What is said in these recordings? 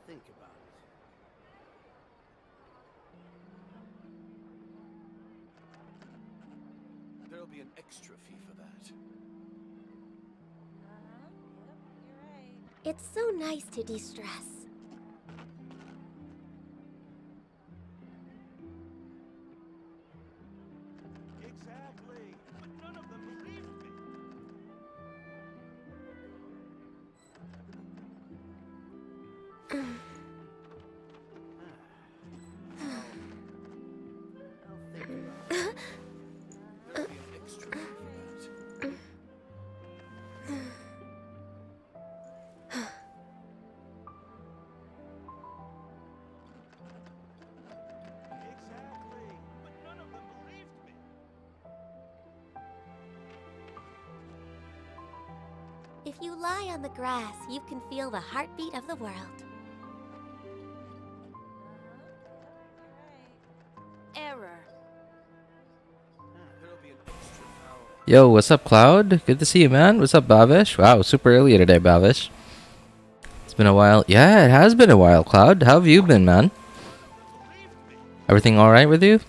think about it. There'll be an extra fee for that. Yep, you're right. It's so nice to de-stress. Exactly, but none of them believed me. I'll think about it. There'll be an extra fee for that. Exactly, but none of them believed me. If you lie on the grass, you can feel the heartbeat of the world. Yep, you're right. Error. There'll be an extra hour. Yo, what's up, Cloud? Good to see you, man. What's up, Bavish? Wow, super early today, Bavish. It's been a while. Yeah, it has been a while, Cloud. How have you been, man? Everything alright with you?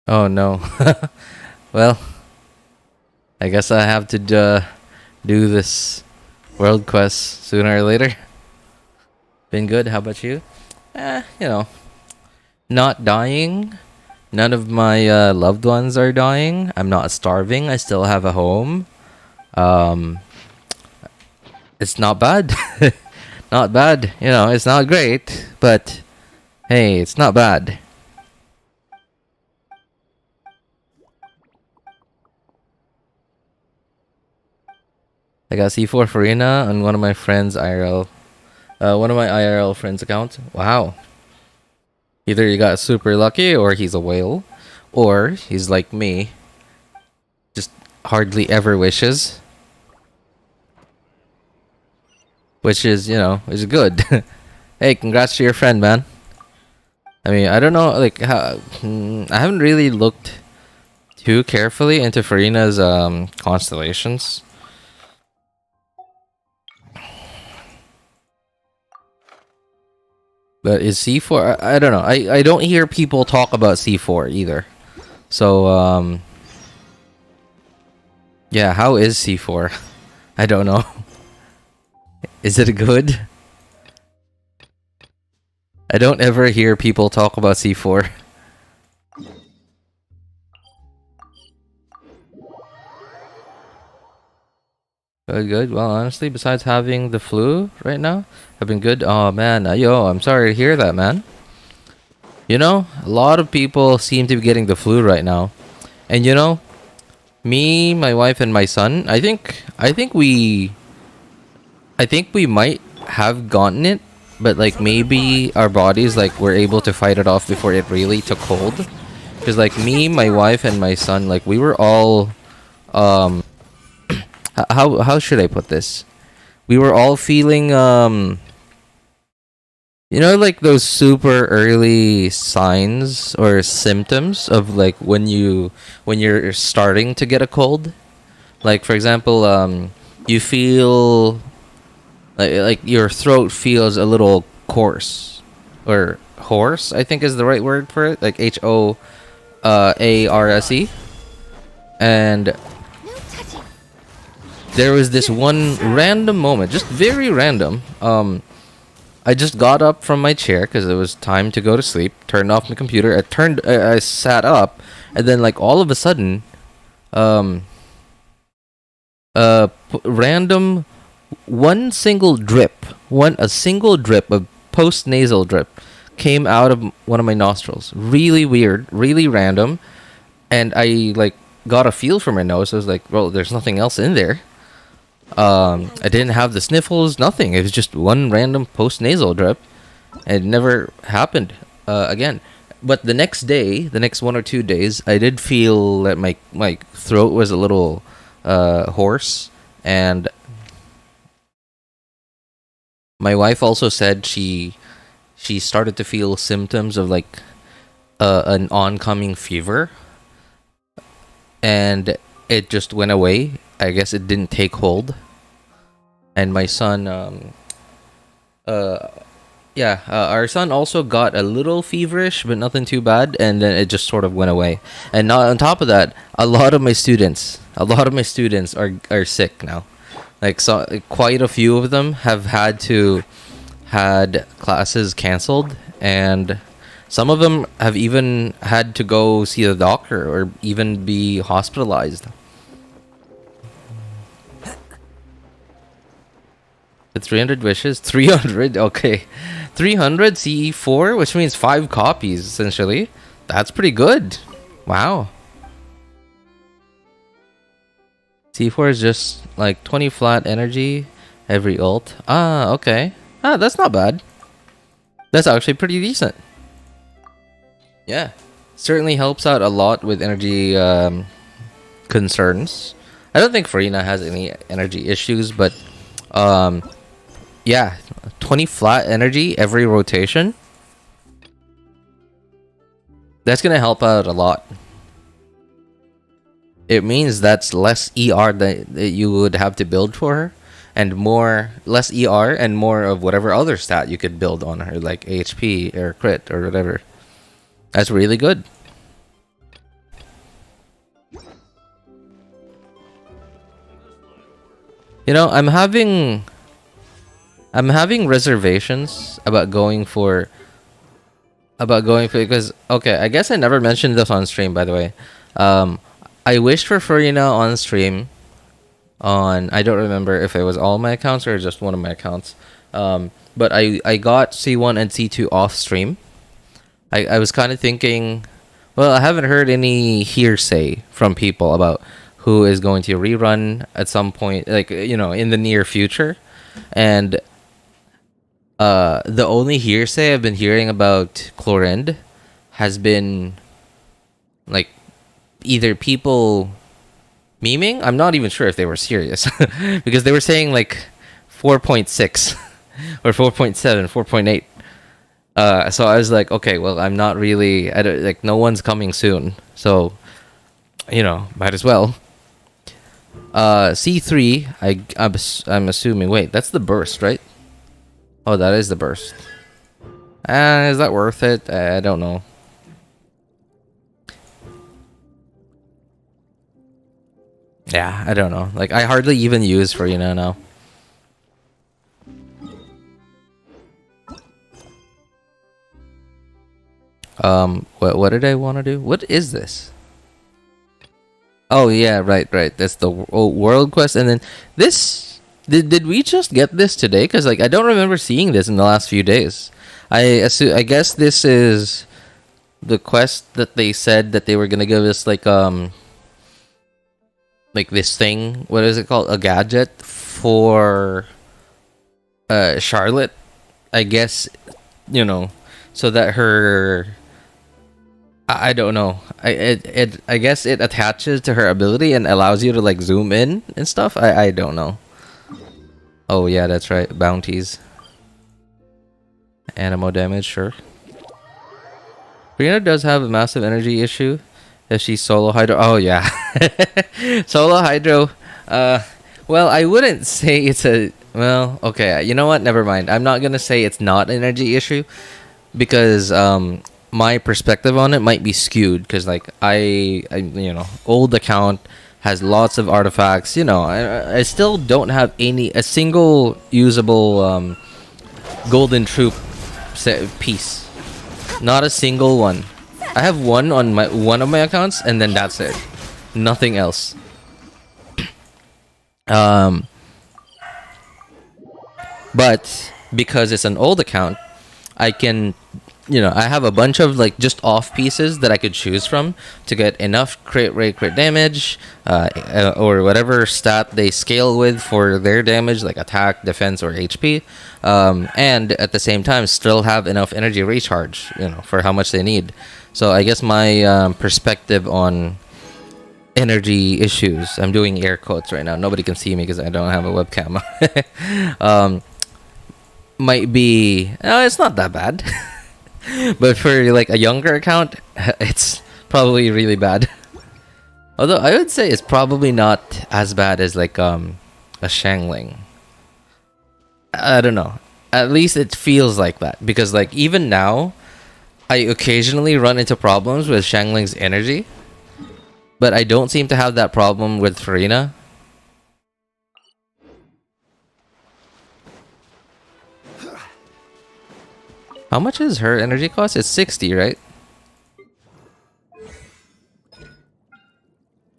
Oh no. Well, I guess I have to do this world quest sooner or later. Been good. How about you? You know, not dying. None of my loved ones are dying. I'm not starving. I still have a home. It's not bad. Not bad. You know, it's not great, but hey, it's not bad. I got C4 Furina on one of my friends' IRL. One of my IRL friends' accounts. Wow. Either you got super lucky, or he's a whale, or he's like me. Just hardly ever wishes. Which is, you know, is good. Hey, congrats to your friend, man. I mean, I don't know, like, how... I haven't really looked too carefully into Furina's constellations. But is C4... I don't know. I don't hear people talk about C4 either. So, yeah, how is C4? I don't know. Is it good? I don't ever hear people talk about C4. Good. Well, honestly, besides having the flu right now, I've been good. Oh man, yo, I'm sorry to hear that, man. You know, a lot of people seem to be getting the flu right now, and you know, me, my wife, and my son. I think we might have gotten it, but like maybe our bodies like were able to fight it off before it really took hold. Because like me, my wife, and my son, like we were all how should I put this? We were all feeling you know, like those super early signs or symptoms of like when you're starting to get a cold. Like for example, you feel like your throat feels a little coarse or hoarse, I think is the right word for it, like HOARSE. And there was this one random moment, just very random. I just got up from my chair because it was time to go to sleep. Turned off my computer. I sat up, and then like all of a sudden, random, a single drip of post nasal drip came out of one of my nostrils. Really weird, really random, and I like got a feel for my nose. I was like, well, there's nothing else in there. I didn't have the sniffles, nothing. It was just one random post nasal drip. It never happened again. but the next day, the next 1 or 2 days, I did feel that my throat was a little hoarse, and my wife also said she started to feel symptoms of like an oncoming fever, and it just went away. I guess it didn't take hold. And my son, our son also got a little feverish, but nothing too bad, and then it just sort of went away. And now on top of that, a lot of my students are sick now. Like, so quite a few of them have had classes canceled, and some of them have even had to go see the doctor or even be hospitalized. The 300 wishes? 300? Okay. 300 CE4, which means 5 copies, essentially. That's pretty good. Wow. C4 is just like 20 flat energy every ult. Ah, okay. Ah, that's not bad. That's actually pretty decent. Yeah. Certainly helps out a lot with energy concerns. I don't think Furina has any energy issues, but yeah, 20 flat energy every rotation. That's gonna help out a lot. It means that's less ER that you would have to build for her, and less ER and more of whatever other stat you could build on her, like HP or crit or whatever. That's really good. You know, I'm having reservations about going for because okay, I guess I never mentioned this on stream, by the way. I wished for Furina on stream on, I don't remember if it was all my accounts or just one of my accounts. But I got C1 and C2 off stream. I was kind of thinking, well, I haven't heard any hearsay from people about who is going to rerun at some point, like, you know, in the near future. And the only hearsay I've been hearing about Chlorinde has been like either people memeing. I'm not even sure if they were serious because they were saying like 4.6 or 4.7, 4.8. So I was like, okay, well, I'm not really, I don't, like, no one's coming soon, so, you know, might as well. C3, I'm assuming, wait, that's the burst, right? Oh, that is the burst. Is that worth it? I don't know. Yeah, I don't know. Like, I hardly even use Furina now. What did I want to do? What is this? Oh yeah, right. That's the world quest, and then this. Did we just get this today? Because like I don't remember seeing this in the last few days. I guess this is the quest that they said that they were gonna give us like this thing. What is it called? A gadget for Charlotte. I guess, you know, so that her. I don't know. I guess it attaches to her ability and allows you to like zoom in and stuff. I don't know. Oh yeah, that's right. Bounties. Animo damage, sure. Furina does have a massive energy issue if she's solo hydro. Oh yeah. Solo hydro. Well, I wouldn't say it's a, well, okay, you know what? Never mind. I'm not gonna say it's not an energy issue because my perspective on it might be skewed because like I you know, old account has lots of artifacts, you know. I still don't have a single usable golden troop piece. Not a single one. I have one on one of my accounts and then that's it. Nothing else. But because it's an old account, I can you know, I have a bunch of like just off pieces that I could choose from to get enough crit rate, crit damage, or whatever stat they scale with for their damage, like attack, defense, or HP, and at the same time still have enough energy recharge, you know, for how much they need. So I guess my perspective on energy issues, I'm doing air quotes right now. Nobody can see me because I don't have a webcam. Might be, it's not that bad. But for like a younger account, it's probably really bad. Although I would say it's probably not as bad as like a Xiangling. I don't know. At least it feels like that, because like even now, I occasionally run into problems with Xiangling's energy, but I don't seem to have that problem with Furina. How much is her energy cost? It's 60, right?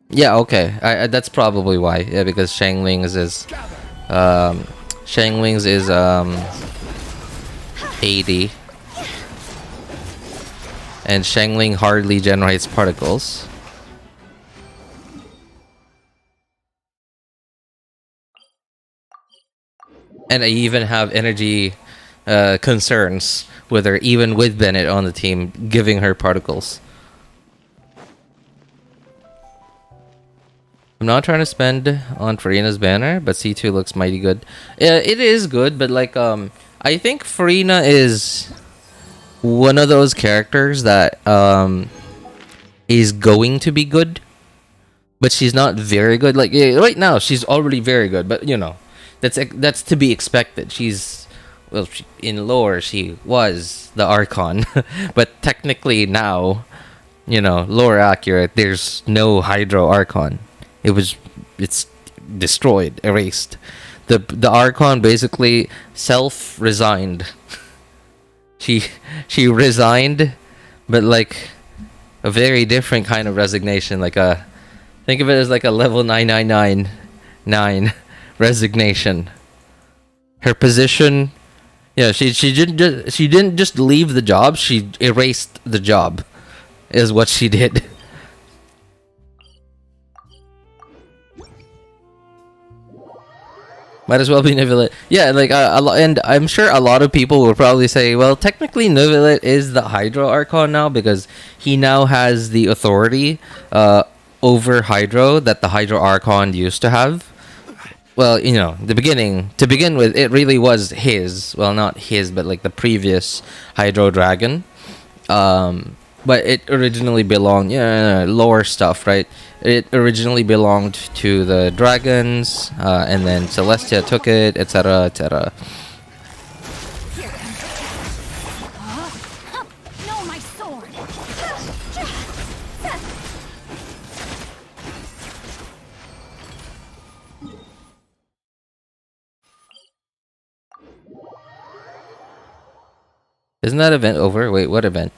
Yeah, okay. That's probably why. Yeah, because Xiangling's is 80. And Xiangling hardly generates particles. And I even have energy concerns with her, even with Bennett on the team, giving her particles. I'm not trying to spend on Furina's banner, but C2 looks mighty good. It is good, but like I think Furina is one of those characters that is going to be good, but she's not very good. Like right now, she's already very good, but you know, that's to be expected. Well, in lore, she was the Archon, but technically now, you know, lore accurate, there's no Hydro Archon. It's destroyed, erased. The Archon basically self-resigned. She resigned, but like a very different kind of resignation. Like think of it as like a level 9999 resignation. Her position. Yeah, she didn't just leave the job, she erased the job, is what she did. Might as well be Neuvillette. Yeah, like and I'm sure a lot of people will probably say, well, technically Neuvillette is the Hydro Archon now, because he now has the authority over Hydro that the Hydro Archon used to have. Well, you know, to begin with, it really was his. Well, not his, but like the previous Hydro Dragon. But it originally belonged, lore stuff, right? It originally belonged to the dragons, and then Celestia took it, etc., etc. No, my sword. Isn't that event over? Wait, what event?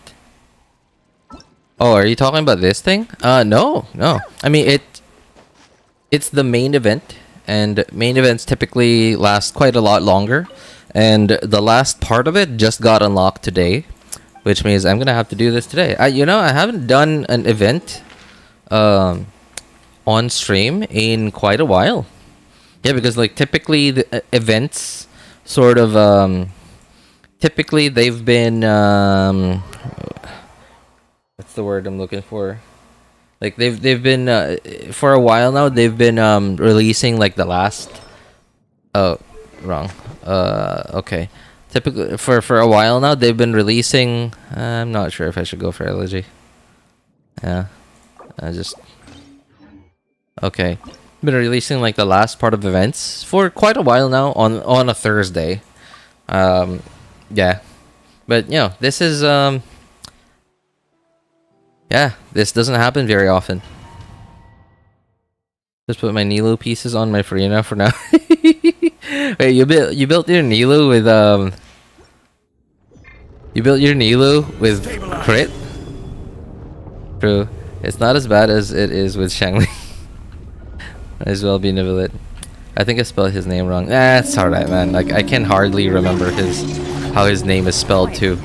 Oh, are you talking about this thing? No. I mean, it's the main event, and main events typically last quite a lot longer. And the last part of it just got unlocked today, which means I'm gonna have to do this today. I haven't done an event on stream in quite a while. Yeah, because like typically the events sort of typically they've been what's the word I'm looking for? Like they've been for a while now. They've been releasing like the last. Oh, wrong. Okay. Typically for a while now they've been releasing. I'm not sure if I should go for elegy. Yeah, okay. Been releasing like the last part of events for quite a while now on a Thursday. Yeah, but you know, this is yeah, this doesn't happen very often. Just put my Nilo pieces on my Furina for now. Wait, you built your Nilo with you built your Nilo with crit? True. It's not as bad as it is with Xiangling. Might as well be Neuvillette. I think I spelled his name wrong. It's alright, man. Like I can hardly remember how his name is spelled too.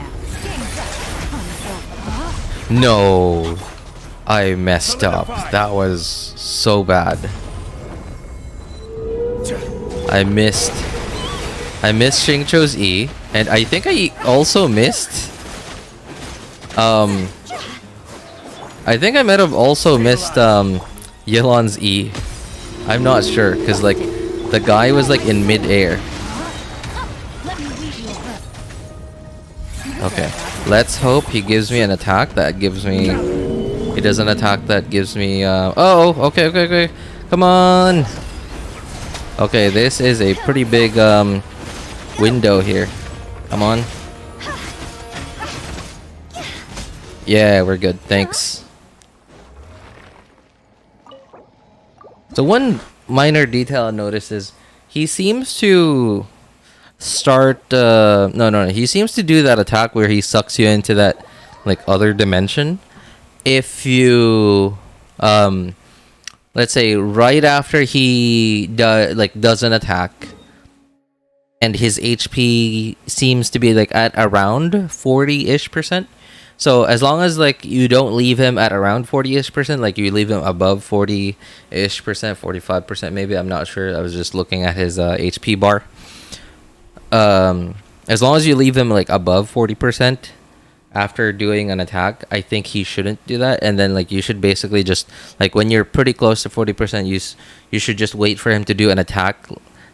No. I messed up. That was so bad. I missed Xingqiu's E, and I think I also missed I think I might have also missed Yelan's E. I'm not sure, because like the guy was like in mid-air. Okay, let's hope he gives me an attack that gives me... He does an attack that gives me... Oh, okay. Come on! Okay, this is a pretty big window here. Come on. Yeah, we're good. Thanks. So one minor detail I noticed is he seems to start no, he seems to do that attack where he sucks you into that like other dimension if you let's say right after he does an attack and his HP seems to be like at around 40-ish%. So as long as like you don't leave him at around 40-ish%, like you leave him above 40-ish%, 45% maybe, I'm not sure. I was just looking at his HP bar. As long as you leave him like above 40% after doing an attack, I think he shouldn't do that. And then like you should basically just like when you're pretty close to 40%, you should just wait for him to do an attack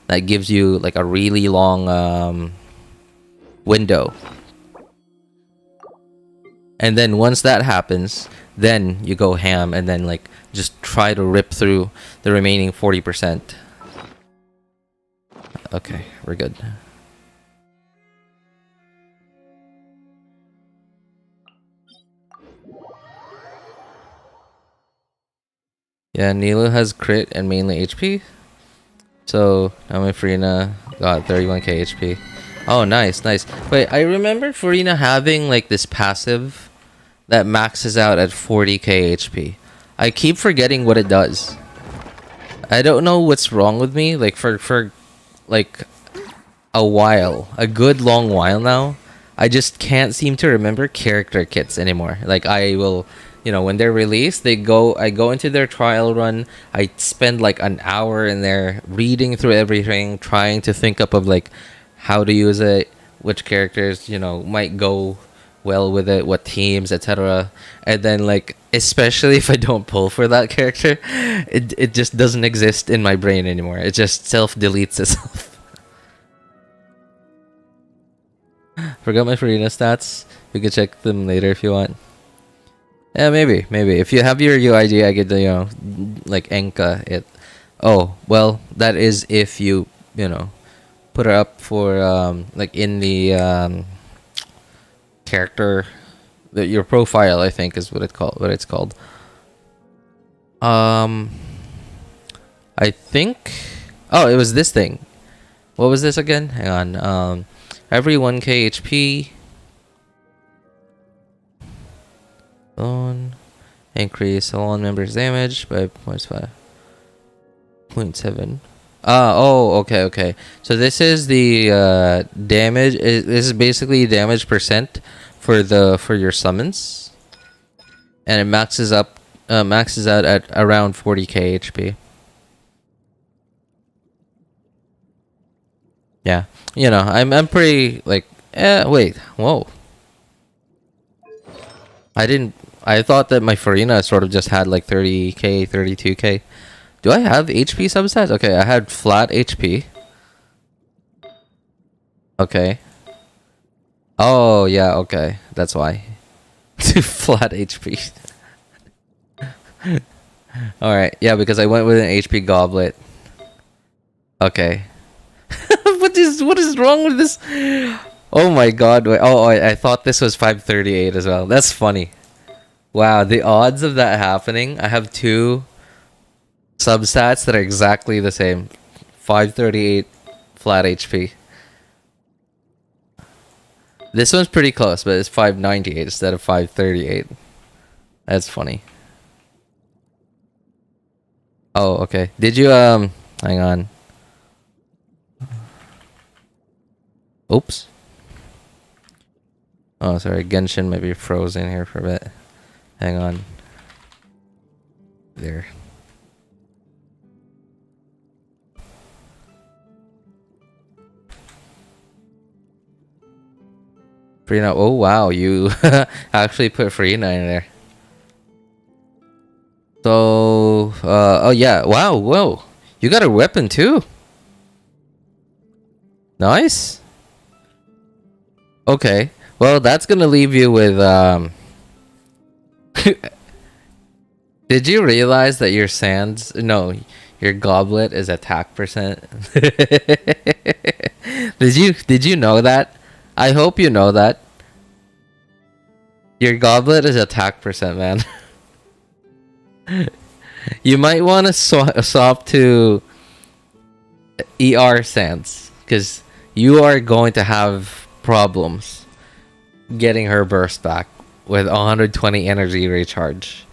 that gives you like a really long window. And then once that happens, then you go ham and then like just try to rip through the remaining 40%. Okay, we're good. Yeah, Nilu has crit and mainly HP. So now my Furina got 31k HP. Oh, nice. Wait, I remember Furina having like this passive that maxes out at 40k HP. I keep forgetting what it does. I don't know what's wrong with me. Like for like a good long while now, I just can't seem to remember character kits anymore. Like I will, you know, when they're released, I go into their trial run. I spend like an hour in there reading through everything, trying to think up of like how to use it, which characters, you know, might go well with it, what teams, etc. And then like especially if I don't pull for that character, it just doesn't exist in my brain anymore. It just self-deletes itself. Forgot my Furina stats. You can check them later if you want. Yeah, maybe. If you have your UID, I could, you know, like Enka it. Oh, well, that is if you know, put her up for like in the character, your profile, I think is what it's called. I think, oh, it was this thing. What was this again? Hang on. Every 1k HP increase Salon members damage by 0.7. Oh, okay. So this is the damage. This is basically damage percent for your summons, and it maxes out at around 40k HP. Yeah, you know, I'm pretty like. Wait, whoa. I thought that my Furina sort of just had like 30k, 32k. Do I have HP substats? Okay, I had flat HP. Okay. Oh, yeah, okay. That's why. Flat HP. Alright, yeah, because I went with an HP goblet. Okay. What is wrong with this? Oh my god. Wait, I thought this was 538 as well. That's funny. Wow, the odds of that happening. I have two substats that are exactly the same. 538 flat HP. This one's pretty close, but it's 598 instead of 538. That's funny. Oh, okay. Did you hang on. Oops. Oh, sorry. Genshin might be frozen here for a bit. Hang on. There. Furina. Oh wow, you actually put Furina in there. So, oh yeah, wow, whoa, you got a weapon too. Nice. Okay, well that's gonna leave you with Did you realize that your sands? No, your goblet is attack percent. Did you know that? I hope you know that. Your goblet is attack percent, man. You might want to swap to ER sands because you are going to have problems getting her burst back with 120 energy recharge.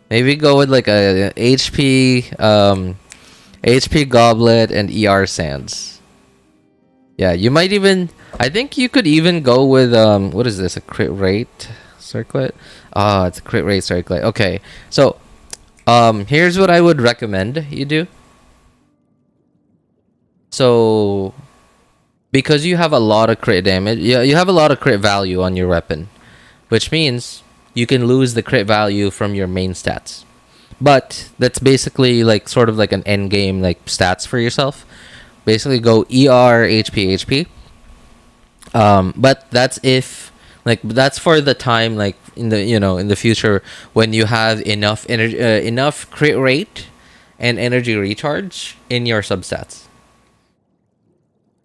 Maybe go with like a HP goblet and ER sands. Yeah, you might even. I think you could even go with what is this? A crit rate circlet? Oh, it's a crit rate circlet. Okay, so here's what I would recommend you do. So because you have a lot of crit damage, you have a lot of crit value on your weapon, which means you can lose the crit value from your main stats. But that's basically like sort of like an end game like stats for yourself. Basically go ER HP. But that's if like that's for the time like in the in the future when you have enough energy enough crit rate and energy recharge in your substats.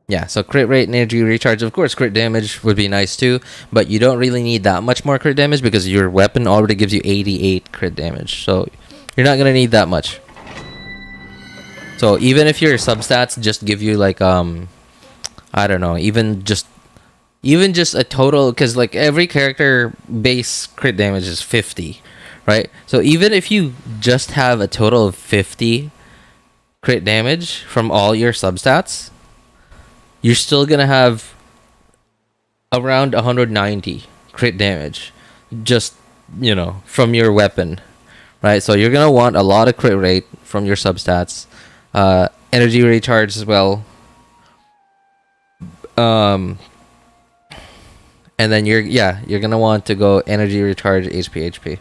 Yeah, so crit rate and energy recharge. Of course, crit damage would be nice too, but you don't really need that much more crit damage because your weapon already gives you 88 crit damage. So you're not gonna need that much. So even if your substats just give you like I don't know, even just a total, because like every character base crit damage is 50, right? So even if you just have a total of 50 crit damage from all your substats, you're still gonna have around 190 crit damage just from your weapon, right? So you're gonna want a lot of crit rate from your substats, energy recharge as well, and then you're gonna want to go energy recharge HP.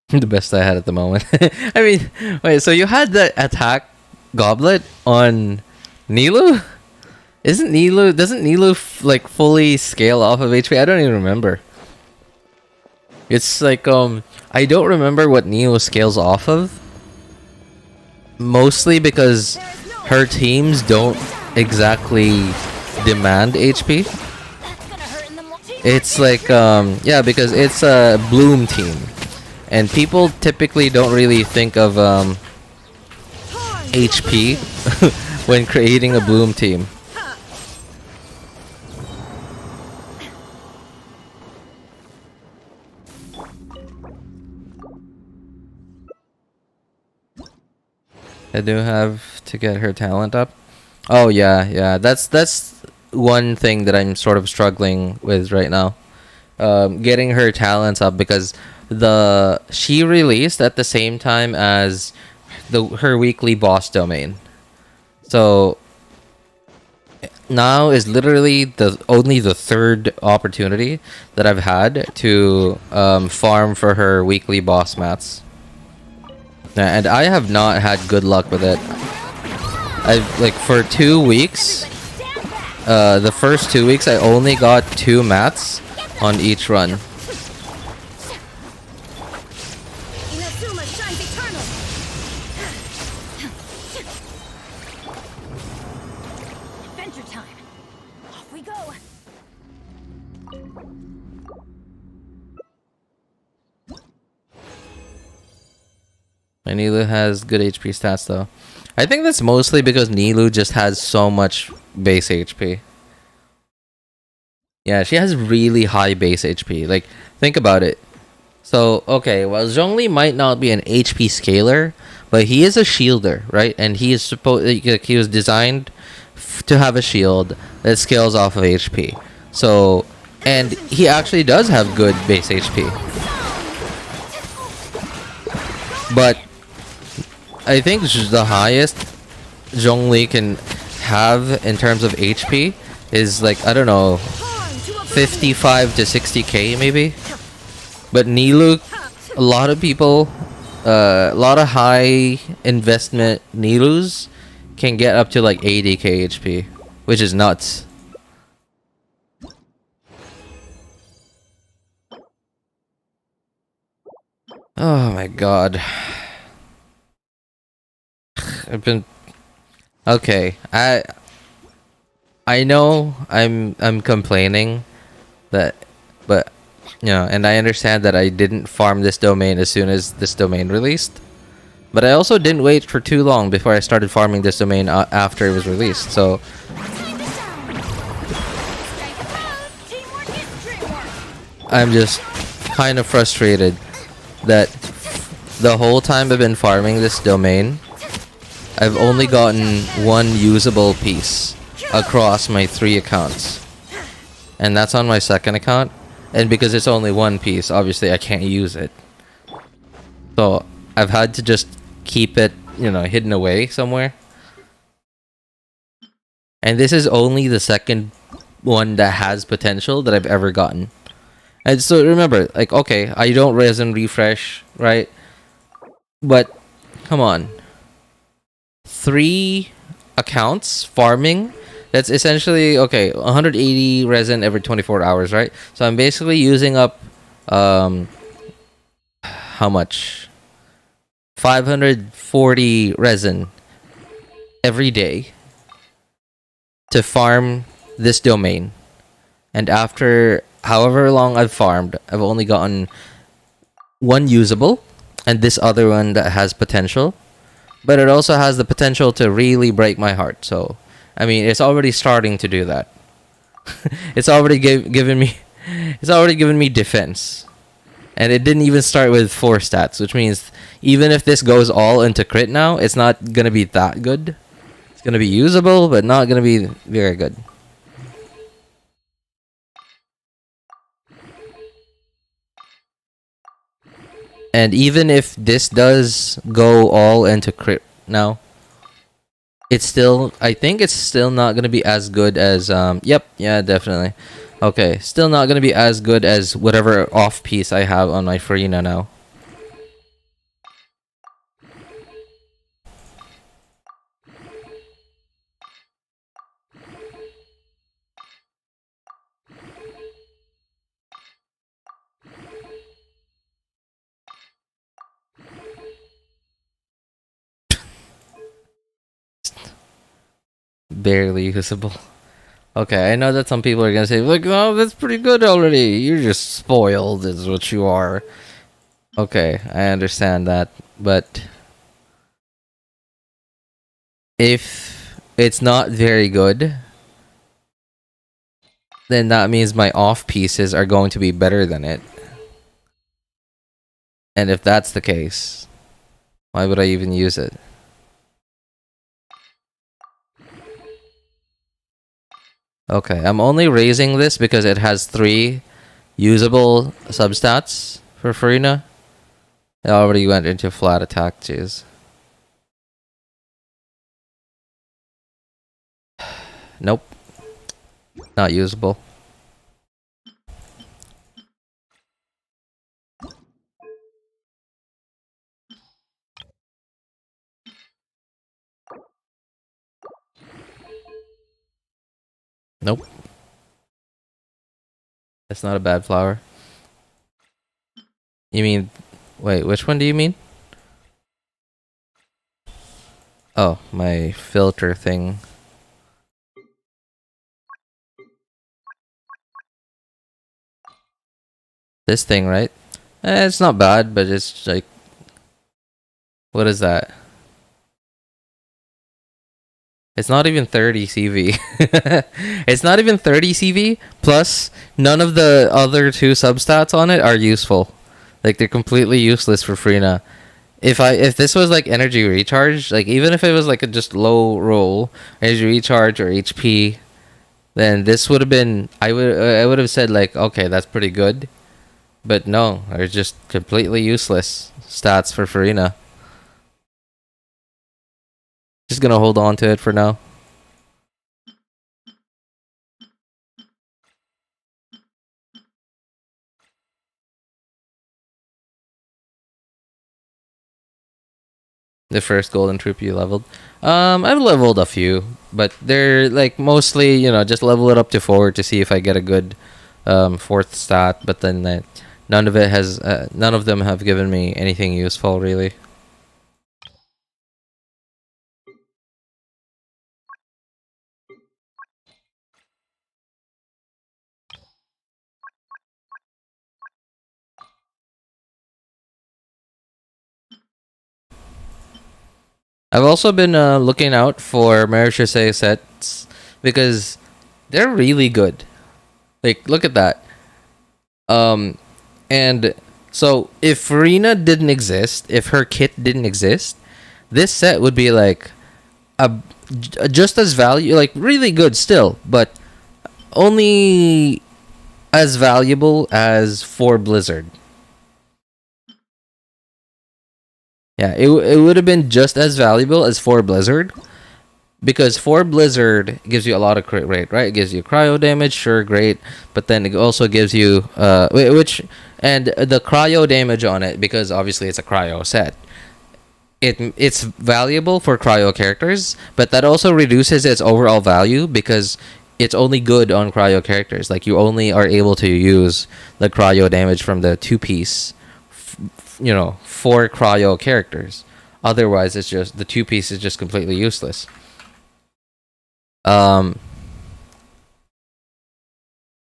The best I had at the moment. I mean, wait, so you had the attack goblet on Nilou? Doesn't Nilou like fully scale off of HP? I don't even remember. It's like I don't remember what Nilou scales off of. Mostly because her teams don't exactly demand HP. It's like yeah, because it's a bloom team. And people typically don't really think of HP when creating a bloom team. I do have to get her talent up. Oh yeah, that's one thing that I'm sort of struggling with right now. Getting her talents up because she released at the same time as her weekly boss domain. So now is literally only the third opportunity that I've had to farm for her weekly boss mats. And I have not had good luck with it. I've like for 2 weeks, the first 2 weeks I only got 2 mats on each run. And Nilou has good HP stats though. I think that's mostly because Nilou just has so much base HP. Yeah, she has really high base HP. Like, think about it. So, okay, well, Zhongli might not be an HP scaler, but he is a shielder, right? And he is he was designed to have a shield that scales off of HP. So, and he actually does have good base HP. But I think the highest Zhongli can have in terms of HP is like, I don't know, 55 to 60k maybe. But Nilou, a lot of people, a lot of high investment Nilous can get up to like 80k HP, which is nuts. Oh my god. I've been okay. I know I'm complaining that, but you know, and I understand that I didn't farm this domain as soon as this domain released. But I also didn't wait for too long before I started farming this domain after it was released. So I'm just kind of frustrated that the whole time I've been farming this domain, I've only gotten one usable piece across my 3 accounts. And that's on my second account. And because it's only one piece, obviously I can't use it. So I've had to just keep it, you know, hidden away somewhere. And this is only the second one that has potential that I've ever gotten. And so remember, like, okay, I don't resin refresh, right? But come on. 3 accounts farming, that's essentially, okay, 180 resin every 24 hours, right? So I'm basically using up how much? 540 resin every day to farm this domain. And after however long I've farmed, I've only gotten one usable and this other one that has potential. But it also has the potential to really break my heart. So, I mean, it's already starting to do that. It's already given me defense. And it didn't even start with 4 stats, which means even if this goes all into crit now, it's not going to be that good. It's going to be usable, but not going to be very good. And even if this does go all into crit now, it's still, I think it's still not going to be as good as, yep, yeah, definitely. Okay, still not going to be as good as whatever off piece I have on my Furina now. Barely usable. Okay, I know that some people are gonna say, like, oh, that's pretty good already. You're just spoiled, is what you are. Okay, I understand that. But if it's not very good, then that means my off pieces are going to be better than it. And if that's the case, why would I even use it? Okay, I'm only raising this because it has 3 usable substats for Furina. It already went into flat attack, jeez. Nope. Not usable. Nope. That's not a bad flower. You mean... Wait, which one do you mean? Oh, my filter thing. This thing, right? It's not bad, but it's like... What is that? It's not even 30 CV. It's not even 30 CV, plus none of the other 2 substats on it are useful. Like they're completely useless for Furina. If this was like energy recharge, like even if it was like a just low roll energy recharge or HP, then this would have been I would have said like, okay, that's pretty good. But no, they're just completely useless stats for Furina. Just gonna hold on to it for now. The first golden troop you leveled. I've leveled a few, but they're like mostly, just level it up to 4 to see if I get a good fourth stat. But then none of them have given me anything useful really. I've also been looking out for Marichise sets because they're really good. Like, look at that. And so if Furina didn't exist, if her kit didn't exist, this set would be like just as value, like really good still, but only as valuable as for Blizzard. Yeah, it would have been just as valuable as for Blizzard, because for Blizzard gives you a lot of crit rate, right? It gives you cryo damage, sure, great, but then it also gives you and the cryo damage on it, because obviously it's a cryo set. It's valuable for cryo characters, but that also reduces its overall value because it's only good on cryo characters. Like you only are able to use the cryo damage from the 2-piece, for cryo characters. Otherwise, it's just the 2-piece is just completely useless. But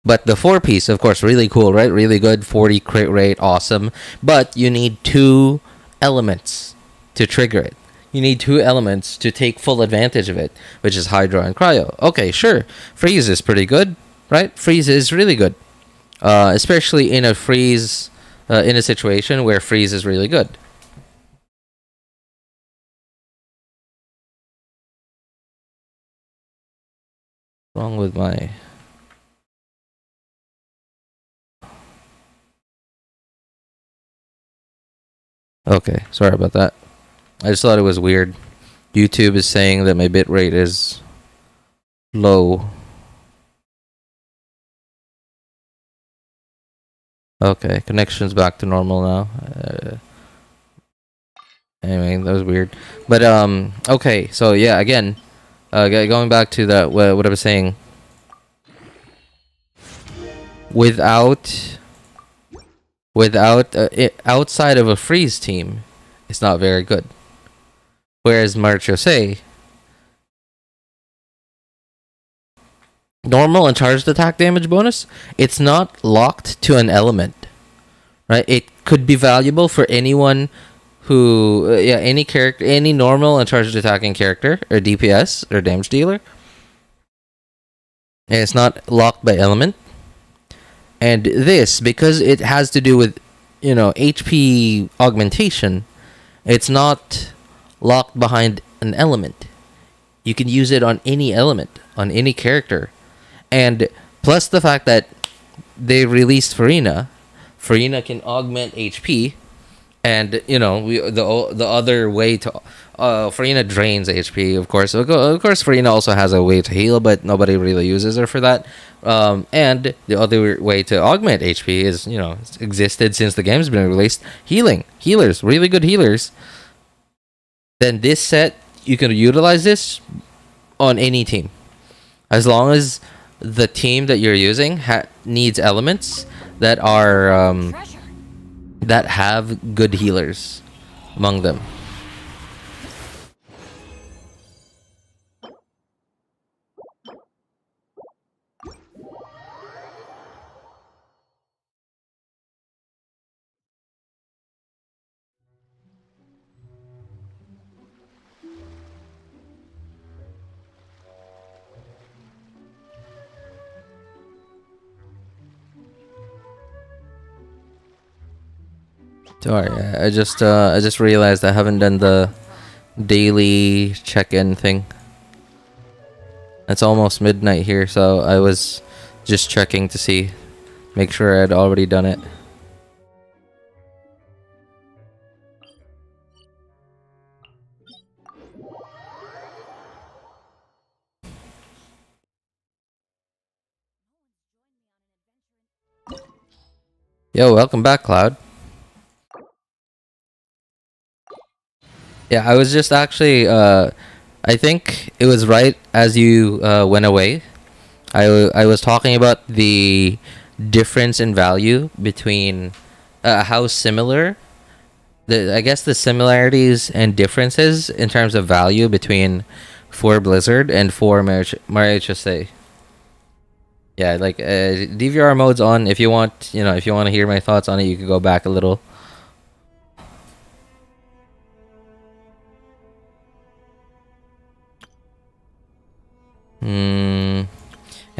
the 4-piece, of course, really cool, right? Really good, 40 crit rate, awesome. But you need 2 elements to trigger it. You need 2 elements to take full advantage of it, which is Hydro and Cryo. Okay, sure. Freeze is pretty good, right? Freeze is really good. Especially in a freeze, in a situation where freeze is really good. Wrong with my... Okay, sorry about that. I just thought it was weird. YouTube is saying that my bitrate is low. Okay, connection's back to normal now. Anyway, that was weird. But okay, so yeah, again, going back to that, what I was saying. Without outside of a freeze team, it's not very good. Whereas Marichise, normal and charged attack damage bonus, it's not locked to an element, right? It could be valuable for anyone who, any character, any normal and charged attacking character, or DPS, or damage dealer. And it's not locked by element. And this, because it has to do with, HP augmentation, it's not locked behind an element. You can use it on any element, on any character. And plus the fact that they released Furina can augment HP, and the other way to Furina drains HP, of course. Of course, Furina also has a way to heal, but nobody really uses her for that. And the other way to augment HP is, it's existed since the game's been released. Healers, really good healers. Then this set, you can utilize this on any team, as long as the team that you're using needs elements that are that have good healers among them. Sorry, I just realized I haven't done the daily check-in thing. It's almost midnight here, so I was just checking to see, make sure I'd already done it. Yo, welcome back, Cloud. Yeah, I was just actually, I think it was right as you went away. I was talking about the difference in value between how similar, I guess the similarities and differences in terms of value between 4 Blizzard and 4 HSA. Yeah, like DVR mode's on. If you want, if you want to hear my thoughts on it, you can go back a little.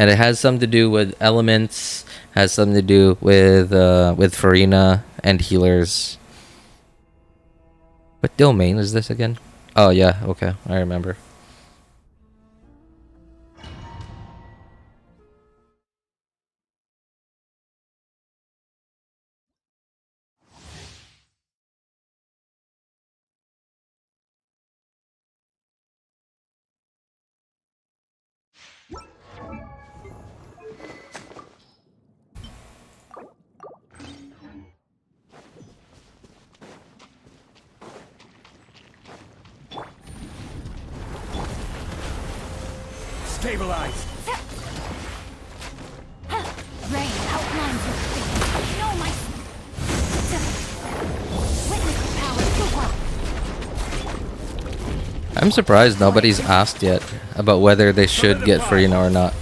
And it has something to do with elements, has something to do with Furina and healers. What domain is this again? Oh yeah, okay, I remember. Stabilize. Rain outlines your face. Know my... Witness the power of the world. I'm surprised nobody's asked yet about whether they should get Furina or not.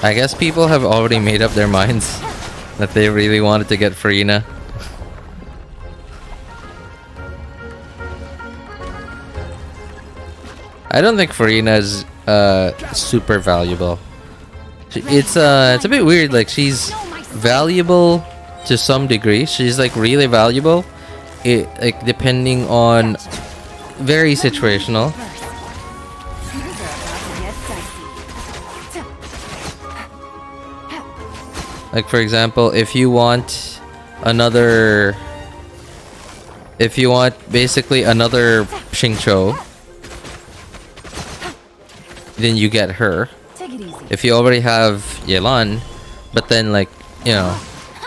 I guess people have already made up their minds that they really wanted to get Furina. I don't think Furina is super valuable. It's a bit weird. Like, she's valuable to some degree. She's like really valuable. Like depending on, very situational. Like for example, if you want basically another Xingqiu, then you get her. If you already have Yelan, but then like,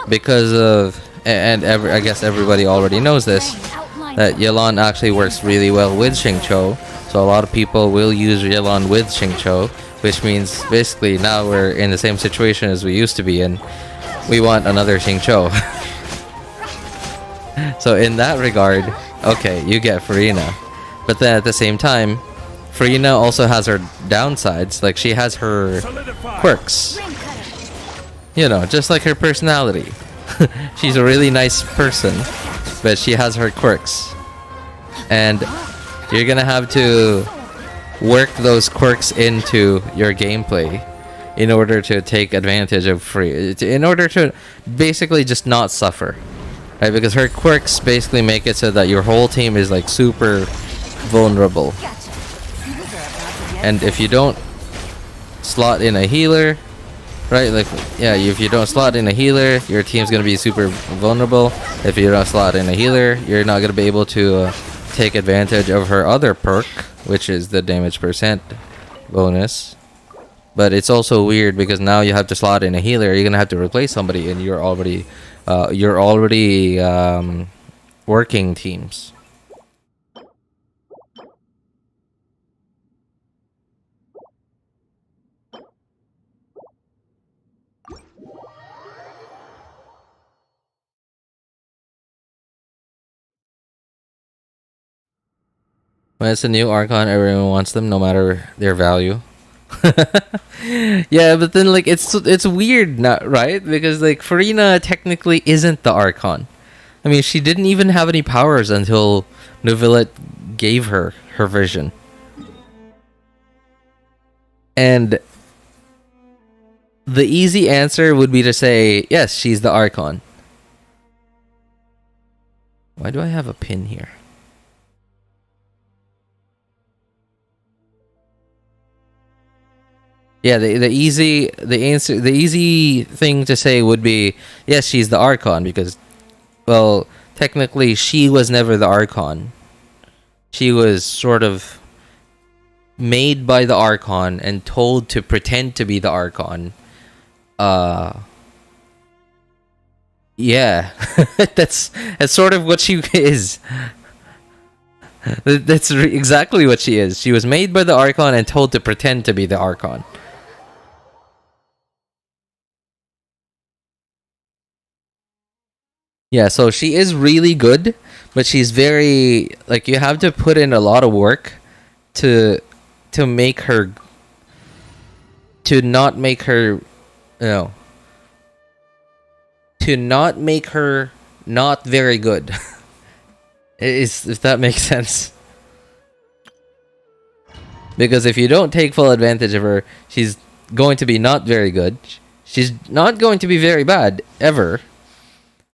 because of, I guess everybody already knows this, that Yelan actually works really well with Xingqiu, so a lot of people will use Yelan with Xingqiu, which means basically now we're in the same situation as we used to be in. We want another Xingqiu. So in that regard, okay, you get Furina. But then at the same time, Furina also has her downsides. Like, she has her quirks. Just like her personality. She's a really nice person, but she has her quirks. And you're gonna have to work those quirks into your gameplay in order to take advantage of in order to basically just not suffer. Right? Because her quirks basically make it so that your whole team is like super vulnerable. And if you don't slot in a healer, right? Like, yeah, if you don't slot in a healer, your team's gonna be super vulnerable. If you don't slot in a healer, you're not gonna be able to take advantage of her other perk, which is the damage percent bonus. But it's also weird because now you have to slot in a healer. You're gonna have to replace somebody, and you're already working teams. When it's a new Archon, everyone wants them, no matter their value. Yeah, but then like it's weird, not right? Because like Furina technically isn't the Archon. I mean, she didn't even have any powers until Neuvillette gave her vision. And the easy answer would be to say, yes, she's the Archon. Why do I have a pin here? Yeah, the easy thing to say would be, yes, she's the Archon, because, well, technically she was never the Archon. She was sort of made by the Archon and told to pretend to be the Archon. Yeah, that's sort of what she is. That's exactly what she is. She was made by the Archon and told to pretend to be the Archon. Yeah, so she is really good, but she's very, like, you have to put in a lot of work to make her, to not make her, no, to not make her not very good. If that makes sense. Because if you don't take full advantage of her, she's going to be not very good. She's not going to be very bad, ever.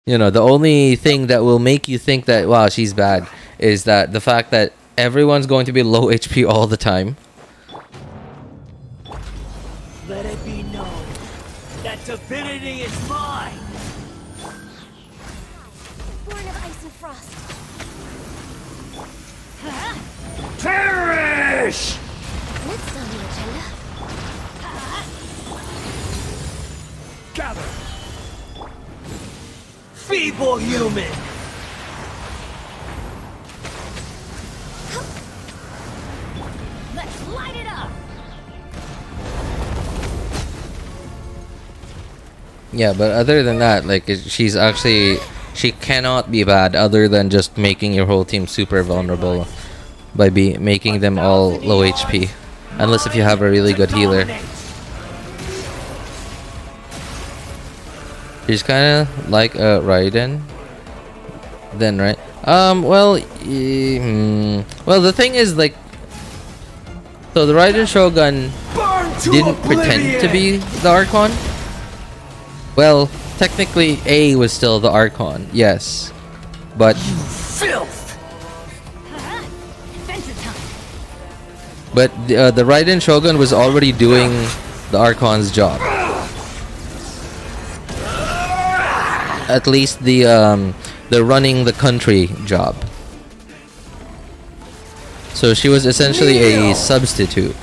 You know, the only thing that will make you think that, wow, she's bad, is that the fact that everyone's going to be low HP all the time. Let it be known that divinity is mine. Born of ice and frost. Perish! Next on the agenda. Gather! Feeble human! Let's light it up. Yeah, but other than that, like, she's actually, she cannot be bad other than just making your whole team super vulnerable by making them all low HP. Unless if you have a really good healer. She's kind of like a Raiden. Then, right? Well, well, the thing is, like, so the Raiden Shogun didn't pretend to be the Archon. Well, technically, A was still the Archon, yes, but Filth! Adventure time. but the Raiden Shogun was already doing the Archon's job. At least the running the country job. So she was essentially a substitute.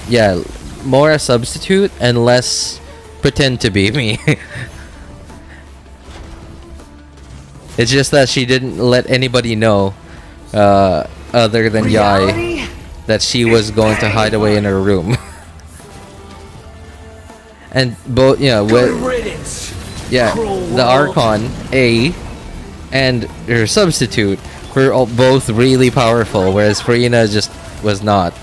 Yeah, more a substitute and less pretend to be me. It's just that she didn't let anybody know, other than Yai, that she was going to hide away in her room. And both, yeah, Good riddance! yeah, the Archon, A, and her substitute were both really powerful, whereas Furina just was not.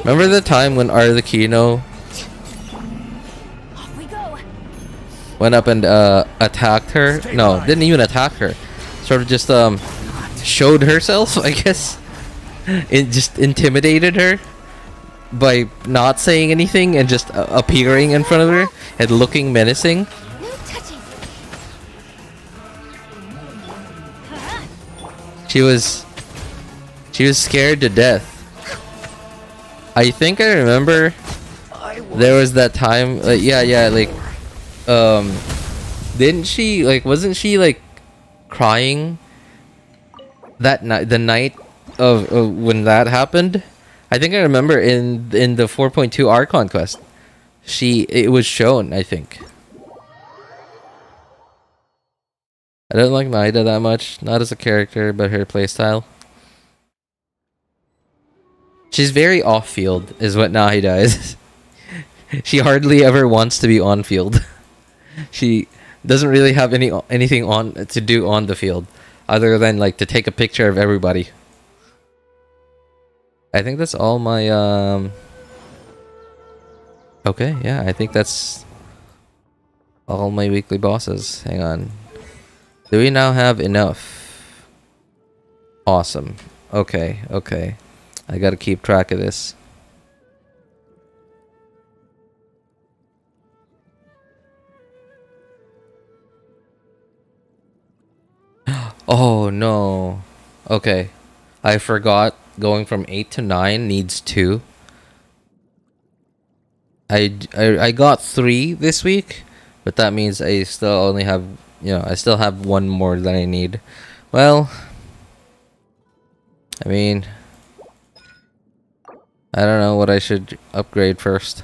Remember the time when Arlecchino Off we go. went up and attacked her? No, didn't even attack her. Sort of just showed herself, I guess. It just intimidated her by not saying anything and just appearing in front of her and looking menacing. No touching. She was scared to death. I think I remember there was that time, yeah, like, didn't she, like, wasn't she, like, crying that night, the night of when that happened? I think I remember in the 4.2 Archon quest, it was shown, I think. I don't like Naida that much, not as a character, but her playstyle. She's very off-field, is what Nahida is. She hardly ever wants to be on-field. She doesn't really have anything on to do on the field, other than, like, to take a picture of everybody. I think that's all my okay, yeah, I think that's all my weekly bosses. Hang on. Do we now have enough? Awesome. Okay. I gotta keep track of this. Oh no. Okay. I forgot going from 8 to 9 needs 2. I got 3 this week, but that means I still only have, I still have 1 more than I need. Well, I mean, I don't know what I should upgrade first.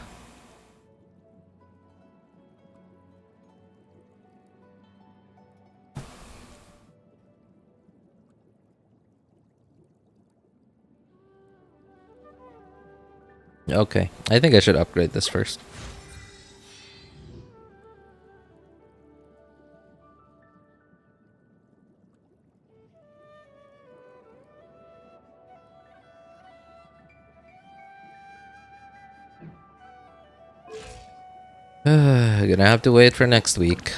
Okay, I think I should upgrade this first. Gonna have to wait for next week.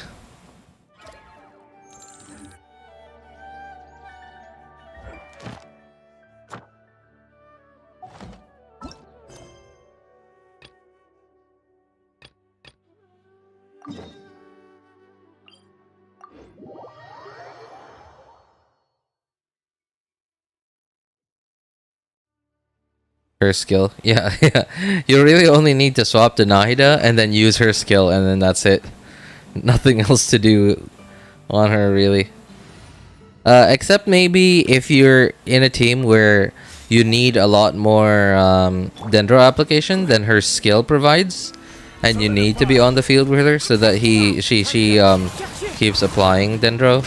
Her skill. Yeah, yeah. You really only need to swap to Nahida and then use her skill, and then that's it. Nothing else to do on her, really. Except maybe if you're in a team where you need a lot more Dendro application than her skill provides, and you need to be on the field with her so that she keeps applying Dendro.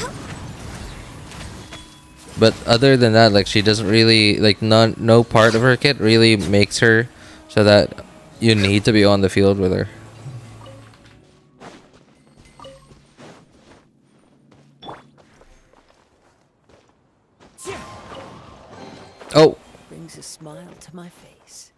But other than that, like, she doesn't really, like, no part of her kit really makes her so that you need to be on the field with her. Oh! Brings a smile to my face.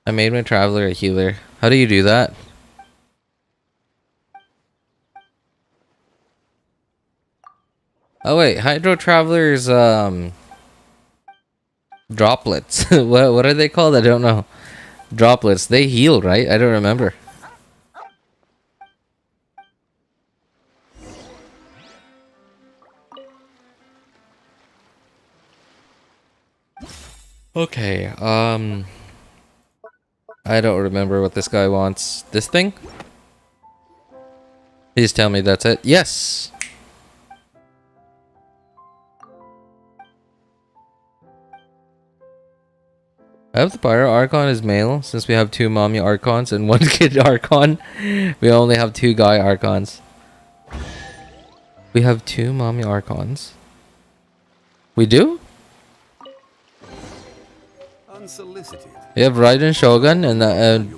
I made my traveler a healer. How do you do that? Oh wait, Hydro Traveler's droplets. what are they called? I don't know. Droplets. They heal, right? I don't remember. Okay, I don't remember what this guy wants. This thing? Please tell me that's it. Yes! I hope the Pyro Archon is male, since we have 2 mommy Archons and 1 kid Archon. We only have 2 guy Archons. We have 2 mommy Archons. We do? Unsolicited. We have Raiden Shogun and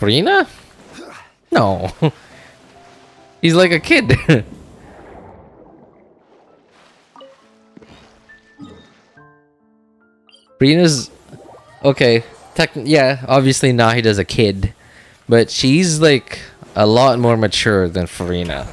Furina? No. He's like a kid. Furina's okay. Yeah, obviously Nahida's a kid, but she's like a lot more mature than Furina.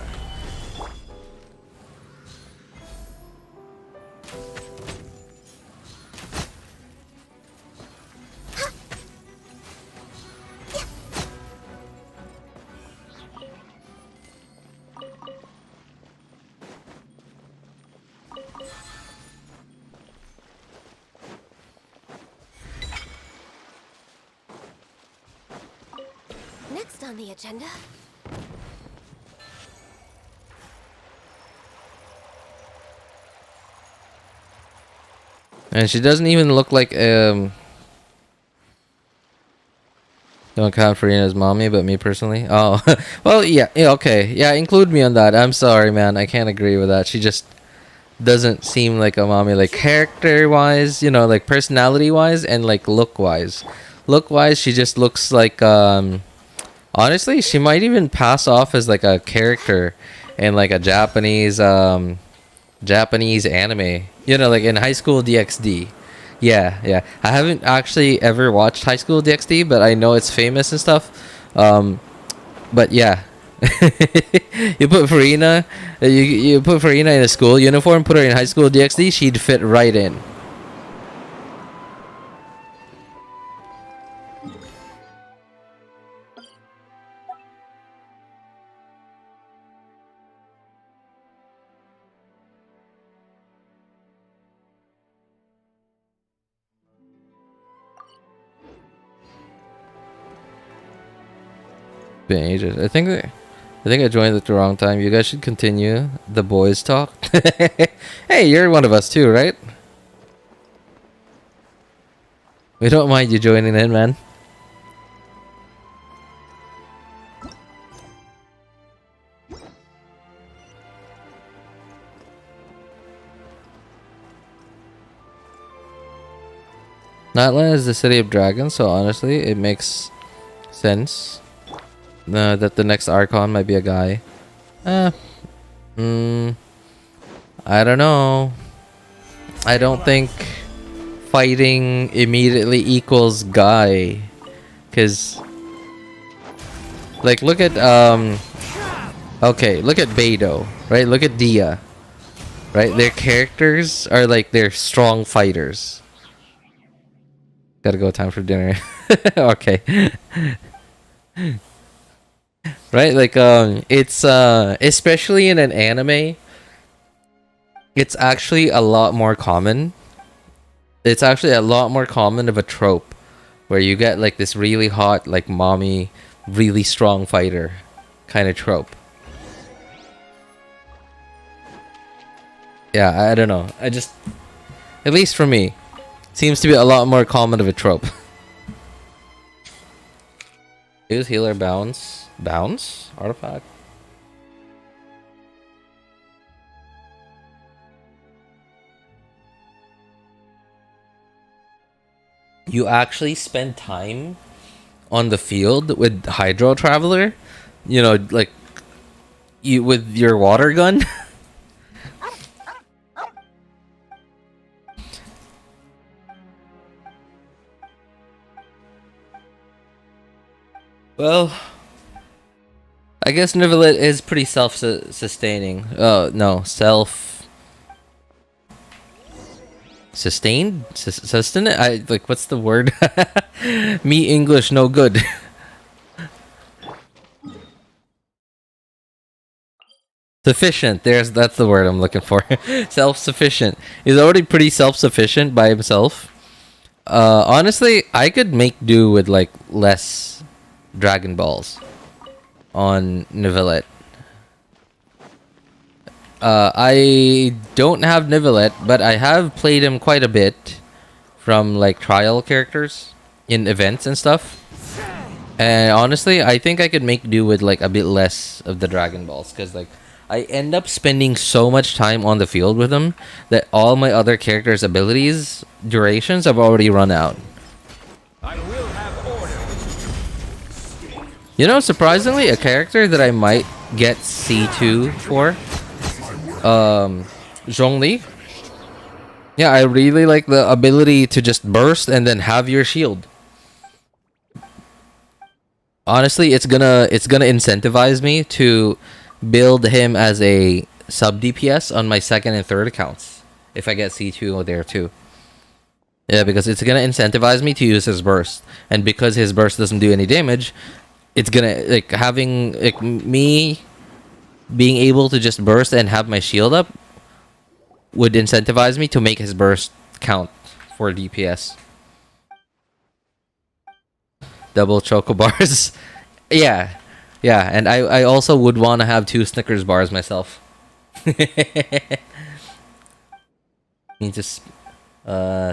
Next on the agenda. And she doesn't even look like don't count Furina's mommy, but me personally. Oh, well, yeah, okay, yeah, include me on that. I'm sorry, man, I can't agree with that. She just doesn't seem like a mommy, like character-wise, like personality-wise, and like look-wise. Look-wise, she just looks like honestly, she might even pass off as like a character in like a Japanese anime. Like in High School DxD. Yeah. I haven't actually ever watched High School DxD, but I know it's famous and stuff. But yeah. you put Furina you put Furina in a school uniform, put her in High School DxD, she'd fit right in. Been ages. I think I joined at the wrong time. You guys should continue the boys talk. Hey, you're one of us too, right? We don't mind you joining in, man. Nightland is the city of dragons, so honestly, it makes sense that the next Archon might be a guy. I don't know. I don't think fighting immediately equals guy, cause like look at look at Beidou, right? Look at Dia, right? Their characters are like they're strong fighters. Gotta go, time for dinner. Okay. Right, like it's especially in an anime, it's actually a lot more common. It's actually a lot more common of a trope where you get like this really hot, like mommy, really strong fighter kind of trope. Yeah, I don't know. I just, at least for me, seems to be a lot more common of a trope. Use healer bounce. Bounce? Artifact? You actually spend time on the field with Hydro Traveler? You know, like, you with your water gun? Well, I guess Nivelet is pretty self-sustaining. Oh, no, sustained? Sustenance? I like, what's the word? Me English no good. Sufficient. That's the word I'm looking for. Self-sufficient. He's already pretty self-sufficient by himself. Honestly, I could make do with like less Dragon Balls on Nivelet. I don't have Nivelet, but I have played him quite a bit from like trial characters in events and stuff. And honestly, I think I could make do with like a bit less of the Dragon Balls, because like I end up spending so much time on the field with him that all my other characters' abilities durations have already run out. I will have order. You know, surprisingly, a character that I might get C2 for, Zhongli. Yeah, I really like the ability to just burst and then have your shield. Honestly, it's gonna incentivize me to build him as a sub DPS on my second and third accounts if I get C2 there too. Yeah, because it's gonna incentivize me to use his burst, and because his burst doesn't do any damage, it's gonna like having like me being able to just burst and have my shield up would incentivize me to make his burst count for DPS. Double chocobars. Yeah, and I also would want to have 2 Snickers bars myself. Need to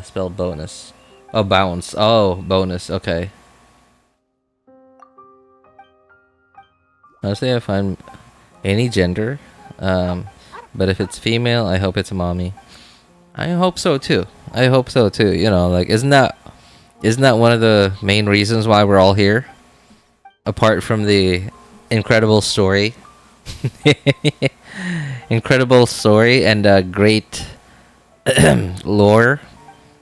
spell bonus. Oh, bounce. Oh, bonus. Okay. Honestly, I find any gender, but if it's female, I hope it's a mommy. I hope so too. You know, like isn't that one of the main reasons why we're all here? Apart from the incredible story, incredible story and great lore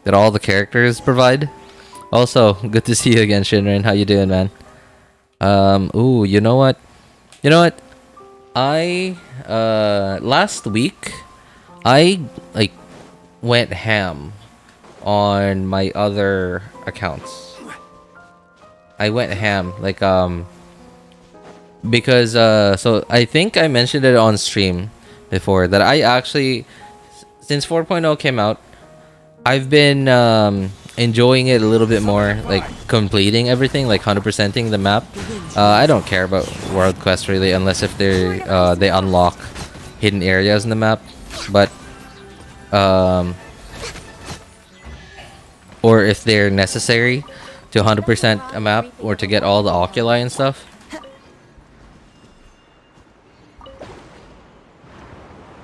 that all the characters provide. Also, good to see you again, Shinrin. How you doing, man? Ooh, you know what? You know what? I last week I like went ham on my other accounts. I went ham like because so I think I mentioned it on stream before that I actually, since 4.0 came out, I've been enjoying it a little bit more, like completing everything, like 100%ing the map. I don't care about world quests really, unless if they unlock hidden areas in the map, but or if they're necessary to 100% a map or to get all the oculi and stuff.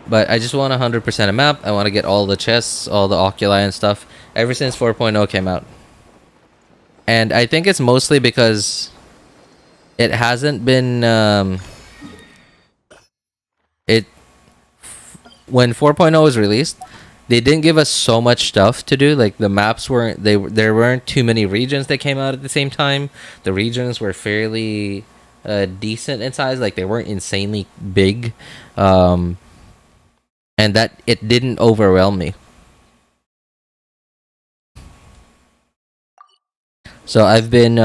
But I just want 100% a map. I want to get all the chests, all the oculi and stuff ever since 4.0 came out. And I think it's mostly because it hasn't been when 4.0 was released, they didn't give us so much stuff to do. Like the maps weren't, there weren't too many regions that came out at the same time. The regions were fairly decent in size, like they weren't insanely big. And that it didn't overwhelm me. So I've been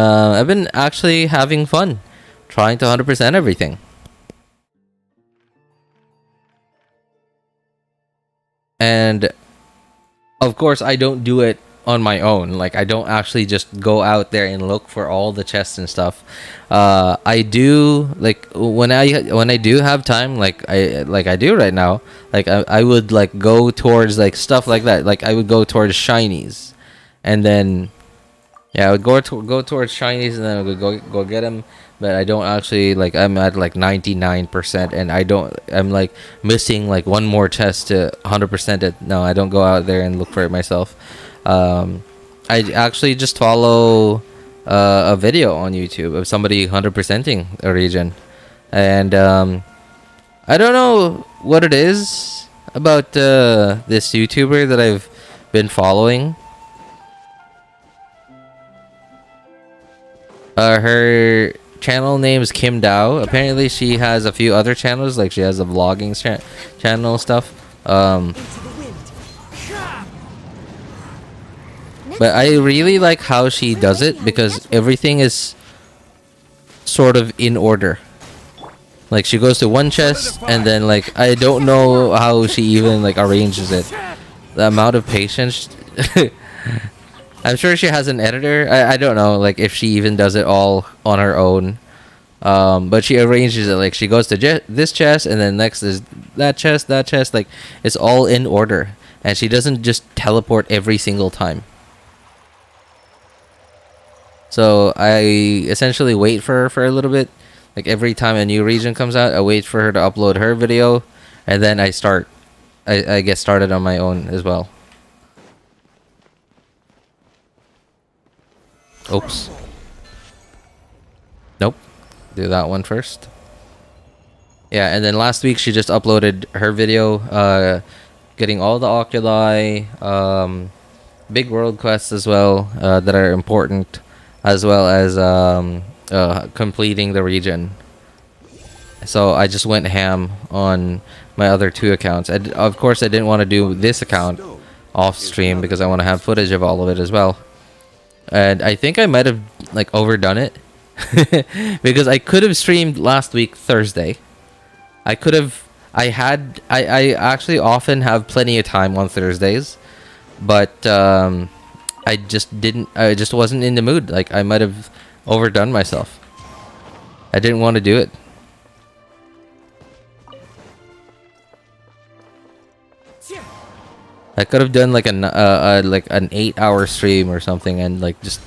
actually having fun trying to 100% everything. And of course I don't do it on my own. Like I don't actually just go out there and look for all the chests and stuff. I do, like when I do have time, like I do right now, like I would like go towards like stuff like that. Like I would go towards shinies, and then yeah, I would go towards shinies, and then I would go get them. But I don't actually, like, I'm at like 99%, and I'm like missing like one more chest to 100% it. No, I don't go out there and look for it myself. I actually just follow a video on YouTube of somebody 100%ing a region, and I don't know what it is about this YouTuber that I've been following. Her channel name is Kim Dao. Apparently she has a few other channels, like she has a vlogging channel stuff. But I really like how she does it, because everything is sort of in order. Like she goes to one chest, and then like I don't know how she even like arranges it. The amount of patience. I'm sure she has an editor. I don't know, like if she even does it all on her own. But she arranges it, like she goes to this chest, and then next is that chest. Like it's all in order, and she doesn't just teleport every single time. So I essentially wait for her for a little bit. Like every time a new region comes out, I wait for her to upload her video, and then I get started on my own as well. Oops. Nope. Do that one first. Yeah, and then last week she just uploaded her video, getting all the oculi, big world quests as well, that are important, as well as completing the region. So I just went ham on my other two accounts. Of course I didn't want to do this account off stream because I want to have footage of all of it as well. And I think I might have like overdone it because I could have streamed last week Thursday. I actually often have plenty of time on Thursdays, but I just wasn't in the mood. Like I might have overdone myself. I didn't want to do it. I could have done like an 8-hour stream or something, and like just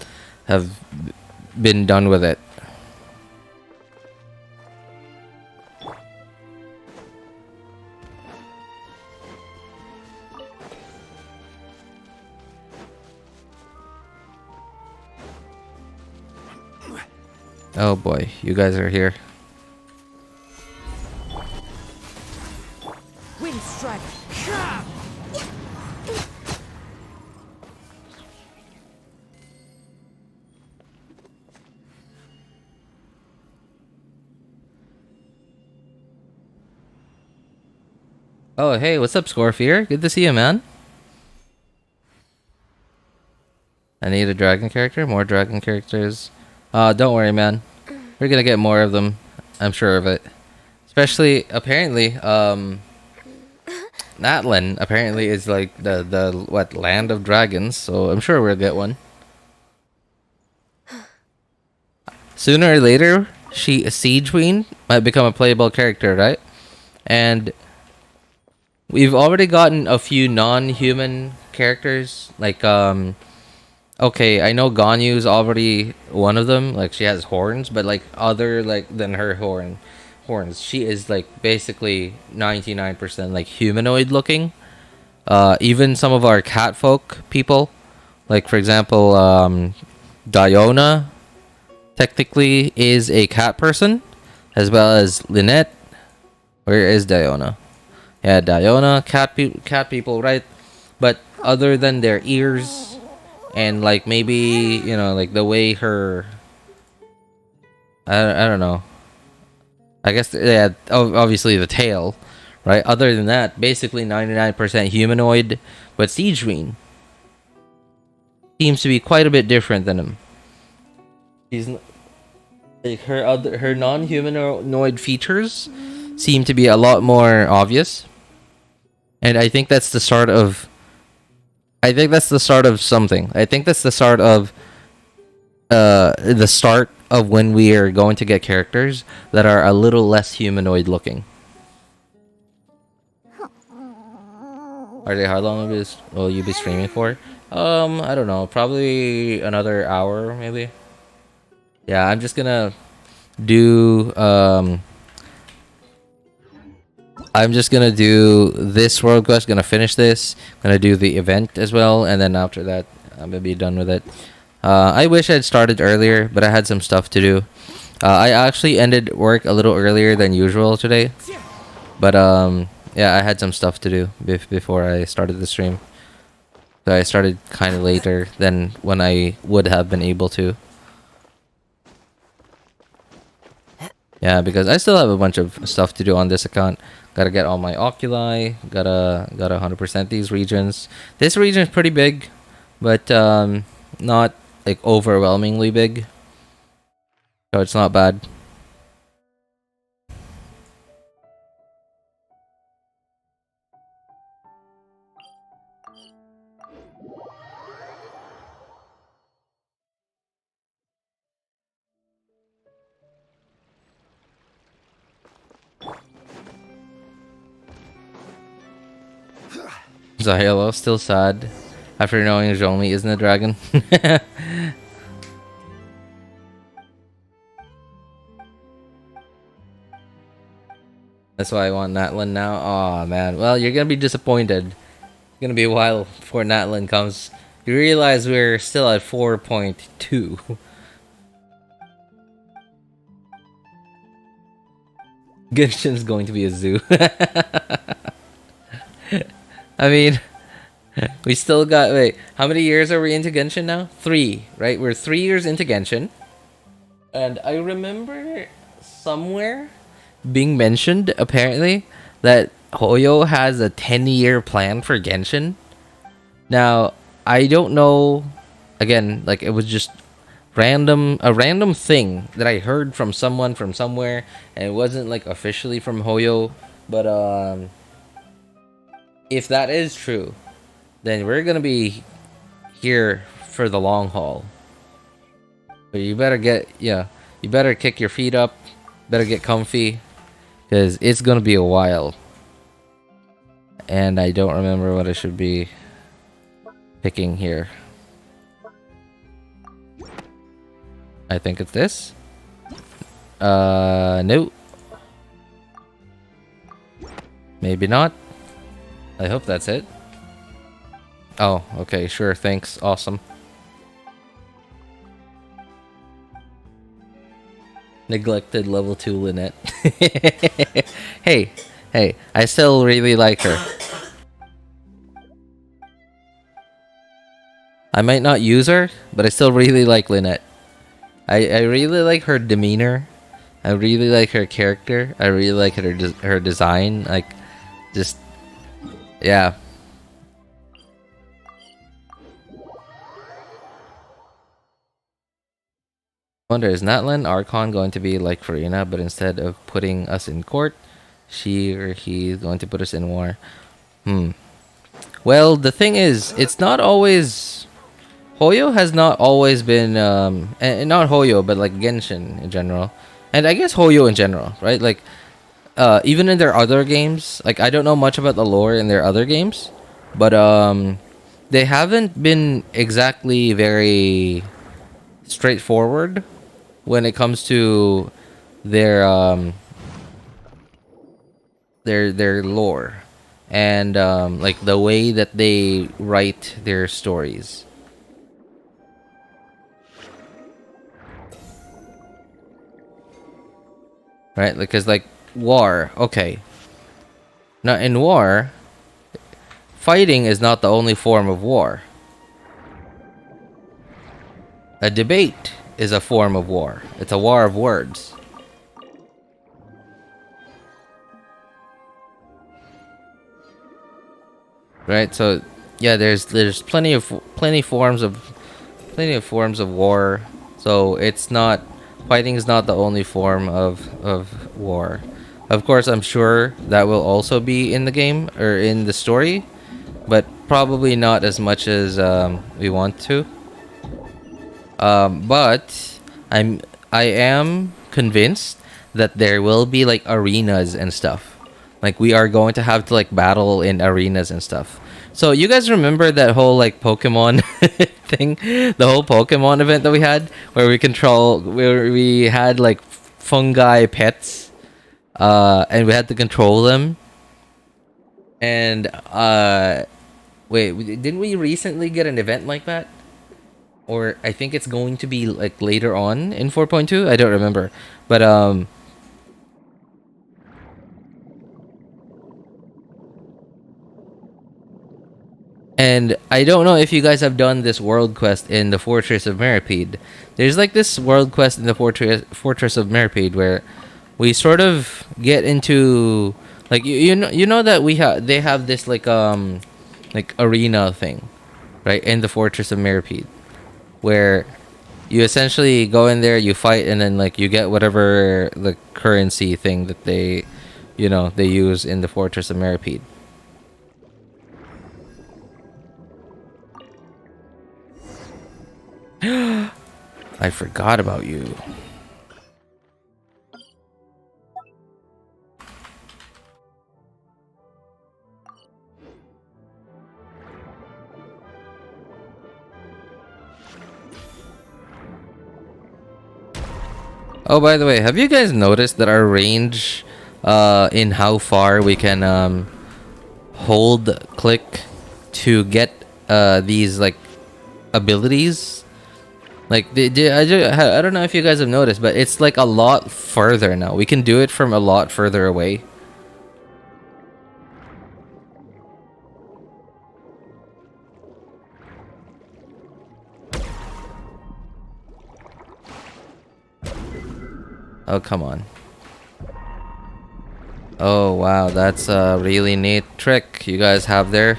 have been done with it. Oh boy, you guys are here. Oh, hey, what's up, Scorpier? Good to see you, man. I need a dragon character. More dragon characters. Don't worry, man. We're gonna get more of them. I'm sure of it. Especially, apparently, Natlan apparently is like the what, land of dragons. So I'm sure we'll get one. Sooner or later, a Siege Queen might become a playable character, right? And we've already gotten a few non-human characters, like okay, I know Ganyu's already one of them, like she has horns, but like other like than her horns, she is like basically 99% like humanoid looking. Even some of our catfolk people, like for example, Diona technically is a cat person, as well as Lynette. Where is Diona? Yeah, Diona, cat people, right? But other than their ears and like maybe, you know, like the way her, I don't know. I guess yeah, obviously the tail, right? Other than that, basically 99% humanoid. But Siege Queen seems to be quite a bit different than him. She's like her non-humanoid features seem to be a lot more obvious. And I think that's the start of something. I think that's the start of when we are going to get characters that are a little less humanoid looking. Are they, how long will you be streaming for? I don't know, probably another hour maybe. Yeah, I'm just gonna do this world quest, gonna finish this, gonna do the event as well, and then after that I'm gonna be done with it. I wish I'd started earlier, but I had some stuff to do. I actually ended work a little earlier than usual today, but yeah, I had some stuff to do before I started the stream, so I started kind of later than when I would have been able to. Yeah, because I still have a bunch of stuff to do on this account. Gotta get all my oculi. Gotta 100% these regions. This region is pretty big, but not like overwhelmingly big. So it's not bad. Zahelo still sad after knowing Zhongli isn't a dragon. That's why I want Natlan now. Aw, man. Well, you're gonna be disappointed. It's gonna be a while before Natlan comes. You realize we're still at 4.2. Genshin's going to be a zoo. I mean, we still got, wait, how many years are we into Genshin now? 3, right? We're 3 years into Genshin. And I remember somewhere being mentioned, apparently, that Hoyo has a 10-year plan for Genshin. Now, I don't know, again, like, it was just a random thing that I heard from someone from somewhere, and it wasn't, like, officially from Hoyo, but, if that is true, then we're gonna be here for the long haul. So you better you better kick your feet up, better get comfy, because it's gonna be a while. And I don't remember what I should be picking here. I think it's this. No. Maybe not. I hope that's it. Oh, okay, sure, thanks, awesome. Neglected level 2 Lynette. Hey, I still really like her. I might not use her, but I still really like Lynette. I really like her demeanor. I really like her character. I really like her design. Like, just Yeah. Wonder, is Natlan Archon going to be like Furina, but instead of putting us in court, she or he is going to put us in war? Well, the thing is, it's not always... Hoyo has not always been, and not Hoyo, but like Genshin in general. And I guess Hoyo in general, right? Like, even in their other games, like, I don't know much about the lore in their other games, but, they haven't been exactly very straightforward when it comes to their lore and like the way that they write their stories. Right? Because like war, okay. Now in war, fighting is not the only form of war. A debate is a form of war. It's a war of words. Right? So yeah, there's plenty of forms of war. So it's not, fighting is not the only form of war. Of course, I'm sure that will also be in the game or in the story, but probably not as much as we want to. But I am convinced that there will be like arenas and stuff. Like we are going to have to like battle in arenas and stuff. So you guys remember that whole like Pokemon thing, the whole Pokemon event that we had, where we had like fungi pets, and we had to control them. And wait, didn't we recently get an event like that? Or I think it's going to be like later on in 4.2. I don't remember, but and I don't know if you guys have done this world quest in the Fortress of Meripede. There's like this world quest in the Fortress of Meripede where we sort of get into like you know that they have this like arena thing, right, in the Fortress of Meripede, where you essentially go in there, you fight, and then like you get whatever the currency thing that they use in the Fortress of Meripede. I forgot about you. Oh, by the way, have you guys noticed that our range in how far we can hold click to get these like abilities? Like I don't know if you guys have noticed, but it's like a lot further now. We can do it from a lot further away. Oh, come on. Oh, wow. That's a really neat trick you guys have there.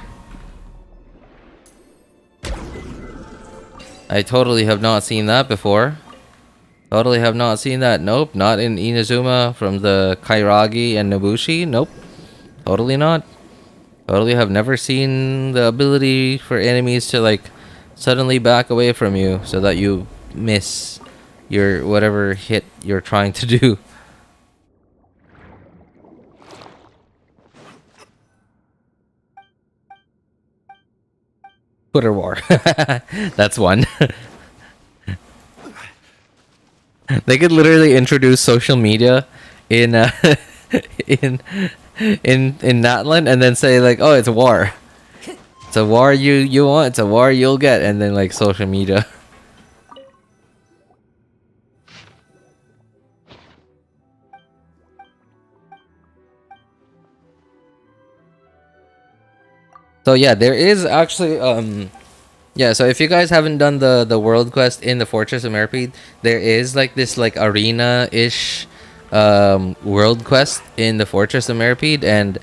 I totally have not seen that before. Totally have not seen that. Nope. Not in Inazuma from the Choragi and Nobushi. Nope. Totally not. Totally have never seen the ability for enemies to like suddenly back away from you so that you miss your whatever hit you're trying to do. Twitter war. That's one. They could literally introduce social media in in Natlan and then say like, oh, it's a war. It's a war you want, it's a war you'll get, and then like social media. So yeah, there is actually yeah, so if you guys haven't done the world quest in the Fortress of Meripede, there is like this like arena-ish world quest in the Fortress of Meripede, and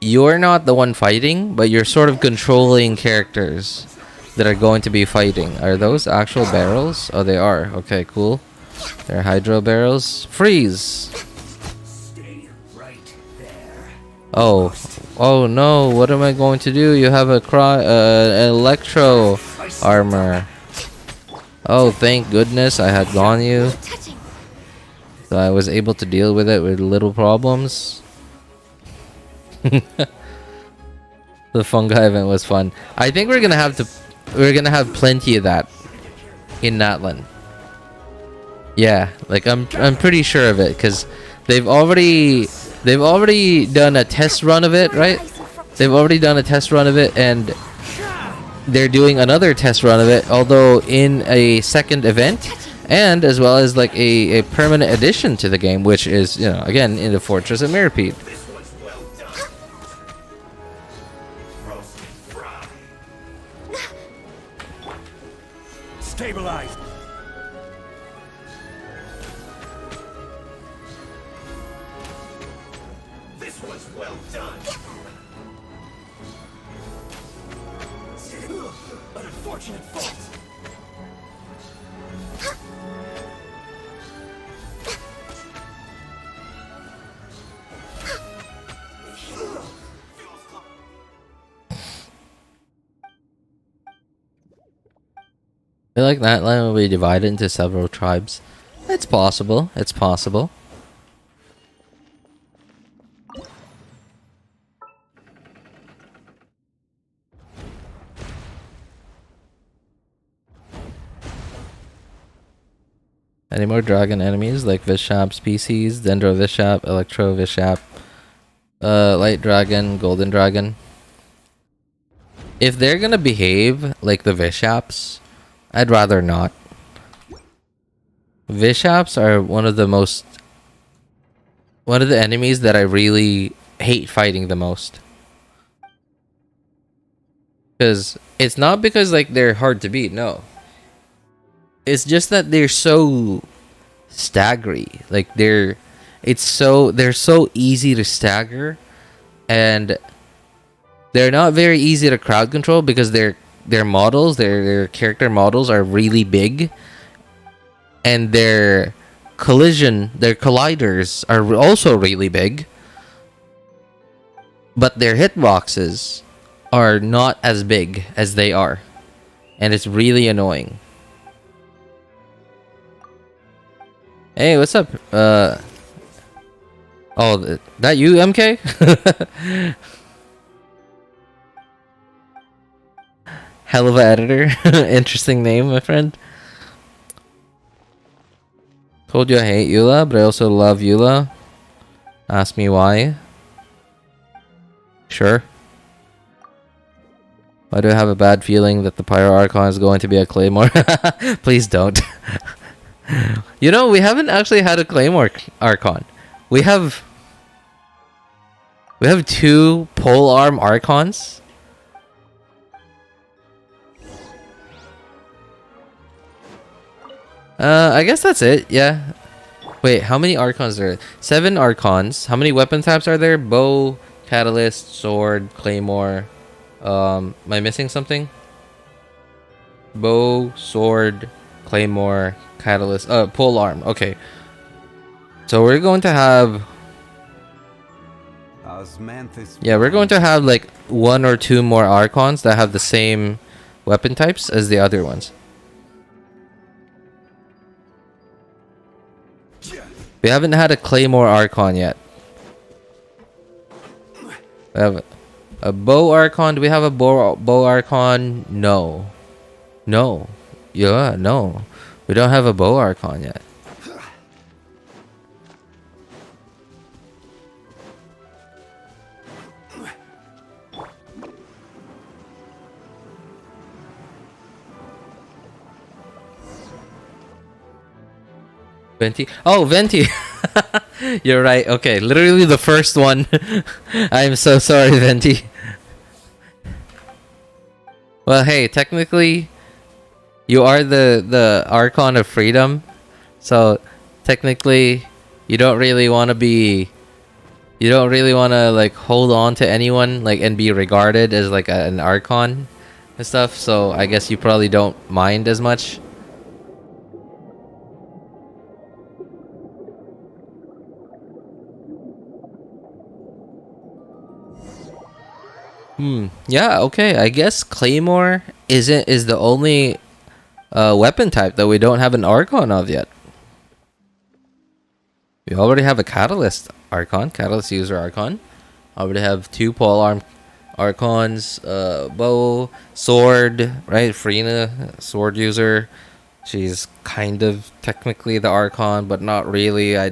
you're not the one fighting, but you're sort of controlling characters that are going to be fighting. Are those actual barrels? Oh, they are. Okay, cool. They're hydro barrels. Freeze! Oh. Oh no, what am I going to do? You have a electro armor. Oh, thank goodness I had gone you. So I was able to deal with it with little problems. The fungi event was fun. I think we're gonna have plenty of that in Natlan. Yeah, like I'm pretty sure of it because they've already done a test run of it, right? They've already done a test run of it, and they're doing another test run of it, although in a second event, and as well as like a permanent addition to the game, which is, you know, again in the Fortress of Mirrorpeat. Stabilize. This was well done. An unfortunate fault. I feel like that land will be divided into several tribes. It's possible. It's possible. Any more dragon enemies like Vishap species, Dendro Vishap, Electro Vishap, Light Dragon, Golden Dragon? If they're gonna behave like the Vishaps, I'd rather not. Vishaps are one of the enemies that I really hate fighting the most. Because it's not because like they're hard to beat, no. It's just that they're so staggery. Like they're so easy to stagger, and they're not very easy to crowd control because their models, their character models are really big, and their colliders are also really big, but their hitboxes are not as big as they are, and it's really annoying. Hey, what's up? Oh, that you, MK? Hell of an editor. Interesting name, my friend. Told you I hate Eula, but I also love Eula. Ask me why. Sure. Why do I have a bad feeling that the Pyro Archon is going to be a Claymore? Please don't. You know, we haven't actually had a Claymore Archon. We have 2 pole arm Archons. I guess that's it. Yeah. Wait, how many Archons are there? 7 Archons. How many weapon types are there? Bow, Catalyst, Sword, Claymore. Am I missing something? Bow, Sword, Claymore, Catalyst, pole arm. Okay. So we're going to have... Yeah, we're going to have like 1 or 2 more Archons that have the same weapon types as the other ones. We haven't had a Claymore Archon yet. We have a Bow Archon. Do we have a Bow Archon? No. No. Yeah, no. We don't have a Bow Archon yet. Venti? Oh, Venti! You're right. Okay, literally the first one. I'm so sorry, Venti. Well, hey, technically, you are the Archon of Freedom. So, technically, you don't really want to be You don't really want to like hold on to anyone like and be regarded as like an Archon and stuff. So I guess you probably don't mind as much. Yeah, okay. I guess Claymore is the only weapon type that we don't have an Archon of yet. We already have a Catalyst Archon, Catalyst user Archon. Already have 2 polearm Archons, bow, sword, right? Furina, sword user. She's kind of technically the Archon, but not really. I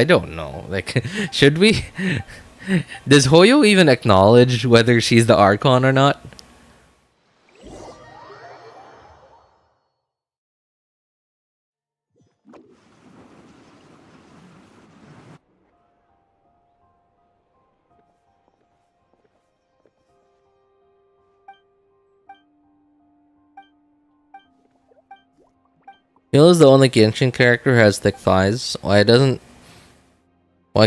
don't know. Like, should we? Does Hoyo even acknowledge whether she's the Archon or not? Phil is the only Genshin character who has thick thighs. Why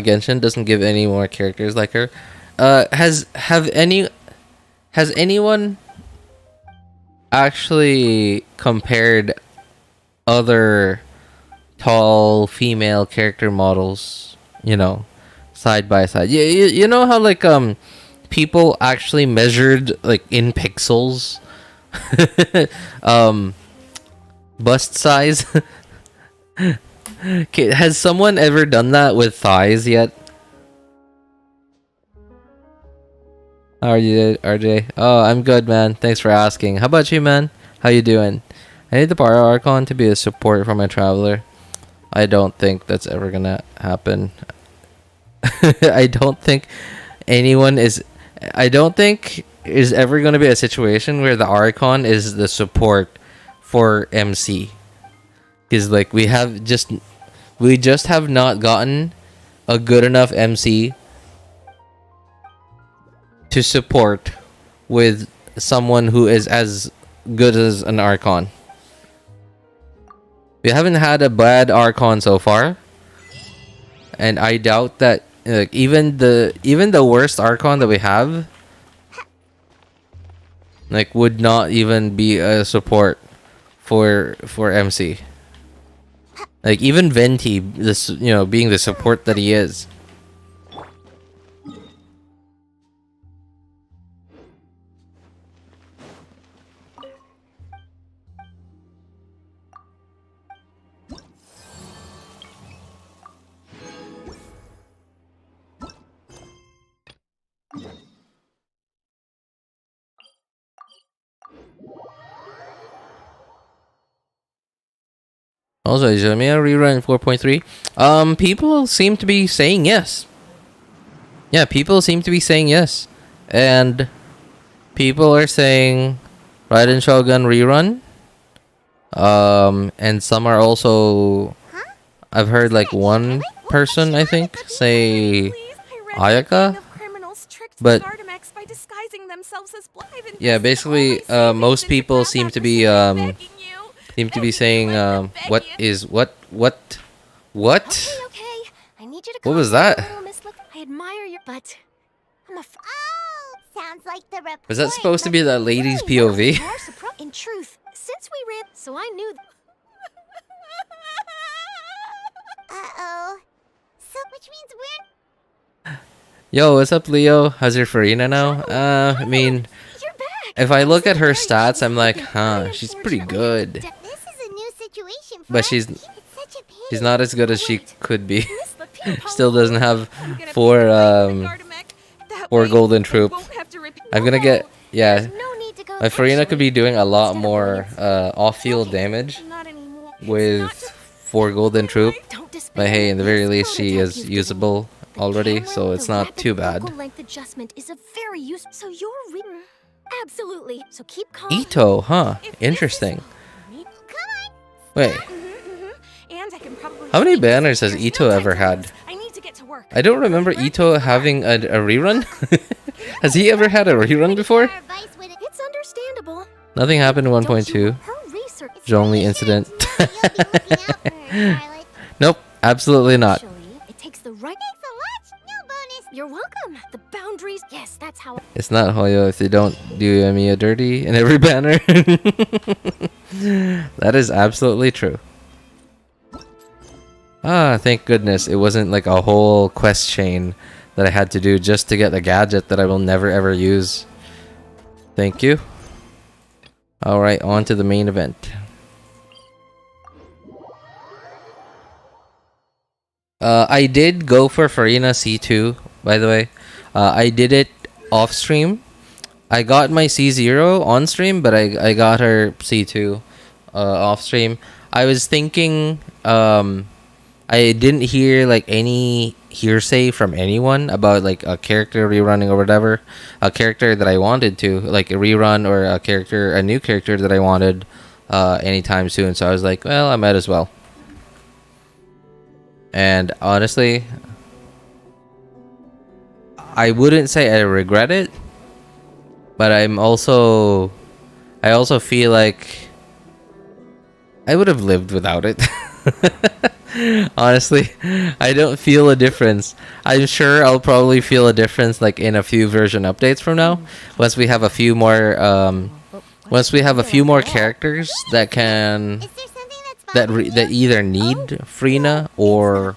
Genshin doesn't give any more characters like her? Has anyone actually compared other tall female character models, you know, side by side? You know how like people actually measured like in pixels bust size? Okay, has someone ever done that with thighs yet? How are you, RJ? Oh, I'm good, man. Thanks for asking. How about you, man? How you doing? I need the borrow Archon to be a support for my traveler. I don't think that's ever gonna happen. I don't think is ever gonna be a situation where the Archon is the support for MC. Because like we just have not gotten a good enough MC to support with someone who is as good as an Archon. We haven't had a bad Archon so far, and I doubt that even the worst Archon that we have like would not even be a support for MC. Like even Venti, this being the support that he is. Also, is Jamia rerun 4.3? People seem to be saying yes. Yeah, people seem to be saying yes. And people are saying Raiden Shogun rerun. And some are also... I've heard like one person, I think, say Ayaka. But yeah, basically, most people seem to be saying what Okay. I need you to what was that? I admire your butt. Sounds like the report. Was that supposed to be that lady's POV? In truth, since we ran, so I knew. Uh-oh. So which means we're... Yo, what's up, Leo? How's your Furina now? I mean, You're back. if I look at her stats, I'm like, huh, she's pretty good. This is a new situation for But us. she's It's such a pity. she's not as good as she could be. Still doesn't have four golden troop. I'm gonna get, yeah. My Furina could be doing a lot more off-field damage with 4 golden troop. But hey, in the very least, she is usable already, so it's not too bad. Length adjustment is a very useful. So you're absolutely. So keep calm. Ito, huh? Interesting. Wait, how many banners has Ito ever had? I don't remember Ito having a rerun. Has he ever had a rerun before? It's understandable. Nothing happened in 1.2. Zhongli incident. Nope, absolutely not. It takes the right. No bonus. You're Yes, that's how. It's not Hoyo if they don't do Emiya dirty in every banner. That is absolutely true. Ah, thank goodness it wasn't like a whole quest chain that I had to do just to get a gadget that I will never ever use. Thank you. Alright, on to the main event. I did go for Furina C2, by the way. I did it off stream. I got my C0 on stream, but I got her C2 off stream. I was thinking, I didn't hear like any hearsay from anyone about like a character rerunning or whatever. A character that I wanted to, like a rerun or a new character that I wanted anytime soon. So I was like, well, I might as well. And honestly, I wouldn't say I regret it, but I also feel like I would have lived without it. Honestly, I don't feel a difference. I'm sure I'll probably feel a difference like in a few version updates from now, once we have a few more characters that can that either need Furina or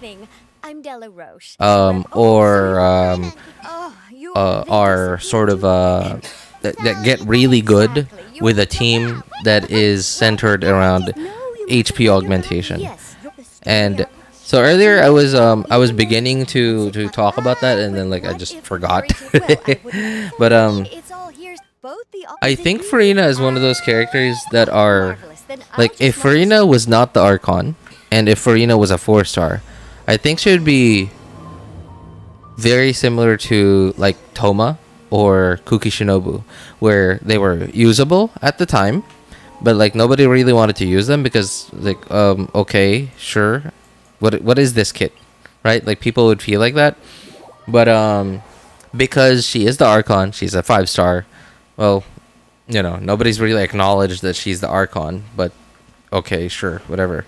are sort of that get really good with a team that is centered around HP augmentation. And so earlier I was beginning to talk about that, and then like I just forgot. But I think Furina is one of those characters that are like, if Furina was not the Archon and if Furina was a 4-star, I think she would be very similar to like Toma or Kuki Shinobu, where they were usable at the time, but like nobody really wanted to use them because like okay, sure, what is this kit, right? Like people would feel like that. But because she is the Archon, she's a 5-star, well, you know, nobody's really acknowledged that she's the Archon, but okay, sure, whatever.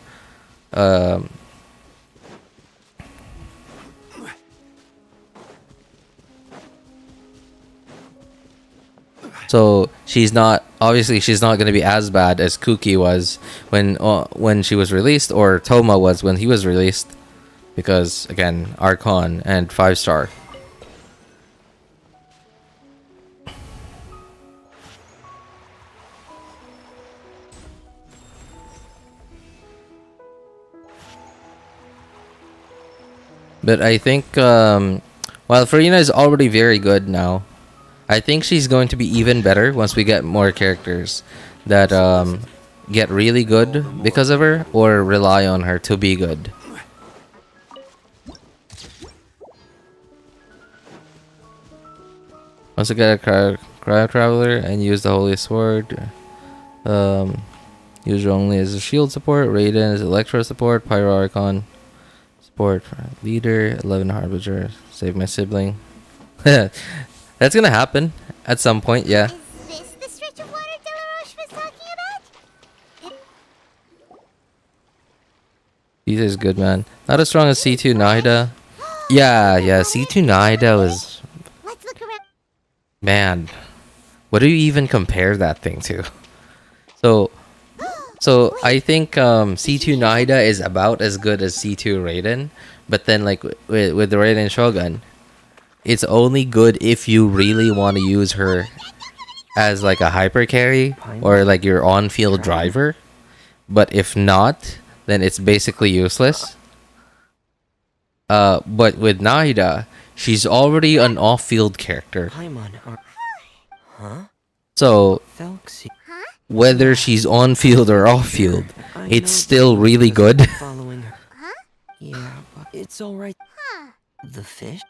So she's not going to be as bad as Kuki was when she was released, or Toma was when he was released, because again, Archon and 5-star. But I think while Furina is already very good now, I think she's going to be even better once we get more characters that get really good because of her or rely on her to be good. Once I get a Cryo Traveler and use the Holy Sword, use her only as a shield support, Raiden as Electro support, Pyro Archon support, Leader, 11 Harbinger, save my sibling. That's gonna happen at some point, yeah. Is this the stretch of water Delaroche was talking about? He is good, man. Not as strong as C2 Nahida. Yeah, C2 Nahida was... Let's look around. Man, what do you even compare that thing to? So I think C2 Nahida is about as good as C2 Raiden, but then like with the Raiden Shogun, it's only good if you really want to use her as like a hyper carry or like your on-field driver. But if not, then it's basically useless. But with Nahida, she's already an off-field character. So Thelxie. whether she's on-field or off-field, it's still really good. Following her. Yeah, but it's all right. The fish?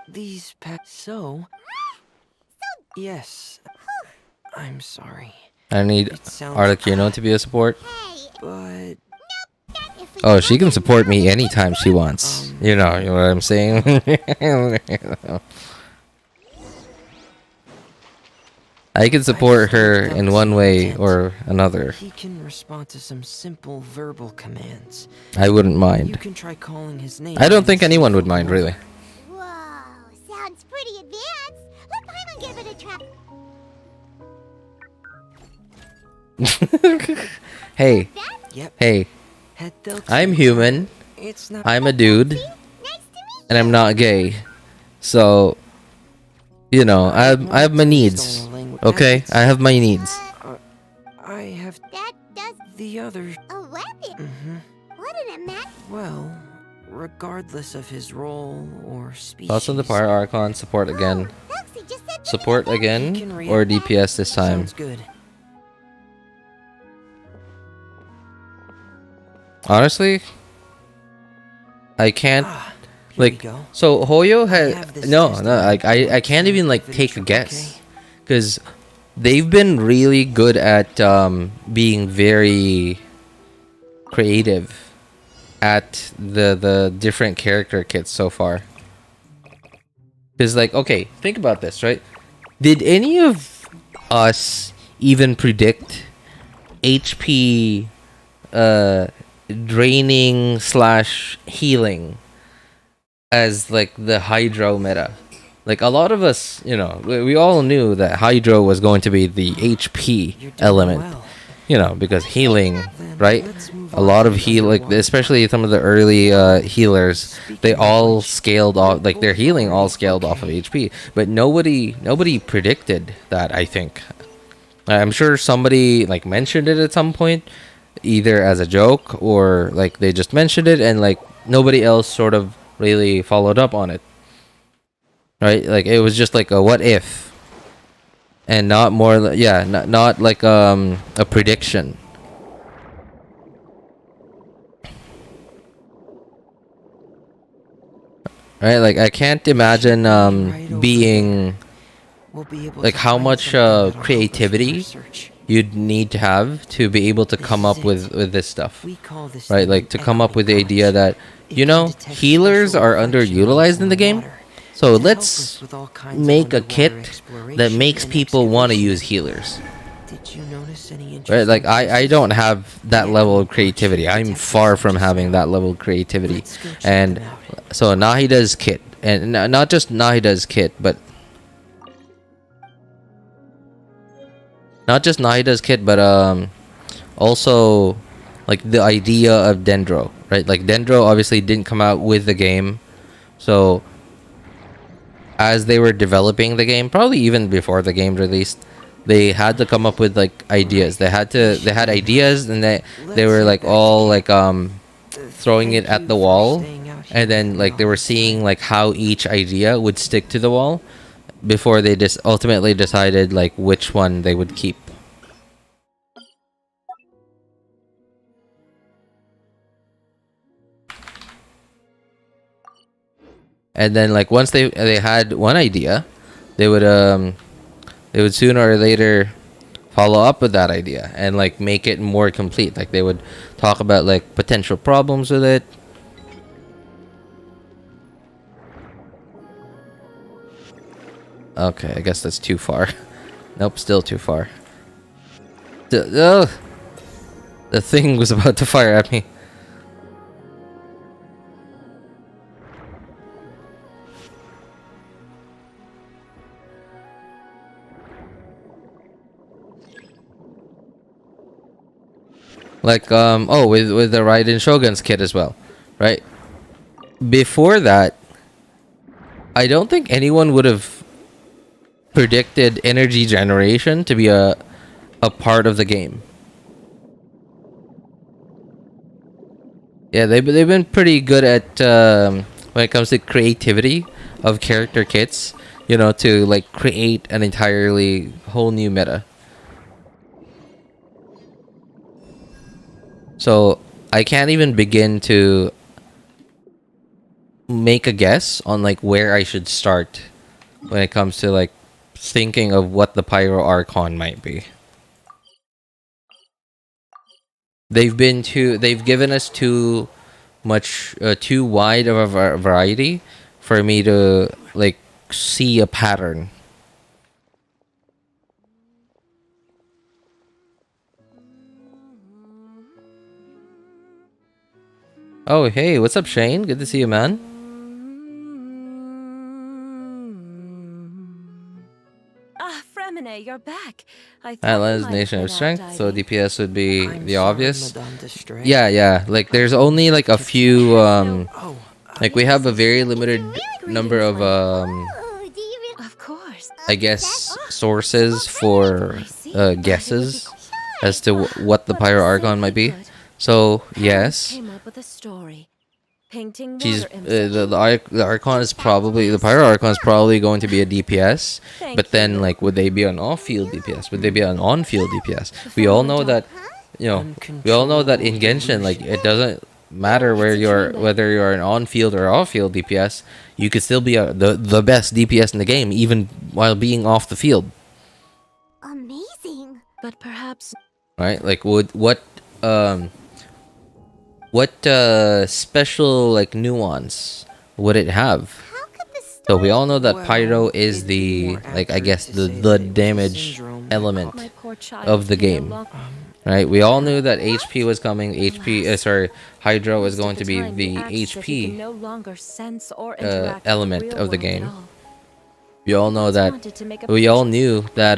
These pets. So. Yes. I'm sorry. I need Arlecchino to be a support. But. Oh, she can support me anytime she wants. You know what I'm saying? I can support her in one way or another. He can respond to some simple verbal commands. I wouldn't You mind. can try calling his name. I don't and think see anyone if would it'll mind, work. really. Whoa, sounds pretty advanced. Let Paimon give it a try. Hey, Yep. hey, Head Thelxie. I'm human, It's not. I'm a dude, Nice to meet and I'm not gay. So, you know, I have my needs. Okay? I have my needs. I have that does the other. a weapon. Mm-hmm. What an immense. Well, regardless of his role or species. Thoughts on the Fire Archon support again. Thelxie just said Support again or DPS this time? Sounds good. Honestly, I can't Ah, here we like. go. So Hoyo have has this no. test Like I can't even like Give it take a try, guess okay? because they've been really good at being very creative at the different character kits so far. Because like, okay, think about this, right? Did any of us even predict HP draining slash healing as like the hydro meta? Like a lot of us, you know, we all knew that hydro was going to be the HP You're doing element, well. you know, because healing, Then right? let's move A on lot to of the heal, like underwater. especially some of the early healers, they Speaking of all which, scaled off, like their healing all scaled off of okay. HP. But nobody predicted that. I think I'm sure somebody like mentioned it at some point, either as a joke or like they just mentioned it and like nobody else sort of really followed up on it. Right? Like it was just like a what if, and not more. Yeah, not like a prediction. Right? Like I can't imagine being We'll be able like to how find much something that'll help us with our creativity search. you'd need to have to be able to This come is up with it. this stuff. We call this Right? thing Like an to come up with the echoing idea glass. that It you can know detect healers special are reflection underutilized lines in the game. water So to help let's us with all kinds of make a underwater kit that exploration makes and people want to excavation. use healers. Did you notice any Right? interesting Like I places? don't have that The level of echoing creativity. glass I'm detected far some from just having now. that level of creativity. Let's go check And them out. so Nahida's kit, and not just Nahida's kit, but not just Nahida's kit, but also like the idea of Dendro, right? Like Dendro obviously didn't come out with the game, so as they were developing the game, probably even before the game released, they had to come up with like ideas. They had ideas, and they were like all like throwing it at the wall, and then like they were seeing like how each idea would stick to the wall before they just ultimately decided like which one they would keep. And then like once they had one idea, they would sooner or later follow up with that idea and like make it more complete. Like they would talk about like potential problems with it. Okay, I guess that's too far. Nope, still too far. The thing was about to fire at me. Like oh, with the Raiden Shogun's kit as well, right? Before that, I don't think anyone would have predicted energy generation to be a part of the game. Yeah, they've been pretty good at when it comes to creativity of character kits, you know, to like create an entirely whole new meta. So I can't even begin to make a guess on like where I should start when it comes to like thinking of what the Pyro Archon might be. They've given us too much too wide of a variety for me to like see a pattern. Oh, hey, what's up, Shane? Good to see you, man. Ah, Fremine, you're back. I thought Atlas, you might Nation have of been out Strength, so diving. DPS would be I'm the sorry, obvious. Madame de Stray. Yeah, like there's only like a few Oh, like we have a very limited Really number of Oh, do you really? Of course. I guess sources for guesses as to what the Pyro Archon might be. So yes, Came up with a story. Painting she's water images. the Archon is probably the Pyro Archon is probably going to be a DPS. But then like would they be an off-field DPS? Would they be an on-field DPS? We all know that we all know that in Genshin like it doesn't matter where you're whether you're an on-field or off-field DPS. You could still be the best DPS in the game even while being off the field. Amazing. But perhaps Right? Like what special like nuance would it have? How could this So we all know that well, Pyro is it'd be the more like I accurate guess to the say the that it was a damage syndrome. element my poor child of the can no game. longer- Right? We all knew that HP was coming. Hydro was Most of going to be time, the he acts as if he can HP no longer sense or interact with the element real of the world game. at all. We all know Always that wanted to make a we all present. knew that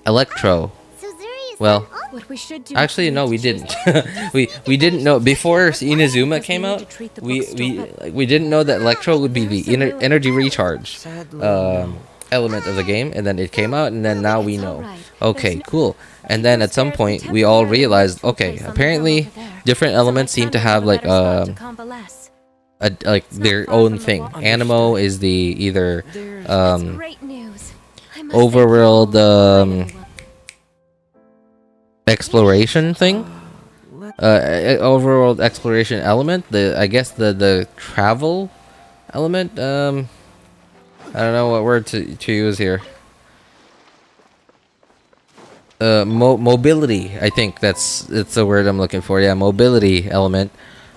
Electro. Suzuri is Well, What we should do actually is no, to we chase didn't. we didn't know before Inazuma Because we came need out. to treat the We bookstore. we didn't know that Electro would be the There's some real energy recharge Sadly, no. element of the game, and then it came out, and then now we It's know. alright. Okay, There's no- cool. And then at some point, we all realized, okay, apparently different elements seem to have like like their own thing. Animo is the either Great news. I must overworld thank you. exploration thing. Let Overworld exploration element. I guess the travel element. I don't know what word to use here. Mobility. I think it's the word I'm looking for. Yeah, mobility element.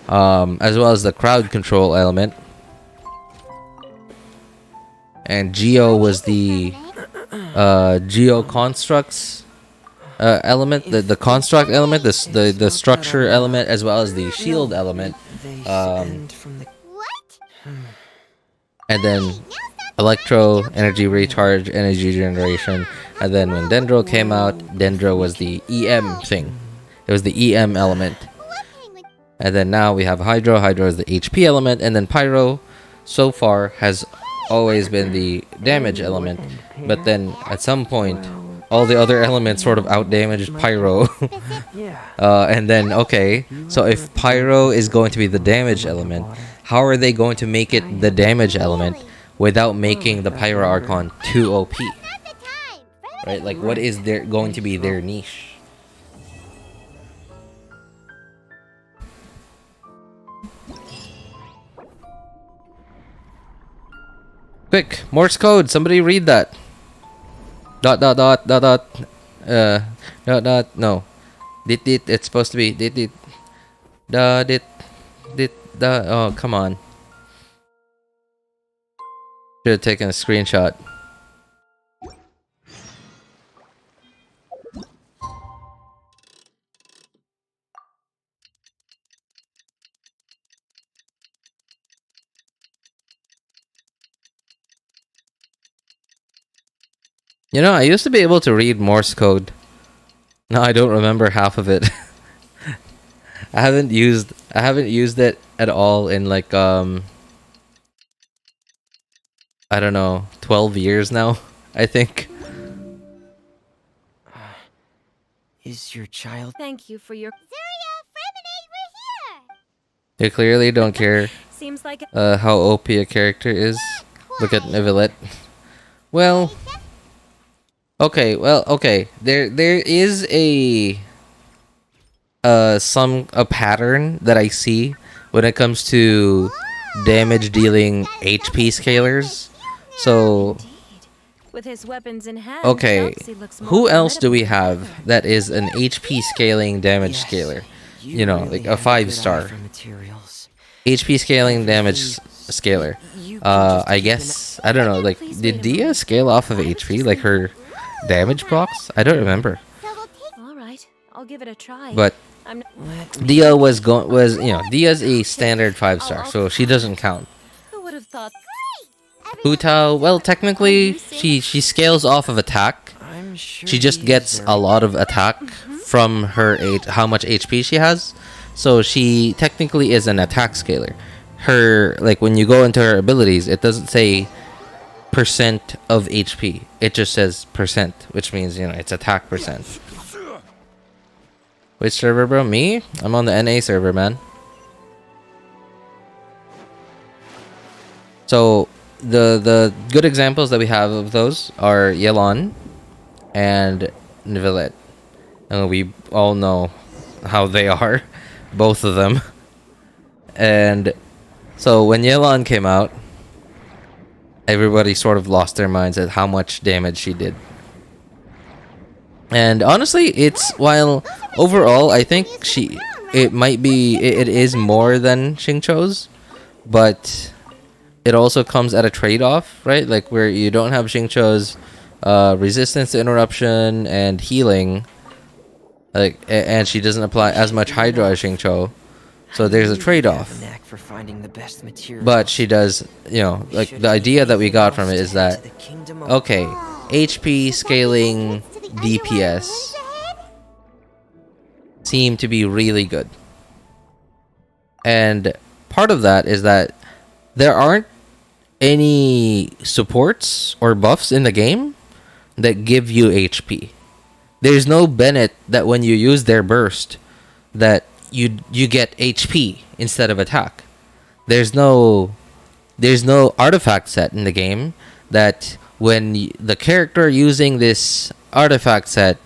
As well as the crowd control element. And Geo was the Geo constructs element, the construct element, the structure element, as well as the shield element. they Um, end from the What? And then Electro, energy recharge, energy generation. And then when Dendro came out, Dendro was the EM thing. It was the EM element. And then now we have Hydro. Hydro is the HP element. And then Pyro, so far, has always been the damage element. But then at some point, all the other elements sort of outdamaged Pyro. yeah. And then, okay, so if Pyro is going to be the damage element, how are they going to make it the damage element without making the Pyro Archon too OP? Not the time. Right? Like, what is going to be their niche? Quick, Morse code. Somebody read that. Dot dot dot dot dot. Dot dot. No. Dit dit. It's supposed to be dit dit. Da dit dit da. Oh, come on. Should have taken a screenshot. You know, I used to be able to read Morse code. Now I don't remember half of it. I haven't used it at all in like I don't know, 12 years now, I think. Is your child? Thank you for your. Zuria, Freminate, we're here. You clearly don't care Seems like how OP a character is. Look at Nivelet. Well, okay. There is a pattern that I see when it comes to damage dealing HP scalers. So, with his weapons in hand. okay, Thelxie looks more who else do we formidable than have ever. that is an HP scaling damage Yes, scaler? You know, really like a have good eye 5-star. for materials. HP scaling damage scaler. You can just I keep guess I don't know. Like, Please did wait a Dia moment. scale off of HP? Like her damage procs? I don't remember. So we'll take All right, I'll give it a try. But I'm not. Dia was Dia's a standard 5-star, so she doesn't count. Who would have thought? Everyone Hutao, well, technically you sing? she scales off of attack. I'm sure She just he gets is a very- lot of attack from her how much HP she has. So she technically is an attack scaler. Her, like, when you go into her abilities, it doesn't say percent of HP. It just says percent, which means, it's attack percent. Which server, bro? Me? I'm on the NA server, man. So the good examples that we have of those are Yelan and Nivellet. And we all know how they are, both of them. And so when Yelan came out, everybody sort of lost their minds at how much damage she did. And honestly, while overall I think it is more than Xingqiu's, but it also comes at a trade-off, right? Like where you don't have Xingqiu's resistance to interruption and healing, and she doesn't apply as much Hydra as Xingqiu, so there's a trade-off. Knack for finding the best material. But she does, like the idea that we got from it is that, okay, HP scaling DPS seem to be really good. And part of that is that there aren't any supports or buffs in the game that give you HP. There's no Bennett that when you use their burst that you get HP instead of attack. There's no artifact set in the game that when the character using this artifact set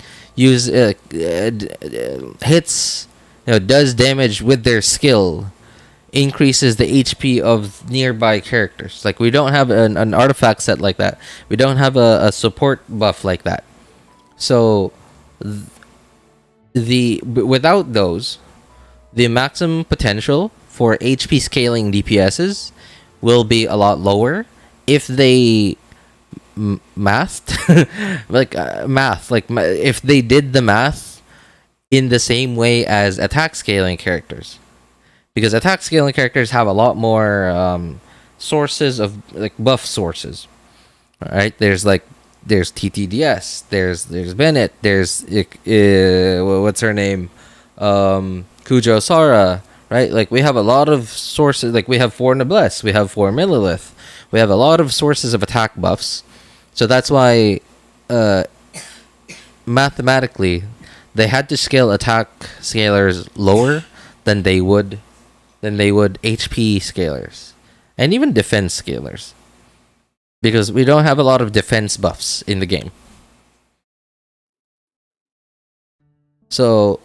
hits, does damage with their skill, increases the HP of nearby characters. Like we don't have an artifact set like that. We don't have a support buff like that. So without those, the maximum potential for HP scaling DPSs will be a lot lower if they if they did the math in the same way as attack scaling characters, because attack scaling characters have a lot more sources of buff sources. All right, there's TTDS, there's Bennett, there's what's her name, Kujo Sara, right? We have a lot of sources. We have 4 Noblesse, we have 4 Millilith, we have a lot of sources of attack buffs. So that's why mathematically they had to scale attack scalers lower than they would HP scalers and even defense scalers, because we don't have a lot of defense buffs in the game. So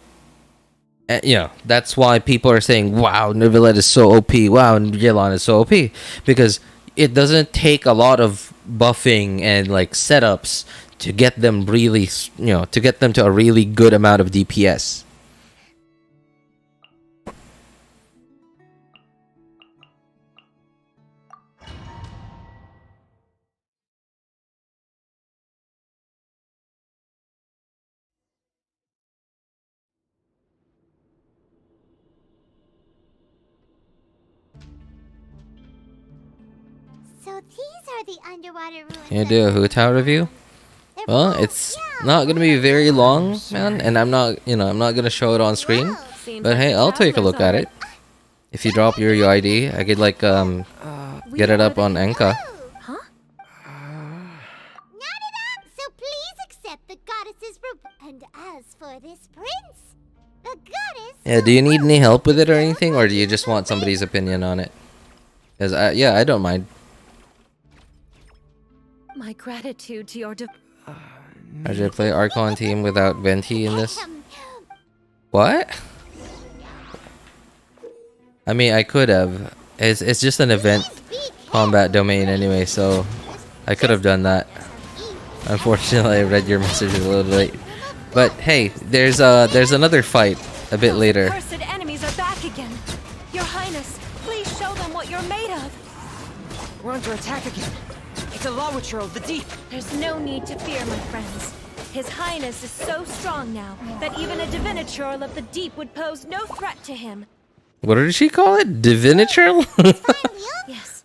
that's why people are saying, wow, Nivellet is so OP, wow, Yelan is so OP, because it doesn't take a lot of buffing and setups to get them really, to get them to a really good amount of DPS. So these are the underwater ruins. Can you do a Hutao review? Well, it's not gonna be very long, man, and I'm not gonna show it on screen. But hey, I'll take a look at it. If you drop your UID, I could get it up on Enka. Huh? Not at all. So please accept the goddess's reward. And as for this prince, the goddess. Yeah, do you need any help with it or anything, or do you just want somebody's opinion on it? Because I don't mind. My gratitude to your I should play Archon team without Venti in this. What? I mean, I could have. It's just an event combat domain anyway, so I could have done that. Unfortunately, I read your message a little late. But hey, there's another fight a bit later. Cursed enemies are back again. Your Highness, please show them what you're made of. We're under attack again. It's a Lawachurl, the deep. There's no need to fear, my friends. His Highness is so strong now that even a Diviniture of the deep would pose no threat to him. What did she call it? Diviniture? Yes,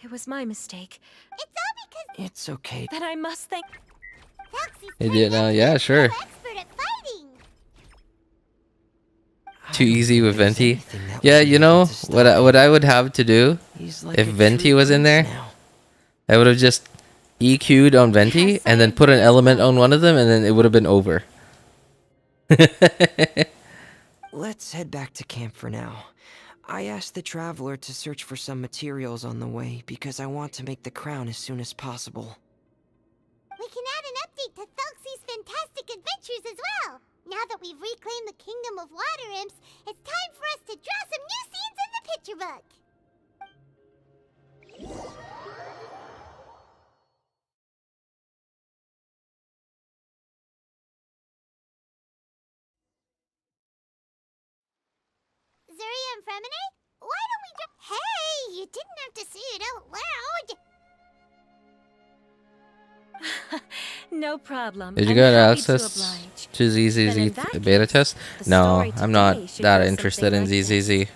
it was my mistake. It's all because It's okay. Then I must thank... Thelxie's Yeah, sure. expert at fighting. Too easy with Venti. Anything that Yeah, would you make know it to stop what I would have to do He's like if a Venti true was in there. prince now. I would have just EQ'd on Venti and then put an element on one of them, and then it would have been over. Let's head back to camp for now. I asked the traveler to search for some materials on the way because I want to make the crown as soon as possible. We can add an update to Thelxie's fantastic adventures as well. Now that we've reclaimed the kingdom of water imps, it's time for us to draw some new scenes in the picture book. Zuria and Fremine, why don't we just... Hey, you didn't have to say it out loud. No problem. Did you I'm get happy access oblige. to Then in ZZZ that beta case, test? the No, story I'm not today should that go interested in something like ZZZ. this.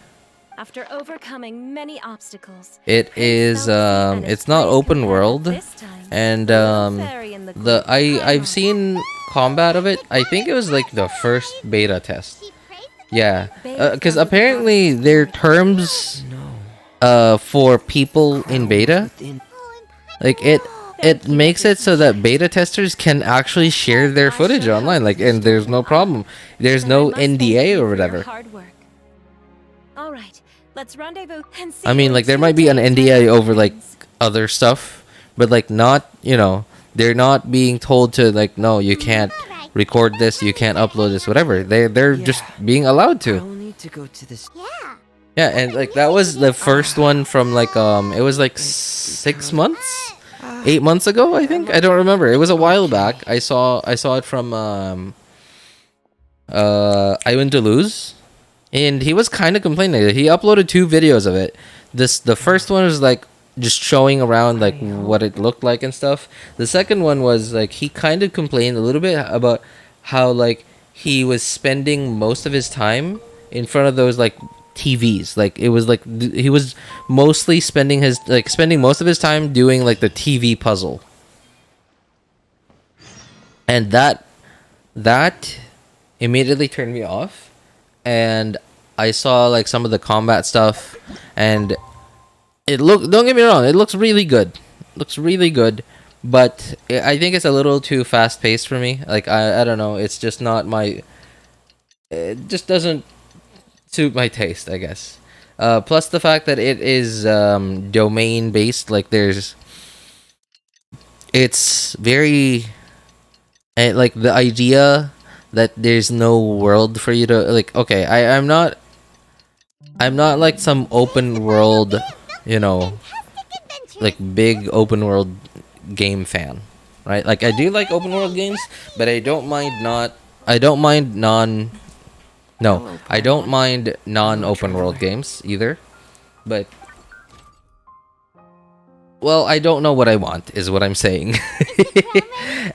After overcoming many obstacles, It Prince is Thelxie and his it's not brave open companion world, this time and were no fairy in the court I've of seen combat of it. I think it was like the first beta test. She praised the Yeah, Beta because from the apparently goddess their sword. terms No. for people in beta, Within like it makes it so that beta testers can actually share their footage online, like, and there's no problem. There's Then I no must thank NDA you or for your whatever. hard work. All right, let's rendezvous and see I mean, you like, in there 2 might be an days, NDA my over like friends. other stuff, but like not, you know, they're not being told to like, no, you can't record this, you can't upload this, whatever. They're just being allowed to. I'll need to go to this. Yeah. Yeah, and like that was the first one from like it was like 6 months, 8 months ago, I think. I don't remember. It was a while back. I saw it from Iwan Deleuze, and he was kind of complaining. He uploaded 2 videos of it. The first one was like just showing around like what it looked like and stuff. The second one was like he kind of complained a little bit about how like he was spending most of his time in front of those like TVs. Like it was like he was mostly spending most of his time doing like the TV puzzle. And that immediately turned me off. And I saw like some of the combat stuff, and don't get me wrong, it looks really good. But I think it's a little too fast paced for me. Like I don't know, it's just not my, it just doesn't suit my taste, I guess. Plus the fact that it is domain based, like it's very like the idea that there's no world for you to like. Okay, I'm not like some open world, you know, like big open world game fan, right? Like I do like open world games, but I don't mind non-open world games either. But well, I don't know what I want is what I'm saying.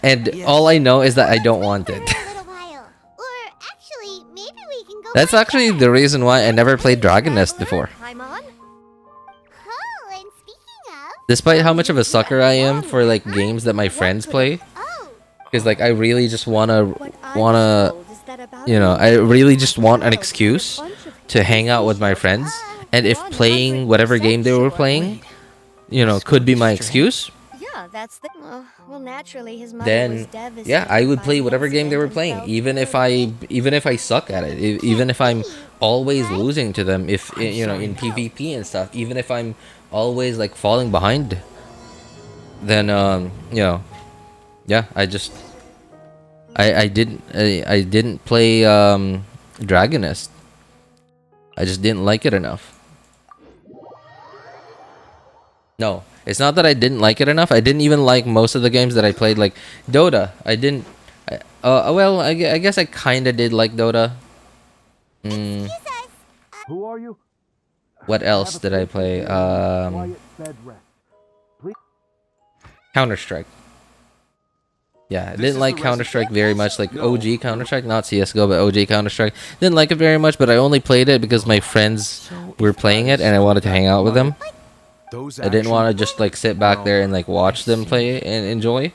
And all I know is that I don't want it. For a little while. Or actually, maybe we can go That's back actually there. the reason why I never played Dragon Nest before. I'm on. Oh, and speaking of... Despite how much of a sucker I am for like games that my friends play, Oh, because like I really just wanna What I'm told is that about you know, I really just want an excuse bunch of to hang out with my friends. And if playing whatever game they were playing, you know, could be my excuse, Yeah, that's the. Well, naturally, his mother then was devastated yeah, I would by play the whatever game they were incident playing, and even if I suck at it, even if I'm always losing to them, if you know, in PvP and stuff, even if I'm always like falling behind, then you know, yeah, I didn't play Dragon Nest. I just didn't like it enough. No, it's not that I didn't like it enough. I didn't even like most of the games that I played, like Dota. I didn't. Well, I guess I kind of did like Dota. excuse us. Who are you? What else did I play? Quiet bed rest. Counter Strike. Yeah, I didn't like Counter-Strike very much, like OG Counter-Strike, not CSGO, but OG Counter-Strike. Didn't like it very much, but I only played it because my friends were playing it and I wanted to hang out with them. Those I didn't want to just like sit back there and like watch them see. play and enjoy.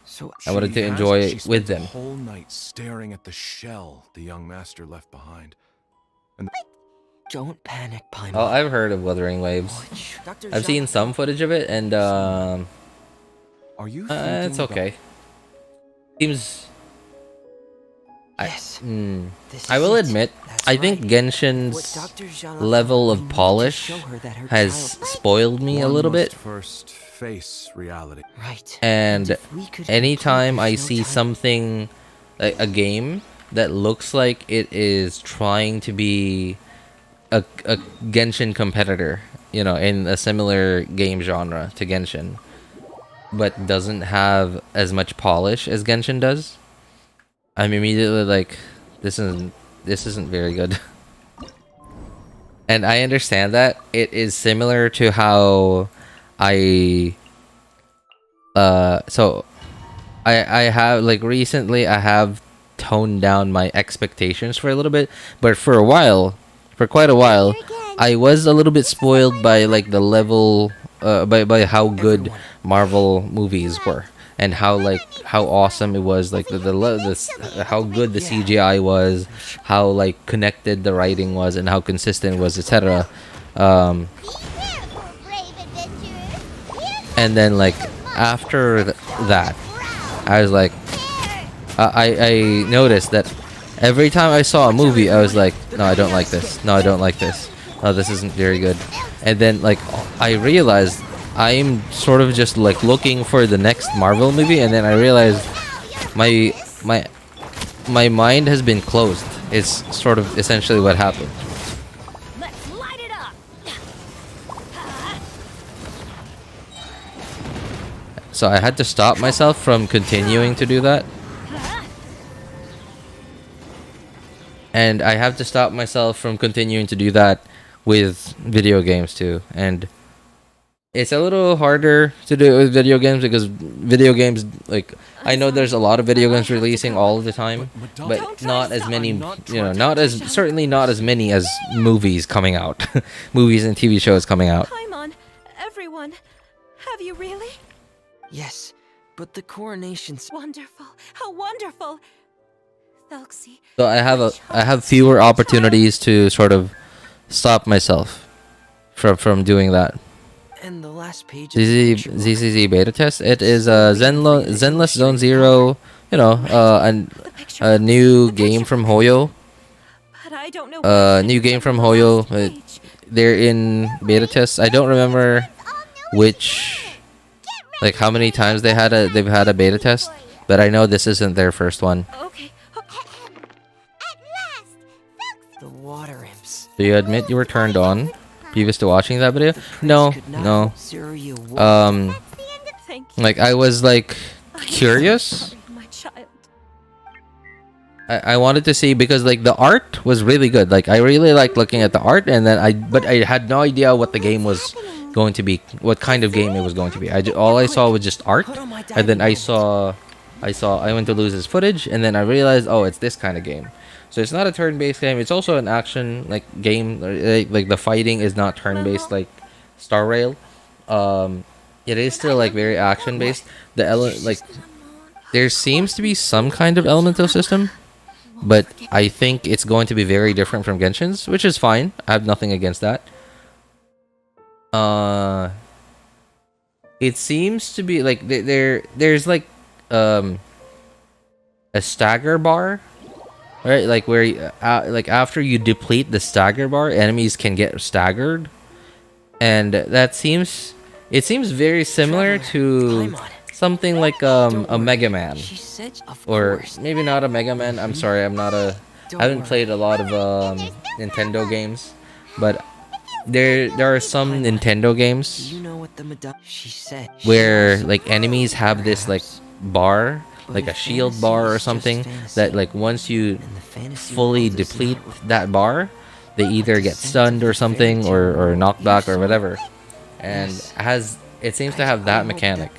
So I wanted to She enjoy it spent with the them. whole night staring at the shell the young master left behind. don't panic, Paimon. Oh, I've heard of Wuthering Waves. Dr. I've seen some footage of it, and Are you it's okay. Seems. Yes. This I is will it. admit, That's I think right. Genshin's What Dr. Zhang level of wanted to polish show her that her has child- spoiled me a One little must bit. first face reality. Right. And if we could anytime complete I this, no see time- something, like a game that looks like it is trying to be a Genshin competitor, you know, in a similar game genre to Genshin, but doesn't have as much polish as Genshin does, I'm immediately like, this isn't very good. And I understand that it is similar to how I have like recently I have toned down my expectations for a little bit, but for quite a while I was a little bit spoiled by like the level by how good Marvel movies were, and how awesome it was, like how good the CGI was, how like connected the writing was, and how consistent it was, etc. Be careful, brave adventurers. Here's And then like after that, I was like, I noticed that every time I saw a movie, I was like, no, I don't like this. No, I don't like this. No, this isn't very good. And then like I realized I'm sort of just like looking for the next Marvel movie, and then I realized my mind has been closed. It's sort of essentially what happened. Let's light it up. So I had to stop myself from continuing to do that. And I have to stop myself from continuing to do that with video games too. And it's a little harder to do it with video games because video games, like, I know there's a lot of video games releasing all the time, but not as many, you know, certainly not as many as movies coming out. Movies and TV shows coming out. Paimon, everyone, have you really? Yes, but the coronation's Wonderful. How wonderful. Thelxie. So I have fewer opportunities to sort of stop myself from doing that. and the last page of the picture book. ZCZ beta test. It is Zenless Zone Zero. You know, a new game from HOYO. But I don't know New game from HOYO. They're in beta tests. I don't remember which, like how many times they've had a beta test, but I know this isn't their first one. Okay. At last, Thelxie. The water imps. Do you admit you were turned on previous to watching that video? No, Could not no. zero you That's away. the end of Thank you. Like I was like curious. My child. I wanted to see because like the art was really good. Like I really liked looking at the art, and then but I had no idea what the game was going to be, what kind of game it was going to be. All I saw was just art, and then I went to Luz's footage, and then I realized, oh, it's this kind of game. So it's not a turn-based game. It's also an action like game. Like the fighting is not turn-based like Star Rail. It is still like very action-based. Like there seems to be some kind of elemental system, but I think it's going to be very different from Genshin's, which is fine. I have nothing against that. It seems to be like there's like a stagger bar, right? Like where like after you deplete the stagger bar, enemies can get staggered, and it seems very similar to something like a Mega Man. She said, of Or course. maybe not a Mega Man. I'm sorry, I haven't played a lot of Nintendo games, but there are some Nintendo Do games you know what the Madonna? She said. where like enemies have this like bar, like a shield bar or something, that like once you And the fantasy fully world is deplete not with that bar, they either get stunned or something, or knocked back or whatever, and it seems to have that mechanic.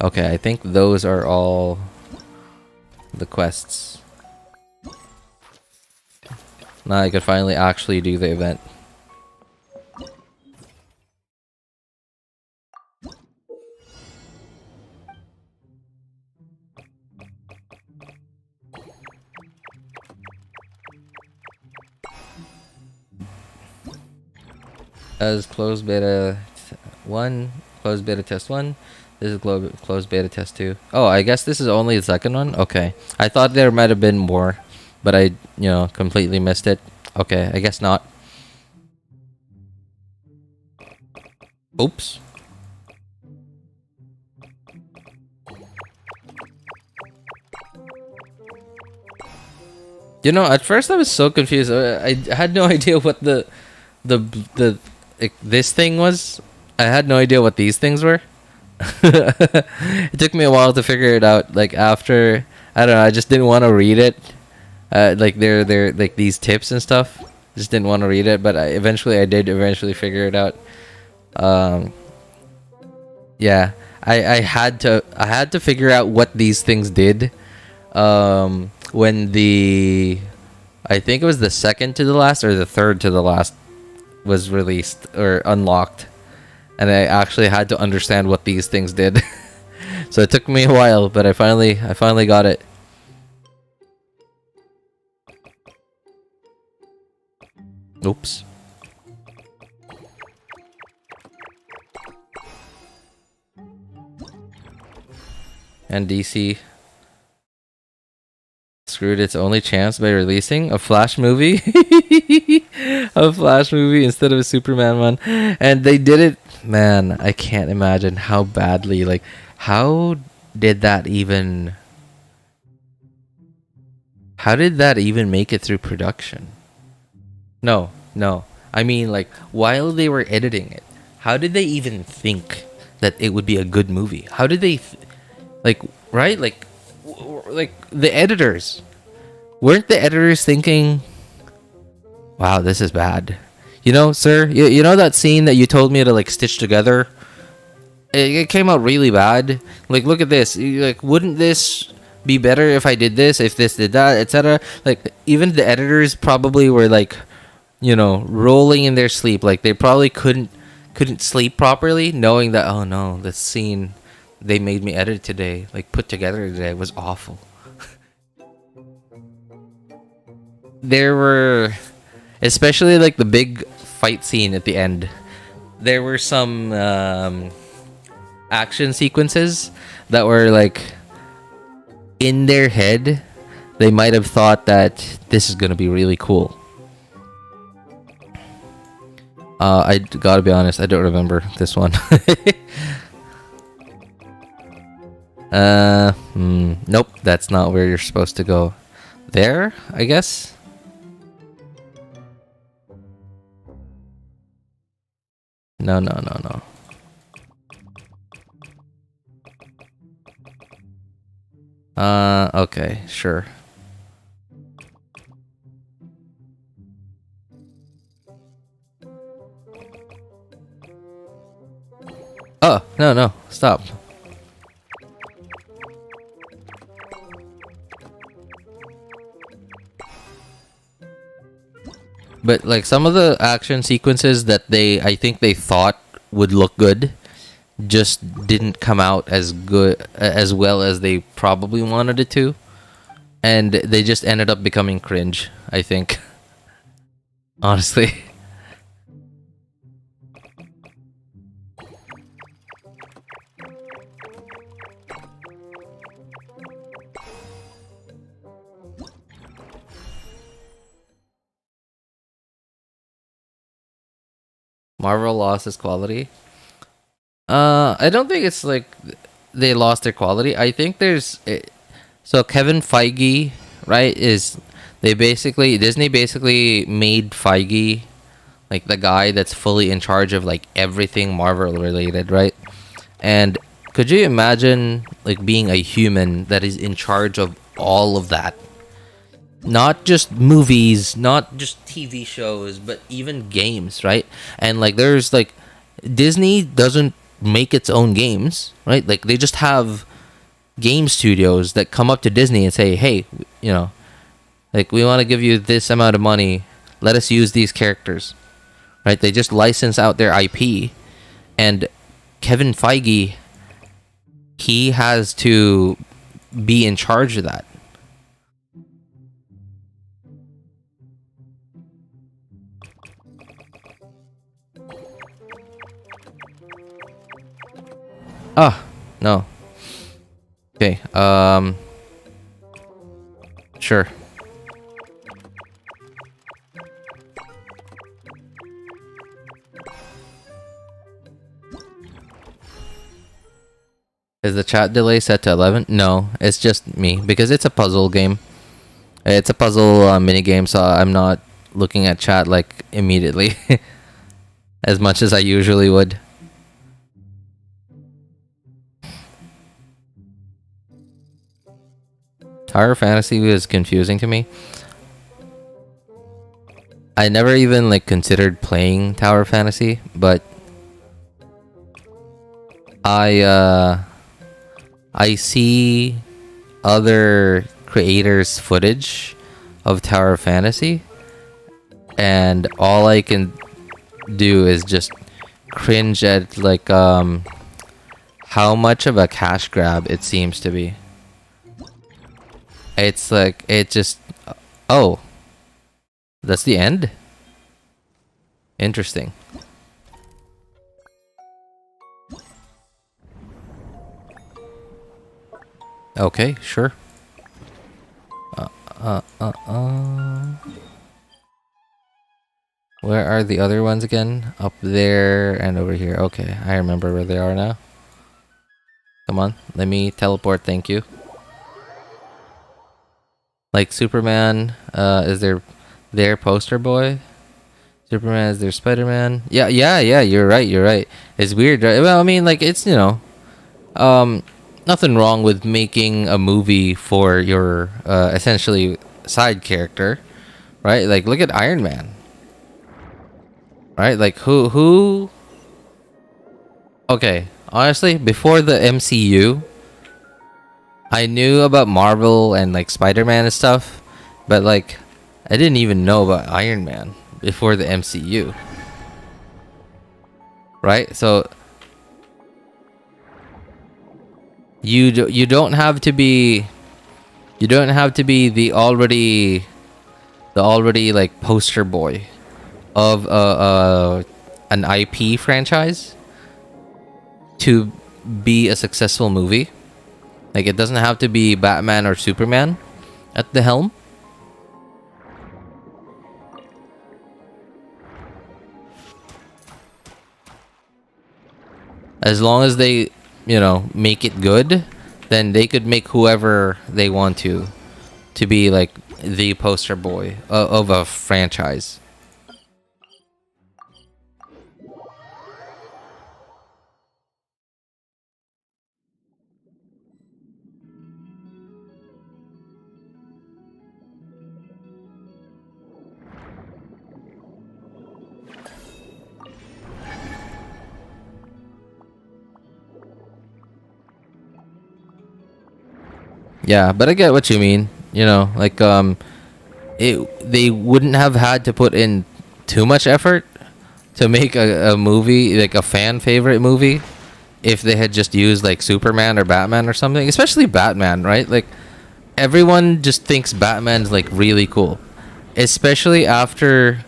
Okay, I think those are all the quests. Now I could finally actually do the event. As closed beta 1, closed beta test 1. This is closed beta test 2. Oh, I guess this is only the second one? Okay. I thought there might have been more, but I, completely missed it. Okay, I guess not. Oops. At first I was so confused. I had no idea what the this thing was. I had no idea what these things were. It took me a while to figure it out. Like after, I don't know, I just didn't want to read it. Like they're like these tips and stuff. Just didn't want to read it, but I did eventually figure it out. Yeah, I had to figure out what these things did. When I think it was the second to the last or the third to the last was released or unlocked, and I actually had to understand what these things did. So it took me a while, but I finally got it. Oops. And DC screwed its only chance by releasing a Flash movie. A Flash movie instead of a Superman one. And they did it, man, I can't imagine how badly. Like, how did that even make it through production? No. I mean, like, while they were editing it, how did they even think that it would be a good movie? How did they right? Like the editors, weren't the editors thinking, wow, this is bad, sir, you know that scene that you told me to like stitch together, it came out really bad. Like, look at this. Like, wouldn't this be better if I did this, if this did that, etc.? Like, even the editors probably were like, rolling in their sleep. Like, they probably couldn't sleep properly, knowing that, oh no, the scene they made me edit today, like put together today, was awful. There were, especially like the big fight scene at the end, there were some action sequences that were like, in their head, they might have thought that this is gonna be really cool. I gotta be honest, I don't remember this one. Nope, that's not where you're supposed to go. There, I guess. No. Okay, sure. Oh, no, stop. But like some of the action sequences that I think they thought would look good, just didn't come out as well as they probably wanted it to, and they just ended up becoming cringe, I think. Honestly. Marvel lost its quality. I don't think it's like they lost their quality. I think so Kevin Feige, right, Disney basically made Feige like the guy that's fully in charge of like everything Marvel related, right? And could you imagine like being a human that is in charge of all of that? Not just movies, not just TV shows, but even games, right? And like there's like Disney doesn't make its own games, right? Like they just have game studios that come up to Disney and say, hey, you know, like we want to give you this amount of money, let us use these characters, right? They just license out their IP, and Kevin Feige, he has to be in charge of that. Ah, no. Okay, sure. Is the chat delay set to 11? No, it's just me, because it's a puzzle game. It's a puzzle mini game, so I'm not looking at chat like immediately as much as I usually would. Tower Fantasy was confusing to me. I never even like considered playing Tower Fantasy, but I see other creators' footage of Tower Fantasy, and all I can do is just cringe at like how much of a cash grab it seems to be. It's like it just oh, that's the end? Interesting. Okay, sure. Where are the other ones again? Up there and over here. Okay, I remember where they are now. Come on, let me teleport, thank you. Like Superman, is their poster boy? Superman is their Spider-Man. Yeah, you're right. It's weird, right? Well, I mean, like, it's, you know, nothing wrong with making a movie for your essentially side character, right? Like, look at Iron Man, right? Like, who? Okay, honestly, before the MCU, I knew about Marvel and like Spider-Man and stuff, but like, I didn't even know about Iron Man before the MCU, right? So you don't have to be the already like poster boy of an IP franchise to be a successful movie. Like, it doesn't have to be Batman or Superman at the helm. As long as they, you know, make it good, then they could make whoever they want to be like the poster boy of a franchise. Yeah, but I get what you mean. You know, like they wouldn't have had to put in too much effort to make a movie, like a fan favorite movie, if they had just used like Superman or Batman or something. Especially Batman, right? Like, everyone just thinks Batman's like really cool, especially after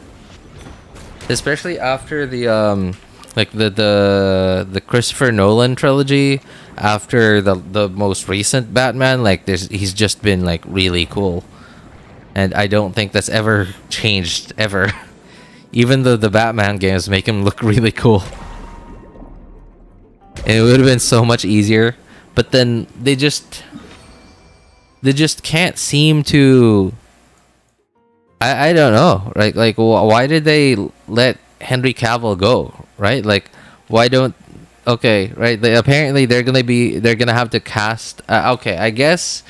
the like the Christopher Nolan trilogy. After the most recent Batman, like he's just been like really cool, and I don't think that's ever changed ever. Even though the Batman games make him look really cool, and it would have been so much easier, but then they just can't seem to. I don't know, right? Like, why did they let Henry Cavill go, right? Like, why don't? Okay, right. Apparently, they're gonna have to cast. Okay, I guess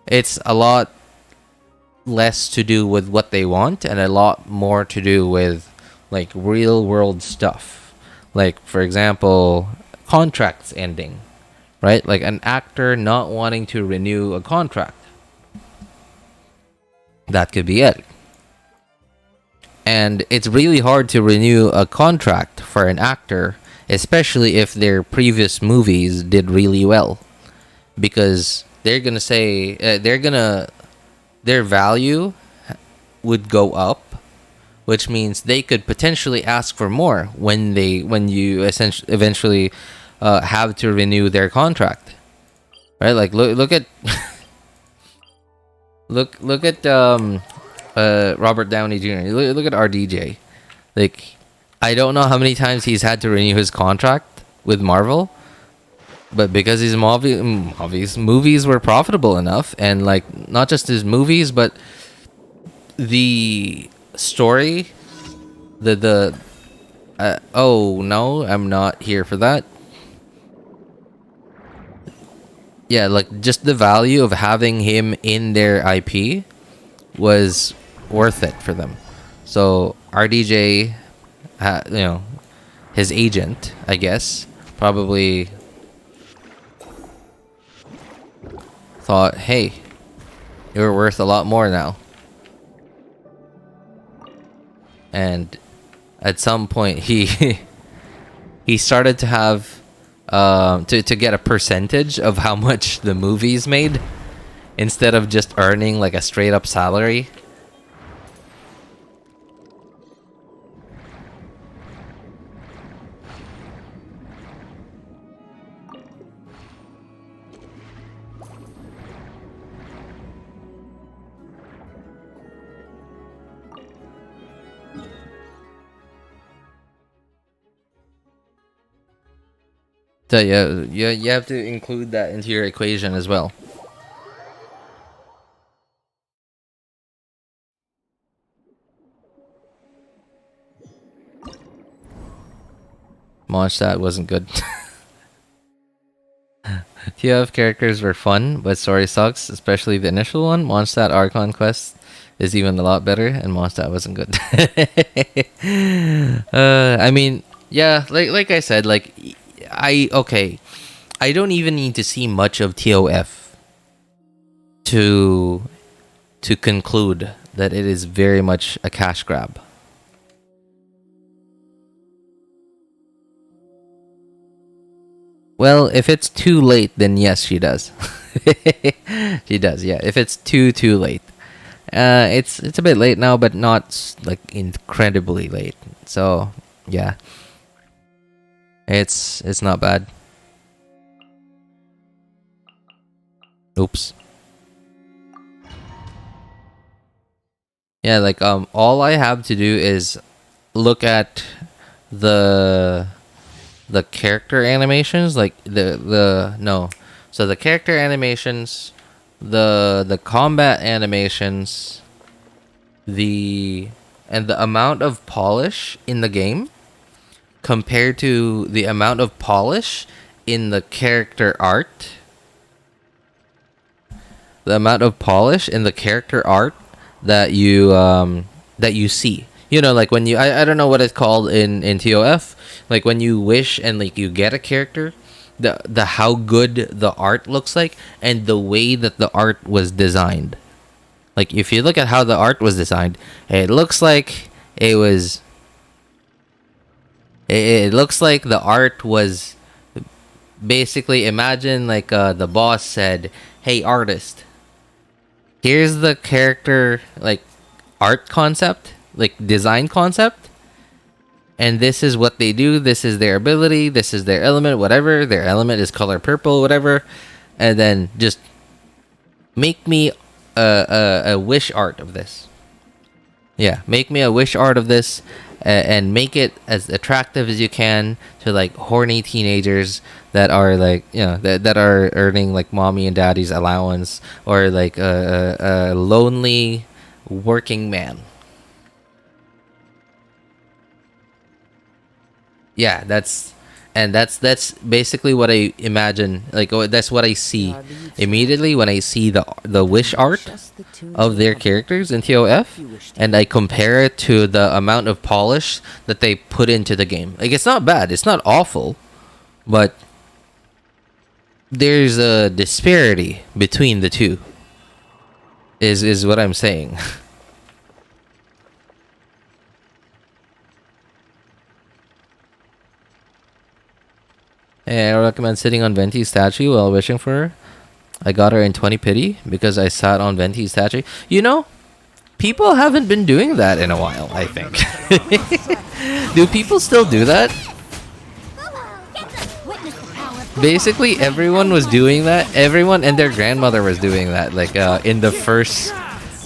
it's a lot less to do with what they want and a lot more to do with like real world stuff. Like, for example, contracts ending, right? Like an actor not wanting to renew a contract. That could be it. And it's really hard to renew a contract for an actor, especially if their previous movies did really well, because they're gonna say their value would go up, which means they could potentially ask for more when you eventually have to renew their contract, right? Like look at look at Robert Downey Jr. Look at RDJ. Like, I don't know how many times he's had to renew his contract with Marvel, but because his movies were profitable enough, and like not just his movies, but the story, oh no, I'm not here for that. Yeah, like just the value of having him in their IP was worth it for them. So RDJ, his agent, I guess, probably thought, hey, you're worth a lot more now. And at some point he started to have to get a percentage of how much the movies made, instead of just earning like a straight up salary. So yeah, you have to include that into your equation as well. Mondstadt wasn't good. TF characters were fun, but story sucks, especially the initial one. Mondstadt Archon quest is even a lot better, and Mondstadt wasn't good. I mean, yeah, like I said, like I don't even need to see much of TOF to conclude that it is very much a cash grab. Well, if it's too late, then yes, she does. She does, yeah. If it's too late, it's a bit late now, but not like incredibly late. So yeah, it's not bad. Oops. Yeah, like all I have to do is look at the character animations, like so the character animations, the combat animations, and the amount of polish in the game compared to the amount of polish in the character art. The amount of polish in the character art that you see. You know, like when you I don't know what it's called in TOF. Like when you wish and like you get a character, the how good the art looks like and the way that the art was designed. Like if you look at how the art was designed, it looks like it looks like the art was basically, imagine like the boss said, "Hey artist, here's the character like art concept, like design concept, and this is what they do, this is their ability, this is their element, whatever, their element is color purple, whatever, and then just make me a wish art of this." Yeah, make me a wish art of this, and make it as attractive as you can to like horny teenagers that are like, you know, that are earning like mommy and daddy's allowance, or like a lonely working man. Yeah, that's basically what I imagine. Like, that's what I see immediately when I see the wish art of their characters in TOF, and I compare it to the amount of polish that they put into the game. Like, it's not bad, it's not awful, But there's a disparity between the two. Is what I'm saying. Hey, I recommend sitting on Venti's statue while wishing for her. I got her in 20 pity because I sat on Venti's statue. You know, people haven't been doing that in a while, I think. Do people still do that? Basically, everyone was doing that. Everyone and their grandmother was doing that, like in the first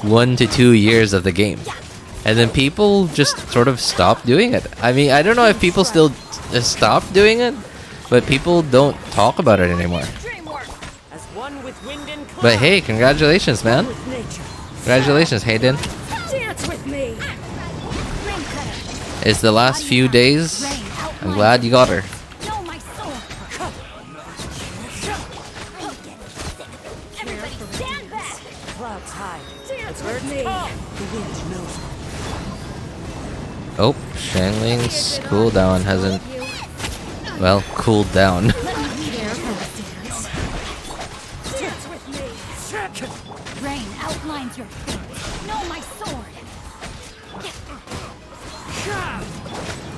1 to 2 years of the game. And then people just sort of stopped doing it. I mean, I don't know if people still stopped doing it, but people don't talk about it anymore. But hey, congratulations, man. Congratulations, Hayden. It's the last few days. I'm glad you got her. Oh, Shangling's cooldown hasn't, well, cooled down. Rain outlines your fate. Know my sword.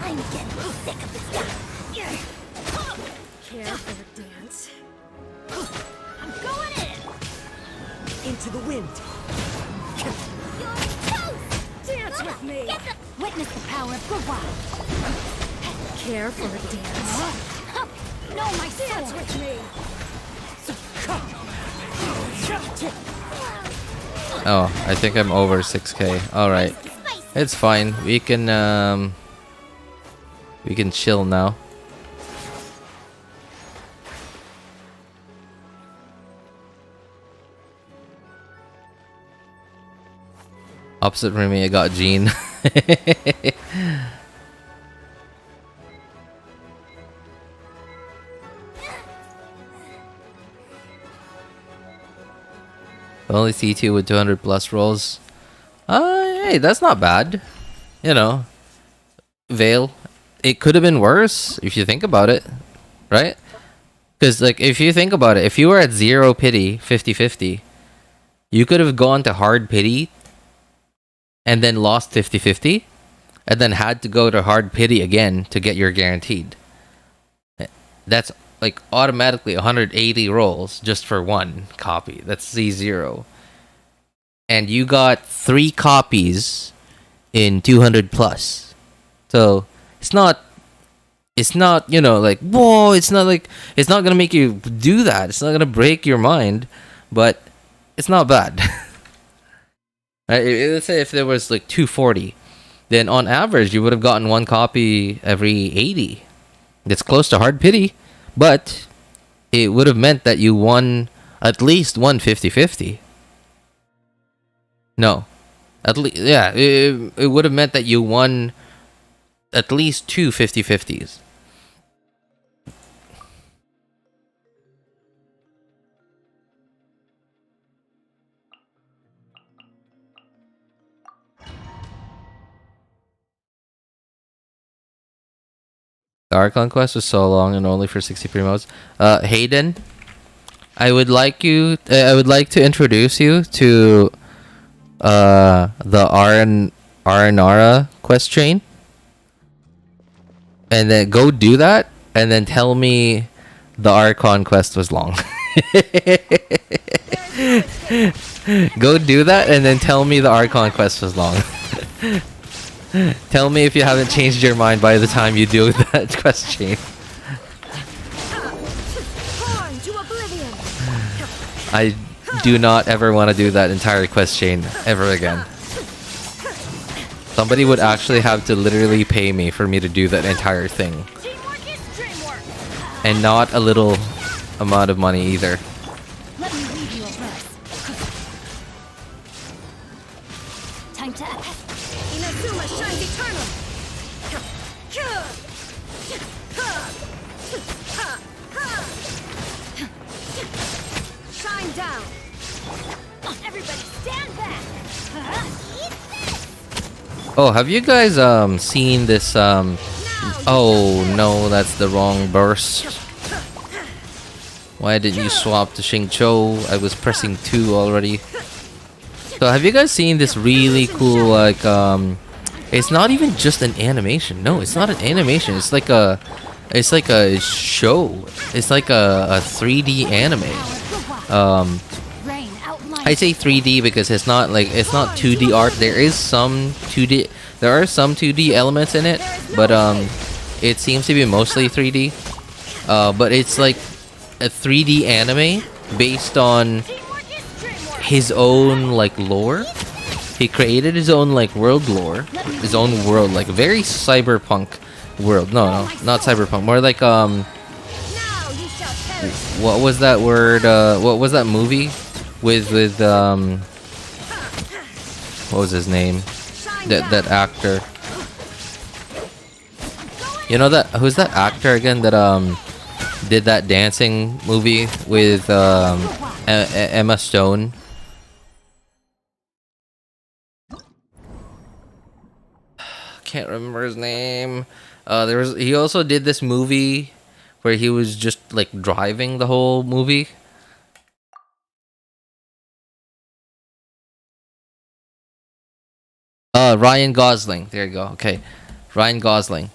I'm getting sick of this guy. Care for the dance? I'm going in. Into the wind. Dance with me. Witness the power of Geppaku. Care for a dance? Know my sword. Dance with me. Oh, I think I'm over 6k. Alright. It's fine. We can chill now. Opposite from me, I got Jean. Only C2 with 200 plus rolls. Hey, that's not bad. You know, Veil. It could have been worse if you think about it, right? Because, like, if you think about it, if you were at 0 pity, 50-50, you could have gone to hard pity and then lost 50-50 and then had to go to hard pity again to get your guaranteed. That's like automatically 180 rolls just for one copy. That's C0. And you got 3 copies in 200 plus. So it's not, you know, like, whoa, it's not gonna make you do that. It's not gonna break your mind, but it's not bad. Right? Let's say if there was like 240, then on average you would have gotten 1 copy every 80. That's close to hard pity, but it would have meant that you won at least 1 50-50. No, at least, yeah, it would have meant that you won at least 2 50-50s. The Archon quest was so long and only for 60 primodes. Hayden, I would like to introduce you to the Aranara quest chain, and then go do that, and then tell me the Archon quest was long. Go do that, and then tell me the Archon quest was long. Tell me if you haven't changed your mind by the time you do that quest chain. I do not ever want to do that entire quest chain ever again. Somebody would actually have to literally pay me for me to do that entire thing. And not a little amount of money either. Let me read you a verse. Time to act. Inazuma shines eternal. Shine down. Everybody stand back. Oh, have you guys seen this oh no, that's the wrong burst. Why didn't you swap to Xingqiu? I was pressing 2 already. So have you guys seen this really cool, like, it's not even just an animation. No, it's not an animation. It's like a show. It's like a 3D anime. I say 3D because it's not 2D art. There are some 2D elements in it, but it seems to be mostly 3D. But it's like a 3D anime based on his own like lore. He created his own like world lore, his own world, like very cyberpunk world. No, not cyberpunk. More like what was that word? What was that movie with what was his name? That actor. You know that who's that actor again that did that dancing movie with Emma Stone? Can't remember his name. He also did this movie where he was just like driving the whole movie. Ryan Gosling. There you go. Okay, Ryan Gosling.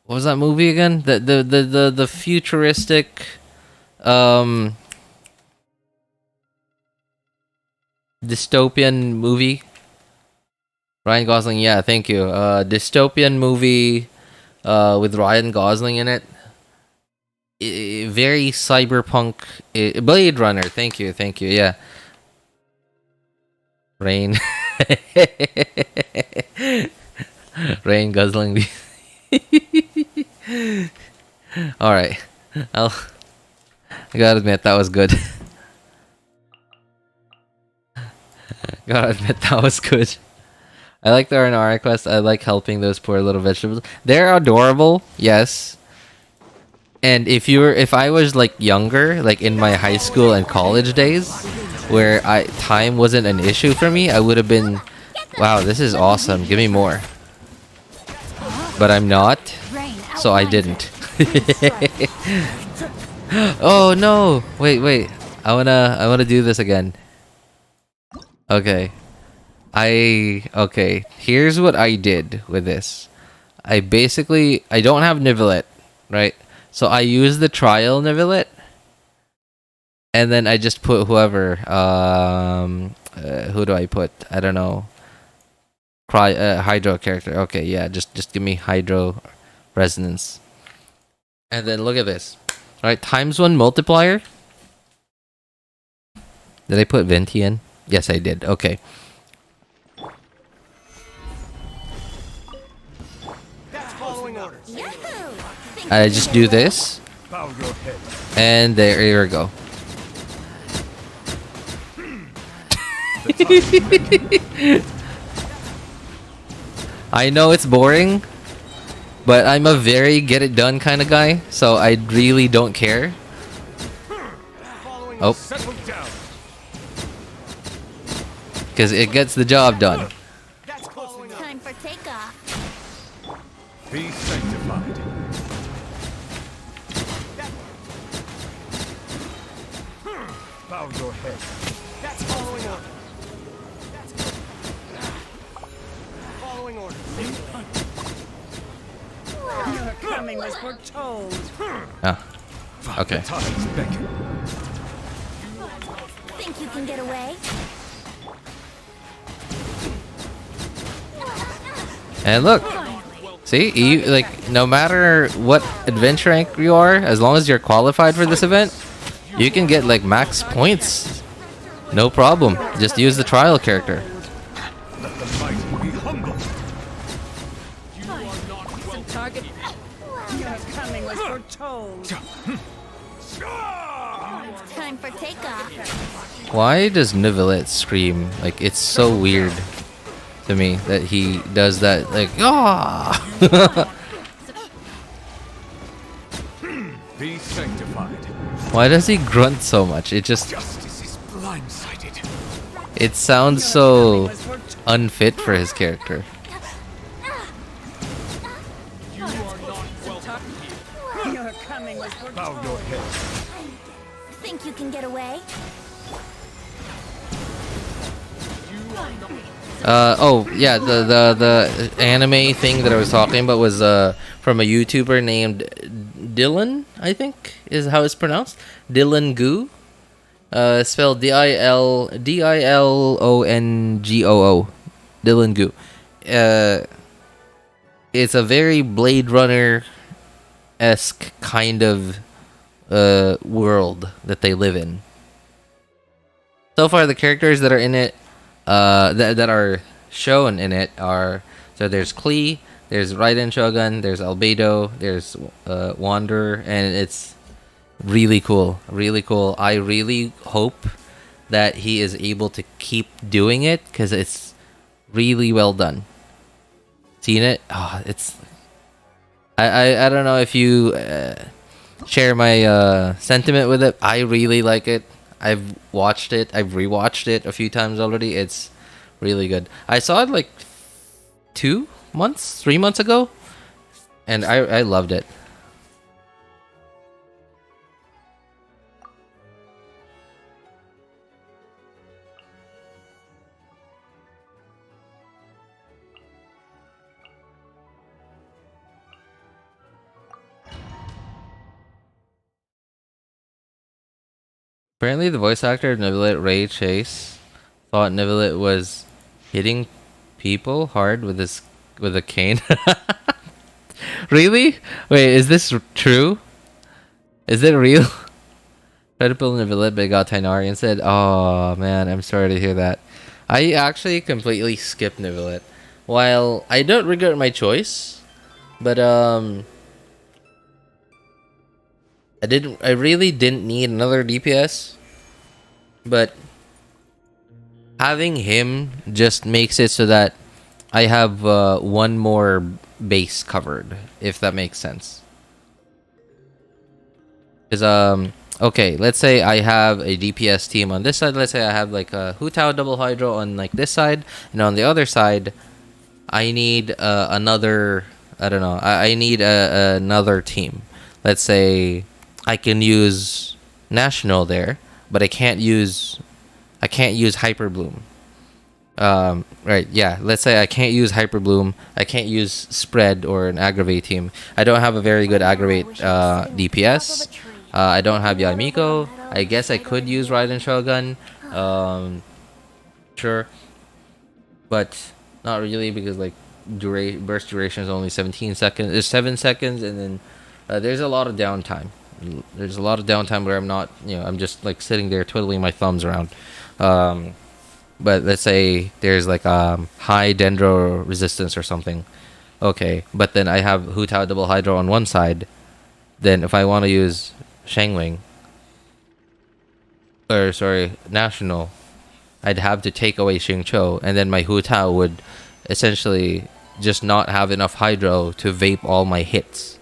What was that movie again? The futuristic dystopian movie. Ryan Gosling, yeah, thank you. Dystopian movie with Ryan Gosling in it. Very cyberpunk. Blade Runner, thank you, yeah. Rain. Ryan Gosling. Alright. I gotta admit, that was good. Gotta admit, that was good. I like the R&R quest. I like helping those poor little vegetables. They're adorable, yes. And if I was like younger, like in my high school and college days, where time wasn't an issue for me, I would have been, wow, this is awesome. Give me more. But I'm not, so I didn't. Oh no! Wait. I wanna do this again. Okay. Here's what I did with this. I don't have Nivelet, right? So I use the trial Nivelet, and then I just put whoever. Who do I put? I don't know. Hydro character. Okay, yeah, just give me Hydro Resonance. And then look at this. Alright, ×1 multiplier. Did I put Venti in? Yes, I did. Okay. I just do this, and there we go. I know it's boring, but I'm a very get it done kind of guy, so I really don't care. Oh, because it gets the job done. Time for takeoff. Be sanctified. Bow your head. That's following order. Following order. Your coming was foretold. Ah, okay. Think you can get away? And look, see, you like no matter what adventure rank you are, as long as you're qualified for this event, you can get like max points. No problem. Just use the trial character. Let the mighty be humble. Some target. Your coming was foretold. Time for takeoff. Why does Nivelet scream? Like, it's so weird to me that he does that. Like, ah! Be sanctified. Why does he grunt so much? It just, Justice is blindsided. it sounds so unfit for his character. Your coming was Bow your head. Think you can get away? Oh yeah, the anime thing that I was talking about was from a YouTuber named Dylan, I think is how it's pronounced. Dylan Goo. Spelled Dilongoo. Dylan Goo. It's a very Blade Runner-esque kind of world that they live in. So far, the characters that are in it, that are shown in it are, so there's Klee, there's Raiden Shogun, there's Albedo, there's Wanderer, and it's really cool. Really cool. I really hope that he is able to keep doing it because it's really well done. Seen it? Oh, it's. I don't know if you share my sentiment with it. I really like it. I've watched it. I've rewatched it a few times already. It's really good. I saw it like 3 months ago, and I loved it. Apparently, the voice actor of Nivelet, Ray Chase, thought Nivelet was hitting people hard with a cane. Really? Wait, is this true? Is it real? Tried to pull Nivelet, but got Tainari and said, "Oh man, I'm sorry to hear that." I actually completely skipped Nivelet. While I don't regret my choice, but I really didn't need another DPS, but having him just makes it so that I have one more base covered, if that makes sense. Because okay, let's say I have a DPS team on this side. Let's say I have like a Hu Tao double Hydro on like this side, and on the other side, I need another. I don't know. I need another team. Let's say I can use National there, but I can't use Hyper Bloom. Right, yeah. Let's say I can't use Hyper Bloom. I can't use Spread or an Aggravate team. I don't have a very good Aggravate DPS. I don't have Yaimiko. I guess I could use Raiden Shogun. Sure, but not really because like burst duration is only 17 seconds. There's 7 seconds, and then there's a lot of downtime. There's a lot of downtime where I'm not, I'm just like sitting there twiddling my thumbs around. But let's say there's like high Dendro resistance or something. Okay, but then I have Hu Tao double Hydro on one side. Then if I want to use Shangwing, or sorry, National, I'd have to take away Xingqiu, and then my Hu Tao would essentially just not have enough Hydro to vape all my hits.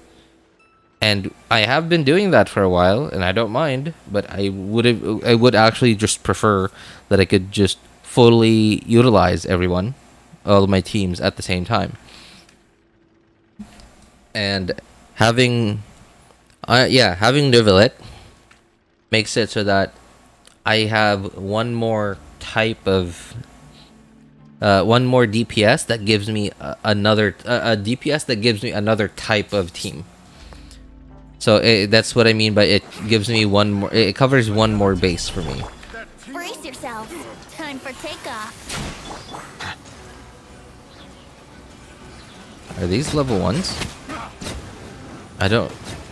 And I have been doing that for a while, and I don't mind, but I would actually just prefer that I could just fully utilize everyone, all of my teams at the same time. And having Nivelet makes it so that I have one more type of one more DPS that gives me another DPS that gives me another type of team. So that's what I mean by it gives me one more. It covers one more base for me. Brace yourself. Time for takeoff. Are these level 1s? I don't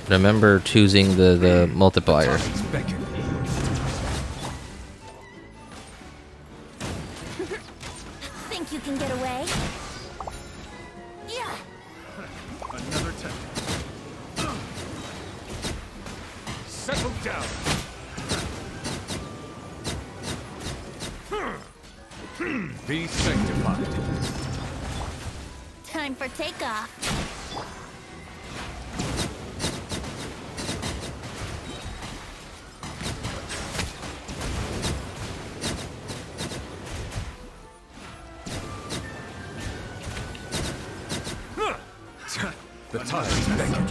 remember choosing the multiplier. Think you can get away? Yeah. Another tech. Settle down. Be sanctified. Time for takeoff. The time is beckoning.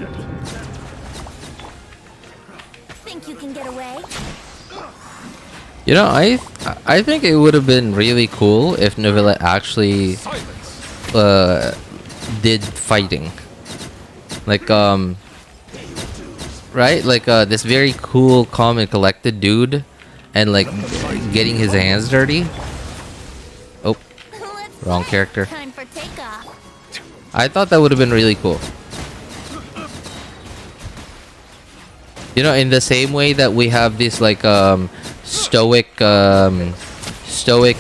Think you can get away? You know, I think it would have been really cool if Neuvillette actually did fighting. Like right? Like this very cool, calm and collected dude and like getting his hands dirty. Oh, wrong character. Time for takeoff. I thought that would have been really cool. You know, in the same way that we have these like stoic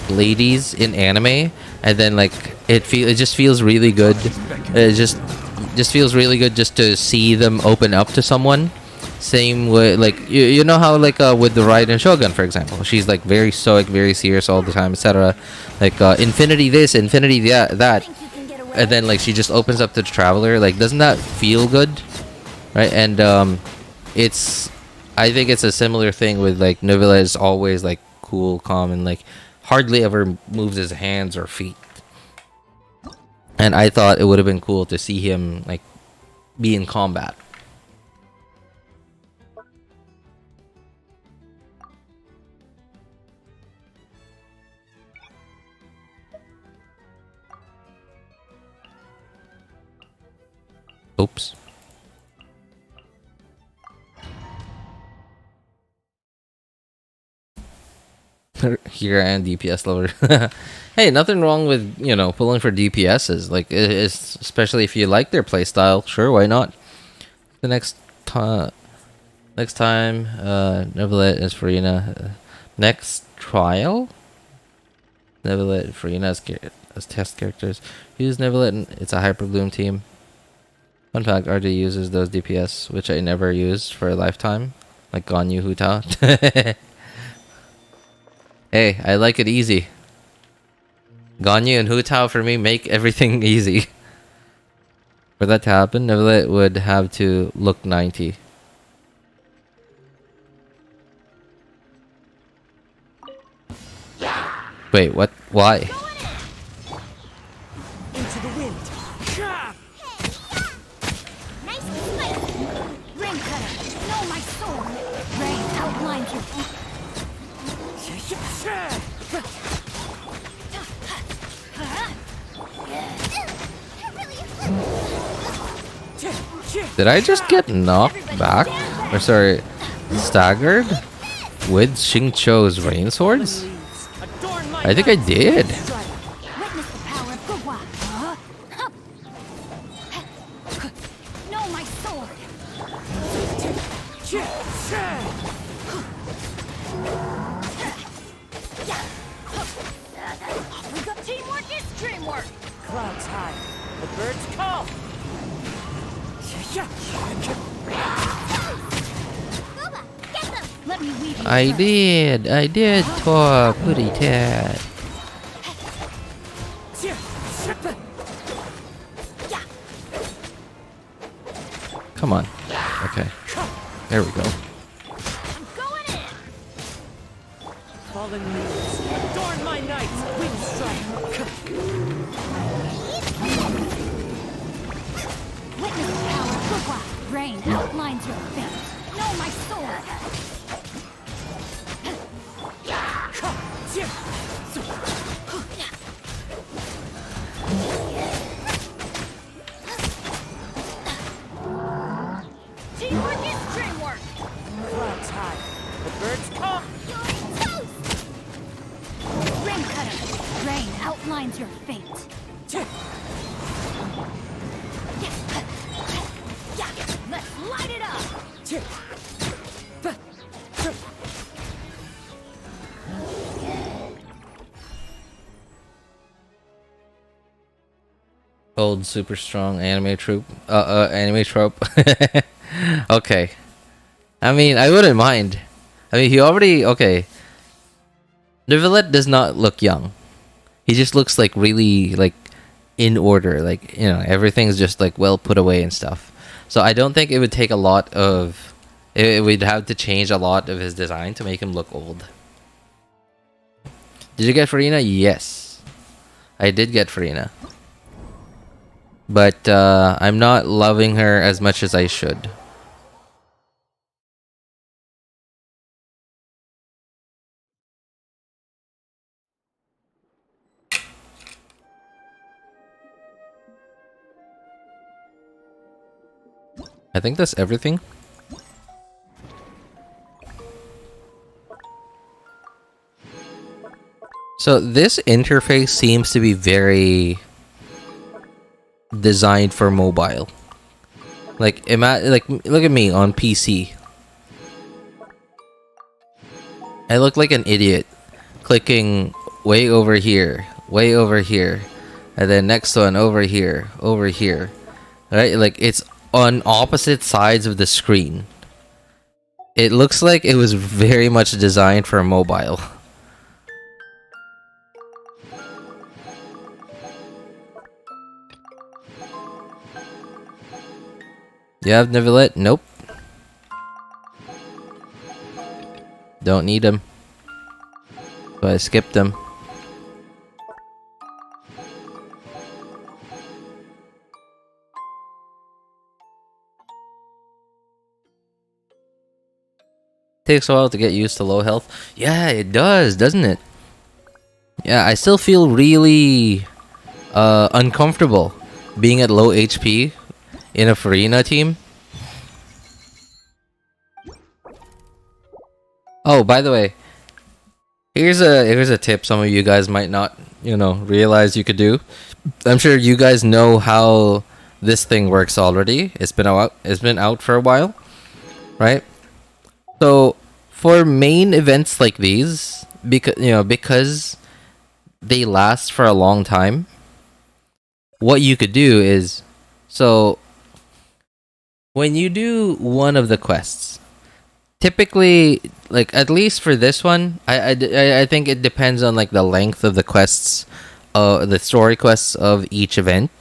ladies in anime, and then like it just feels really good. It just feels really good just to see them open up to someone. Same way, like you know how like with the Raiden Shogun, for example, she's like very stoic, very serious all the time, etc. Like infinity this, infinity that, and then like she just opens up to the traveler. Like, doesn't that feel good, right? And I think it's a similar thing with like Neuvillette is always like cool, calm, and like hardly ever moves his hands or feet. And I thought it would have been cool to see him like be in combat. Oops. Here and DPS lover. Hey, nothing wrong with, you know, pulling for DPSs. Like, it's, especially if you like their playstyle. Sure, why not? The next time, Neuvillette is Furina. Next trial, Neuvillette, Furina as test characters. Use Neuvillette. It's a Hyper Bloom team. Fun fact: RJ uses those DPS, which I never used for a lifetime, like Ganyu Huta. Hey, I like it easy. Ganyu and Hu Tao for me make everything easy. For that to happen, Neuvillette would have to look 90. Wait, what? Why? Into the wind. Nice spike. Ring cutter. No, my sword. Rain outlines your. Did I just get knocked back? Or sorry, staggered? With Xingqiu's rain swords? I think I did. Witness the power of Gua. No, my sword. Teamwork is dreamwork. Clouds high. The birds call. Boba, get them. Let me weave you. I did, Tor, pretty tad. Come on. Okay. There we go. I'm going in. Fallen leaves. Adorn my nights. Wind strike. Witness the power of Gua. Rain outlines your fate. No, my sword. Teamwork is dreamwork. Clouds high. The birds call. You're toast. Ring cutter. Rain outlines your fate. Let's light it up. Old super strong anime trope. Anime trope. Okay. I mean, I wouldn't mind. I mean, he already okay. Neuvillette does not look young. He just looks like really like in order. Like, you know, everything's just like well put away and stuff. So I don't think it would take a lot of. It would have to change a lot of his design to make him look old. Did you get Furina? Yes, I did get Furina. But I'm not loving her as much as I should. I think that's everything. So this interface seems to be very designed for mobile. Like, look at me on PC. I look like an idiot clicking way over here, and then next one over here, right? Like, it's on opposite sides of the screen. It looks like it was very much designed for mobile. You have Neuvillette? Nope. Don't need them. So I skipped them. Takes a while to get used to low health. Yeah, it does, doesn't it? Yeah, I still feel really uncomfortable being at low HP in a Furina team. Oh, by the way, here's a tip some of you guys might not, realize you could do. I'm sure you guys know how this thing works already. It's been out for a while, right? So for main events like these, because they last for a long time, what you could do is, so when you do one of the quests, typically, like, at least for this one, I think it depends on like the length of the quests, the story quests of each event.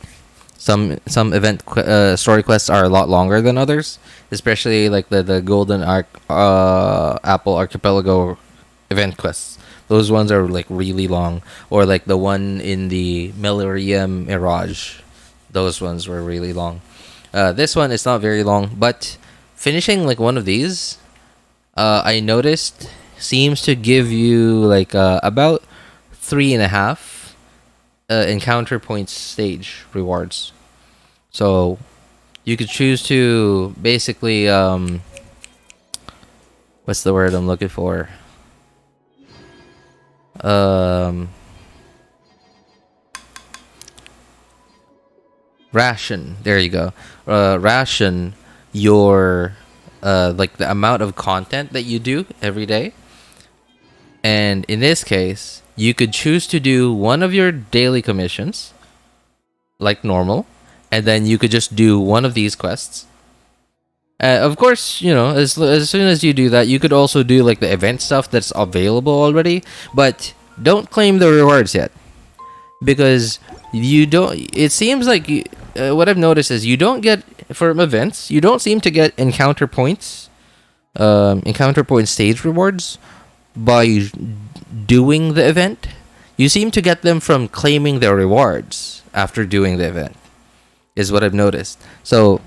Some story quests are a lot longer than others, especially like the Golden Apple Archipelago event quests. Those ones are like really long, or like the one in the Melirium Mirage. Those ones were really long. This one is not very long, but finishing like one of these, I noticed, seems to give you like about 3.5 encounter points stage rewards. So you could choose to basically what's the word I'm looking for? Ration. There you go. Ration your like the amount of content that you do every day. And in this case, you could choose to do one of your daily commissions like normal, and then you could just do one of these quests. Of course, as soon as you do that, you could also do like the event stuff that's available already, but don't claim the rewards yet, because you don't. It seems like what I've noticed is you don't get, from events, you don't seem to get encounter points stage rewards by doing the event. You seem to get them from claiming the rewards after doing the event, is what I've noticed. So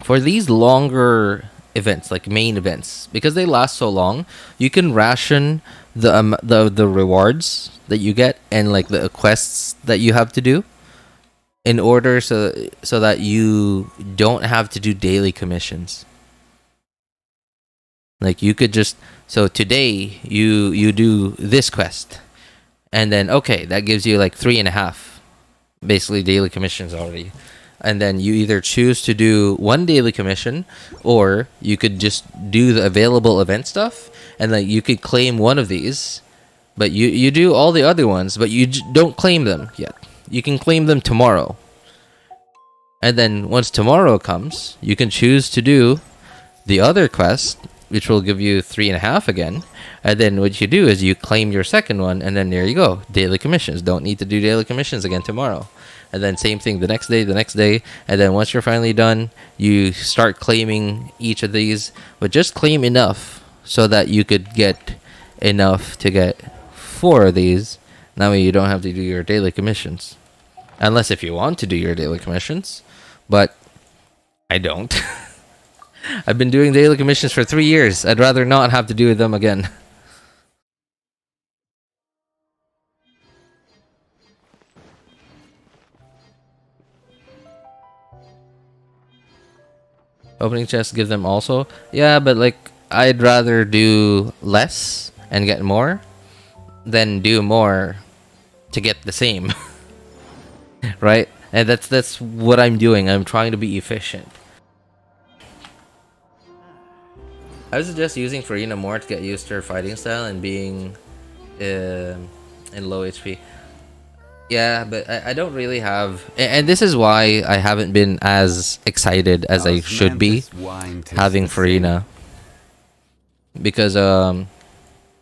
for these longer events, like main events, because they last so long, you can ration the rewards that you get and like the quests that you have to do, in order so that you don't have to do daily commissions. Like, you could just, so today you do this quest, and then okay, that gives you like 3.5 basically daily commissions already. And then you either choose to do one daily commission, or you could just do the available event stuff, and like you could claim one of these, but you do all the other ones, but you don't claim them yet. You can claim them tomorrow. And then once tomorrow comes, you can choose to do the other quest, which will give you 3.5 again. And then what you do is you claim your second one, and then there you go. Daily commissions. Don't need to do daily commissions again tomorrow. And then same thing the next day. And then once you're finally done, you start claiming each of these. But just claim enough so that you could get enough to get 4 of these. That way you don't have to do your daily commissions. Unless if you want to do your daily commissions. But I don't. I've been doing daily commissions for 3 years. I'd rather not have to do them again. Opening chests give them also. Yeah, but like I'd rather do less and get more than do more to get the same. Right? And that's what I'm doing. I'm trying to be efficient. I would suggest using Furina more to get used to her fighting style and being in low HP. Yeah, but I don't really have... And this is why I haven't been as excited as I should be having Furina. Because, oh,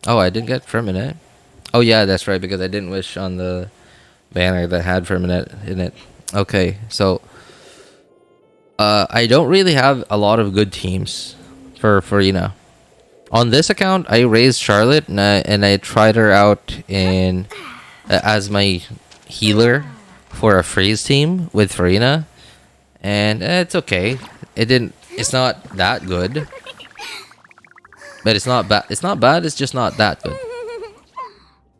I didn't get Firminate. Oh yeah, that's right, because I didn't wish on the banner that had Firminate in it. Okay, so... I don't really have a lot of good teams for Furina. On this account, I raised Scarlet and I tried her out in as my healer for a freeze team with Furina, and it's okay. It's not that good, but it's not bad. It's not bad. It's just not that good.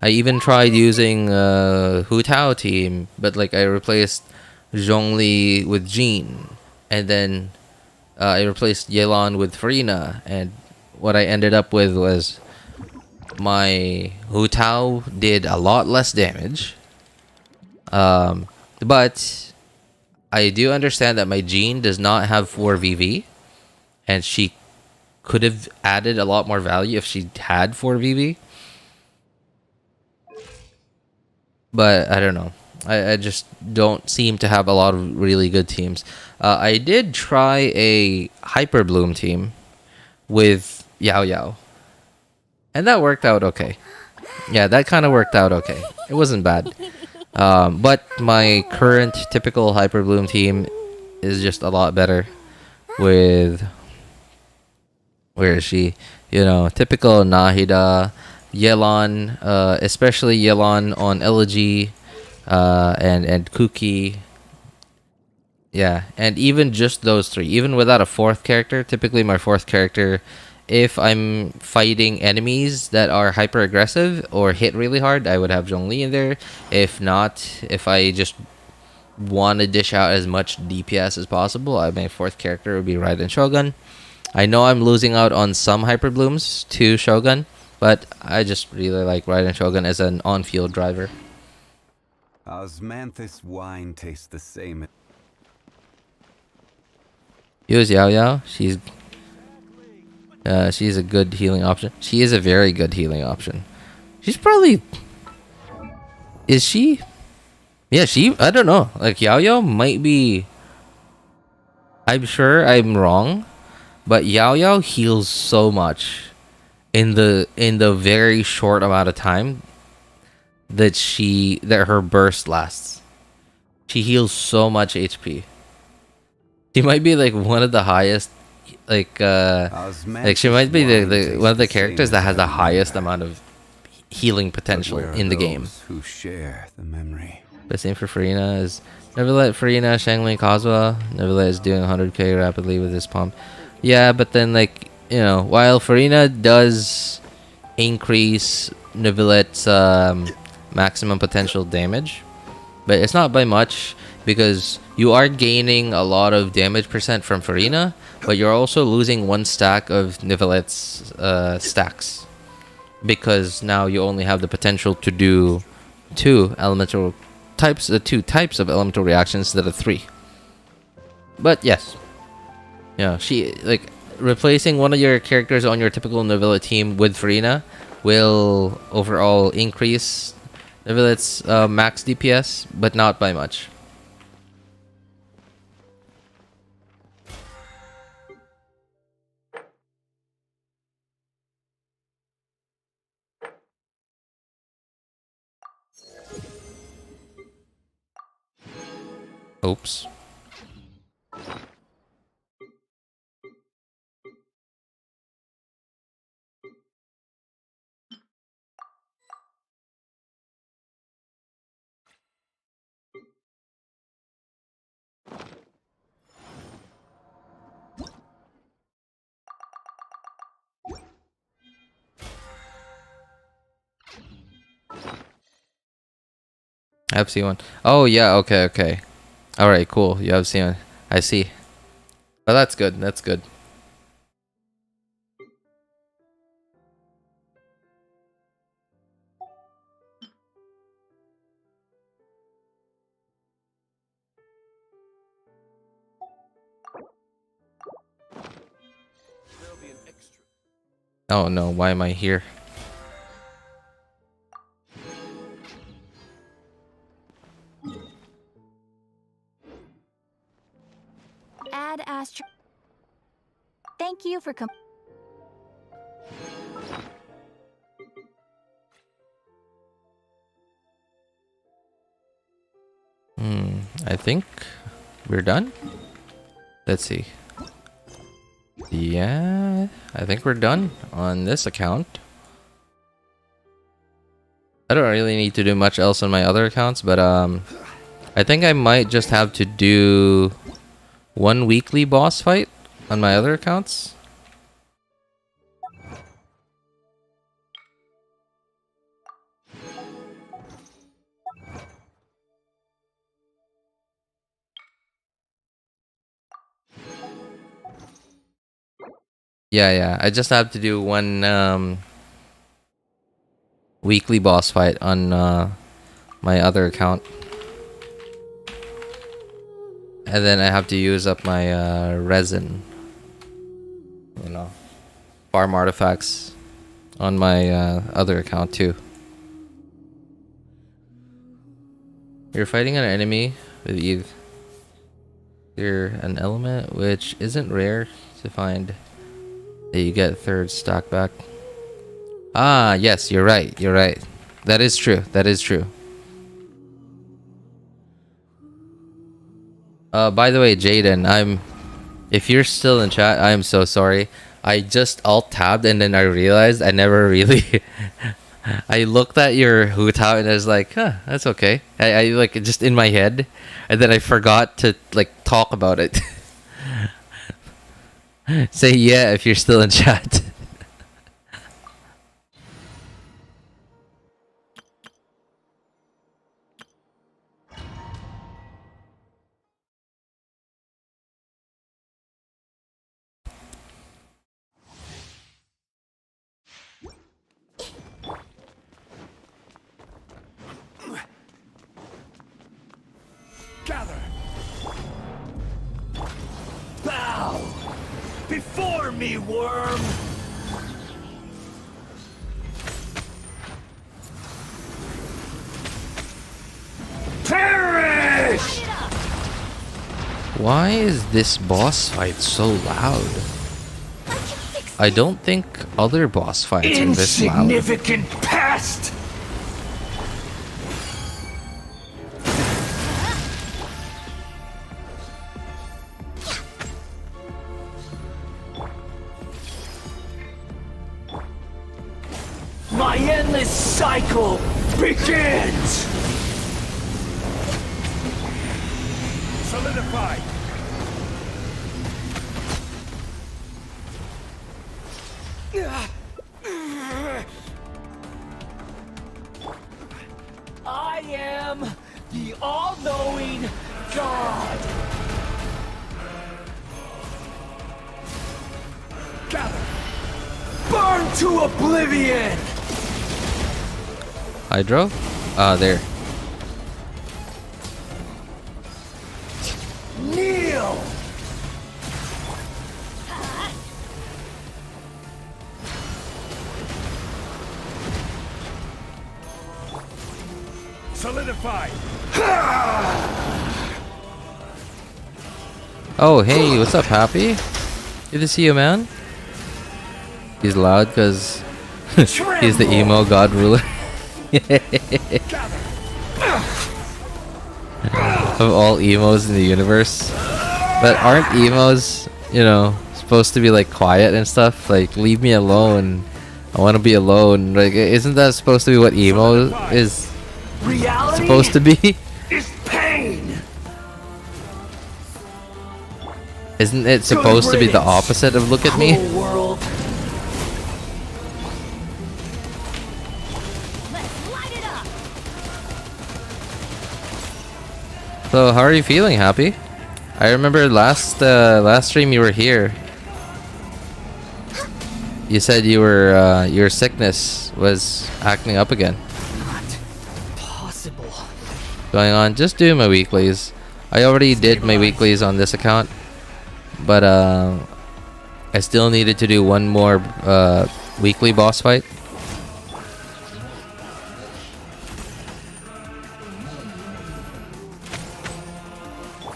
I even tried using Hu Tao team, but like I replaced Zhongli with Jean, and then I replaced Yelan with Furina, and what I ended up with was my Hu Tao did a lot less damage. But I do understand that my Jean does not have 4 VV, and she could have added a lot more value if she had 4 VV. But I don't know. I just don't seem to have a lot of really good teams. I did try a Hyper Bloom team with Yao Yao, and that worked out okay. Yeah, that kind of worked out okay. It wasn't bad. But my current typical Hyper Bloom team is just a lot better with... Where is she? You know, typical Nahida, Yelan, especially Yelan on Elegy, and Kuki. Yeah, and even just those 3, even without a 4th character, typically my 4th character, if I'm fighting enemies that are hyper aggressive or hit really hard, I would have Zhongli in there. If not, if I just want to dish out as much DPS as possible, my 4th character would be Raiden Shogun. I know I'm losing out on some Hyper Blooms to Shogun, but I just really like Raiden Shogun as an on-field driver. Osmanthus wine tastes the same. Use Yao Yao. She's a good healing option. She is a very good healing option. She's probably... Is she? Yeah, I don't know. Like, Yao Yao might be... I'm sure I'm wrong, but Yao Yao heals so much in the very short amount of time that her burst lasts. She heals so much HP. She might be like one of the highest, like she might be the one of the characters that has the highest amount of healing potential in the game. Who share the memory. The same for Furina. Is never let Furina, Shangling, Kazuha. Never let is doing 100k rapidly with his pump. Yeah, but then like, you know, while Furina does increase Neuvillette maximum potential damage, but it's not by much, because you are gaining a lot of damage percent from Furina, but you're also losing 1 stack of Neuvillette's stacks, because now you only have the potential to do 2 types of elemental reactions instead of 3. But yes, yeah, she like replacing one of your characters on your typical Neuvillette team with Furina will overall increase Neuvillette's max DPS, but not by much. Oops. I have C1. Oh yeah, okay. Alright, cool. You have C1. I see. But that's good. That's good. Oh no, why am I here? Ad Astra. Thank you for I think we're done. Let's see. Yeah, I think we're done on this account. I don't really need to do much else on my other accounts, but I think I might just have to do one weekly boss fight on my other accounts. Yeah, I just have to do one weekly boss fight on my other account. And then I have to use up my resin. You know, farm artifacts on my other account too. You're fighting an enemy with you're an element which isn't rare to find. You get third stock back. Ah, yes, you're right. You're right. That is true. That is true. By the way, Jaden, if you're still in chat, I'm so sorry. I just alt-tabbed and then I realized I never really I looked at your hootout and I was like, huh, that's okay. I like just in my head, and then I forgot to like talk about it. Say yeah if you're still in chat. Gather! Bow! Before me, worm! Perish! Why is this boss fight so loud? I don't think other boss fights are this loud. Insignificant pest! My endless cycle begins! Solidify! I am the all-knowing God! Gather! Burn to oblivion! Hydro? There. Kneel! Solidify! Oh, hey, what's up, Happy? Good to see you, man. He's loud because he's the emo god ruler. Of all emos in the universe. But aren't emos, you know, supposed to be like quiet and stuff? Like, leave me alone. I want to be alone. Like, isn't that supposed to be what emo is supposed to be? Is pain! Isn't it supposed to be the opposite of look at me? Cruel world. So, how are you feeling, Happy? I remember last stream you were here. You said you were your sickness was acting up again. Not possible. Going on, just do my weeklies. I already did my weeklies on this account, but I still needed to do one more weekly boss fight.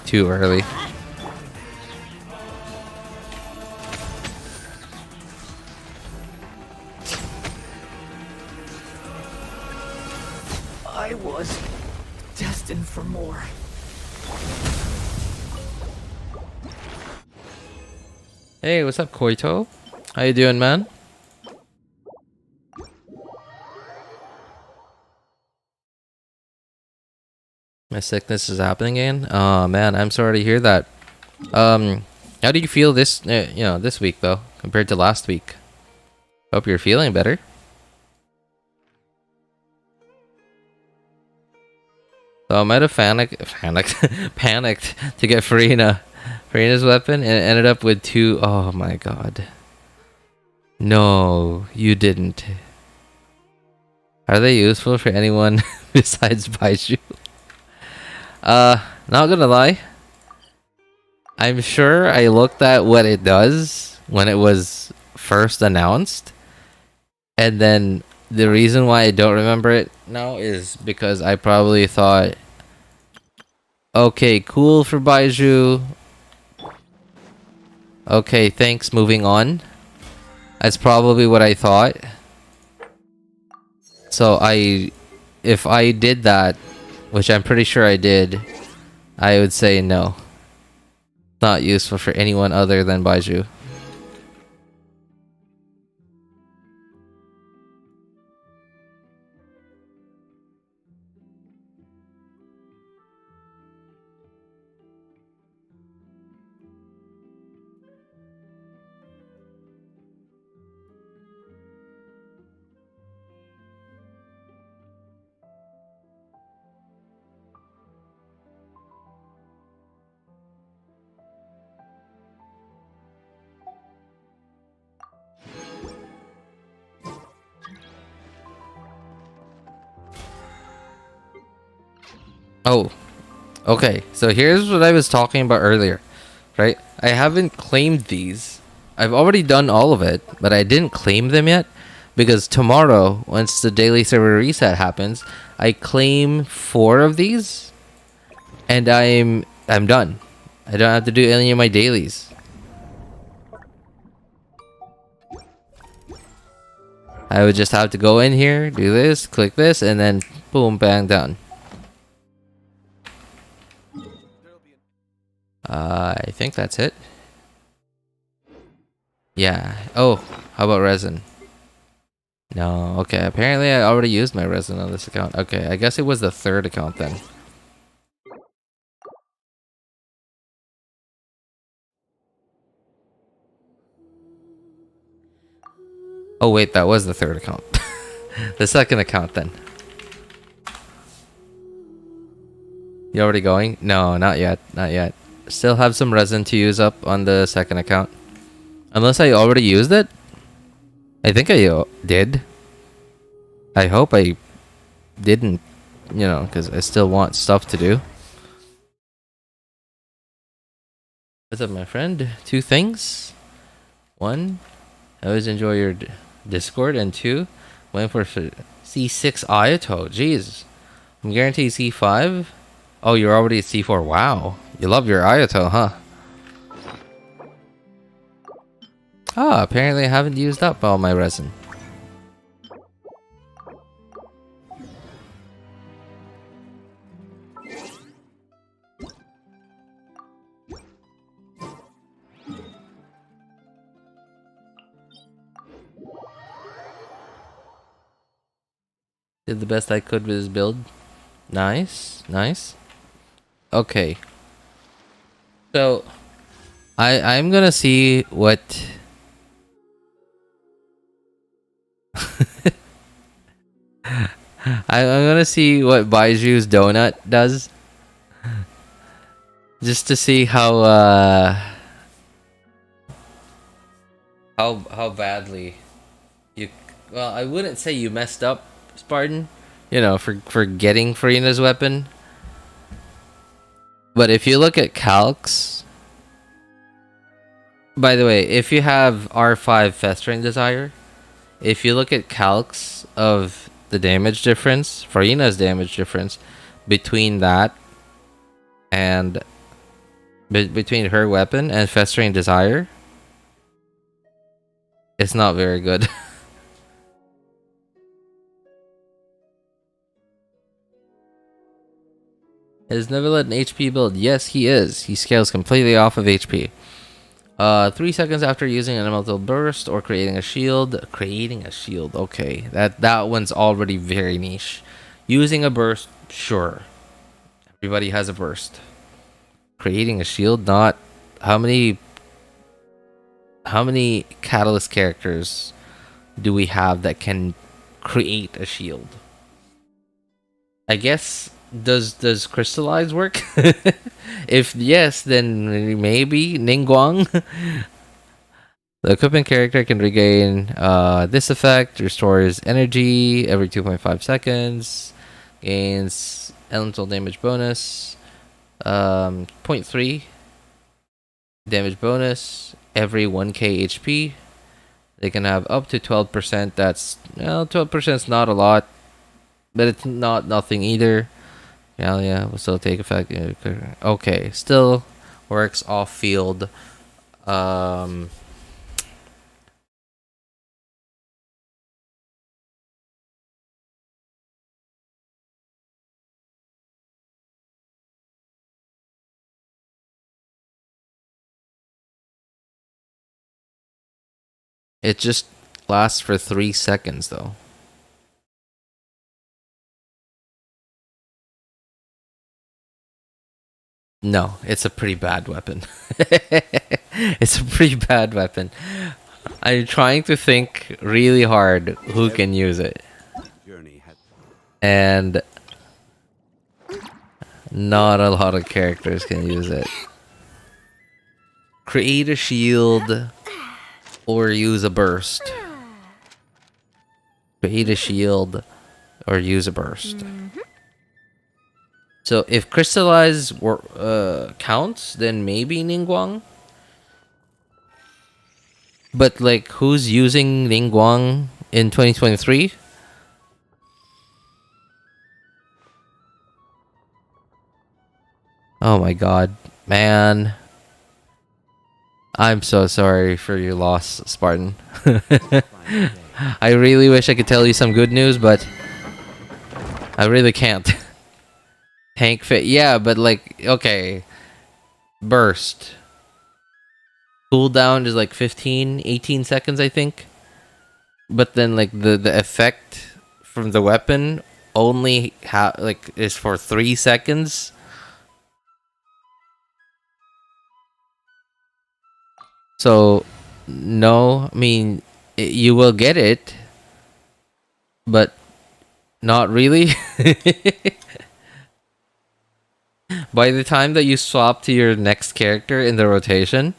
Too early. I was destined for more. Hey, what's up, Koito? How you doing, man? My sickness is happening again. Oh man, I'm sorry to hear that. How do you feel this, this week though, compared to last week? Hope you're feeling better. So I might have panicked to get Furina's weapon, and ended up with 2. Oh my god. No, you didn't. Are they useful for anyone besides Baizhu? Not gonna lie. I'm sure I looked at what it does when it was first announced, and then the reason why I don't remember it now is because I probably thought, okay, cool for Baizhu. Okay, thanks, moving on. That's probably what I thought. So if I did that, which I'm pretty sure I did, I would say no. Not useful for anyone other than Baizhu. Oh, okay. So here's what I was talking about earlier, right? I haven't claimed these. I've already done all of it, but I didn't claim them yet because tomorrow, once the daily server reset happens, I claim 4 of these, and I'm done. I don't have to do any of my dailies. I would just have to go in here, do this, click this, and then boom, bang, done. I think that's it. Yeah. Oh, how about resin? No. Okay. Apparently, I already used my resin on this account. Okay. I guess it was the 3rd account then. Oh wait, that was the 3rd account. The 2nd account then. You already going? No, not yet. Not yet. Still have some resin to use up on the 2nd account. Unless I already used it? I think I did. I hope I didn't, because I still want stuff to do. What's up, my friend? 2 things. 1, I always enjoy your Discord. And 2, waiting for C6 Ayato. Jeez. I'm guaranteed C5. Oh, you're already at C4. Wow. You love your Ayato, huh? Ah, apparently I haven't used up all my resin. Did the best I could with this build. Nice, nice. Okay. So, I'm gonna see what... I'm gonna see what Baizhu's donut does. Just to see how badly you, well, I wouldn't say you messed up, Spartan, you know, for getting Furina's weapon. But if you look at calcs, by the way, if you have R5 Festering Desire, if you look at calcs of the damage difference, Furina's damage difference between that and between her weapon and Festering Desire, it's not very good. Is Neverlet an HP build? Yes, he is. He scales completely off of HP. 3 seconds after using an elemental burst or creating a shield. Creating a shield, okay. That one's already very niche. Using a burst, sure. Everybody has a burst. Creating a shield, not. How many catalyst characters do we have that can create a shield? I guess does crystallize work? If yes, then maybe Ningguang. The equipment character can regain this effect, restores energy every 2.5 seconds, gains elemental damage bonus, 0.3 damage bonus every 1k HP. They can have up to 12%. That's, well, 12% is not a lot, but it's not nothing either. Yeah, will still take effect. Okay, still works off field. It just lasts for 3 seconds though. No, it's a pretty bad weapon. It's a pretty bad weapon. I'm trying to think really hard who can use it. And not a lot of characters can use it. Create a shield or use a burst. Create a shield or use a burst. So if crystallize counts, then maybe Ningguang. But like, who's using Ningguang in 2023? Oh my god, man. I'm so sorry for your loss, Spartan. I really wish I could tell you some good news, but I really can't. Tank fit, yeah, but like, okay. Burst. Cooldown is like 18 seconds, I think. But then like the effect from the weapon only is for 3 seconds. So no, I mean, you will get it, but not really. By the time that you swap to your next character in the rotation,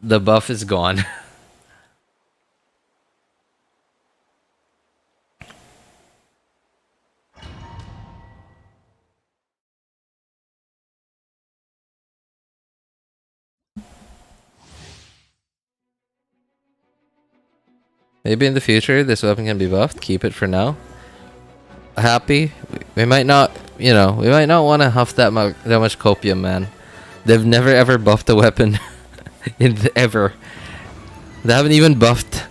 the buff is gone. Maybe in the future this weapon can be buffed. Keep it for now. Happy? We might not, we might not want to huff that much copium, man. They've never ever buffed a weapon ever. They haven't even buffed.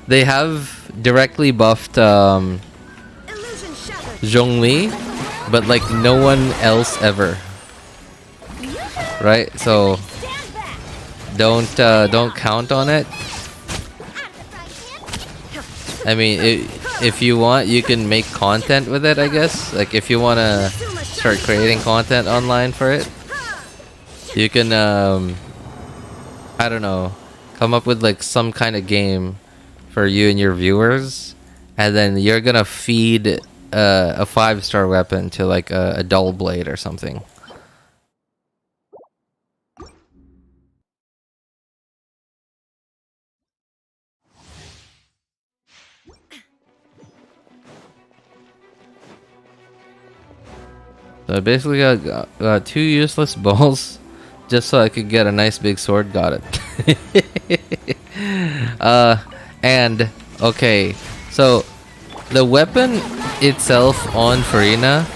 They have directly buffed Zhongli, but like no one else ever. Right? So don't count on it. I mean, if you want, you can make content with it, I guess. Like, if you want to start creating content online for it, you can, I don't know, come up with, like, some kind of game for you and your viewers, and then you're gonna feed a 5-star weapon to, like, a dull blade or something. So I basically got 2 useless balls just so I could get a nice big sword. Got it. And okay, so the weapon itself on Furina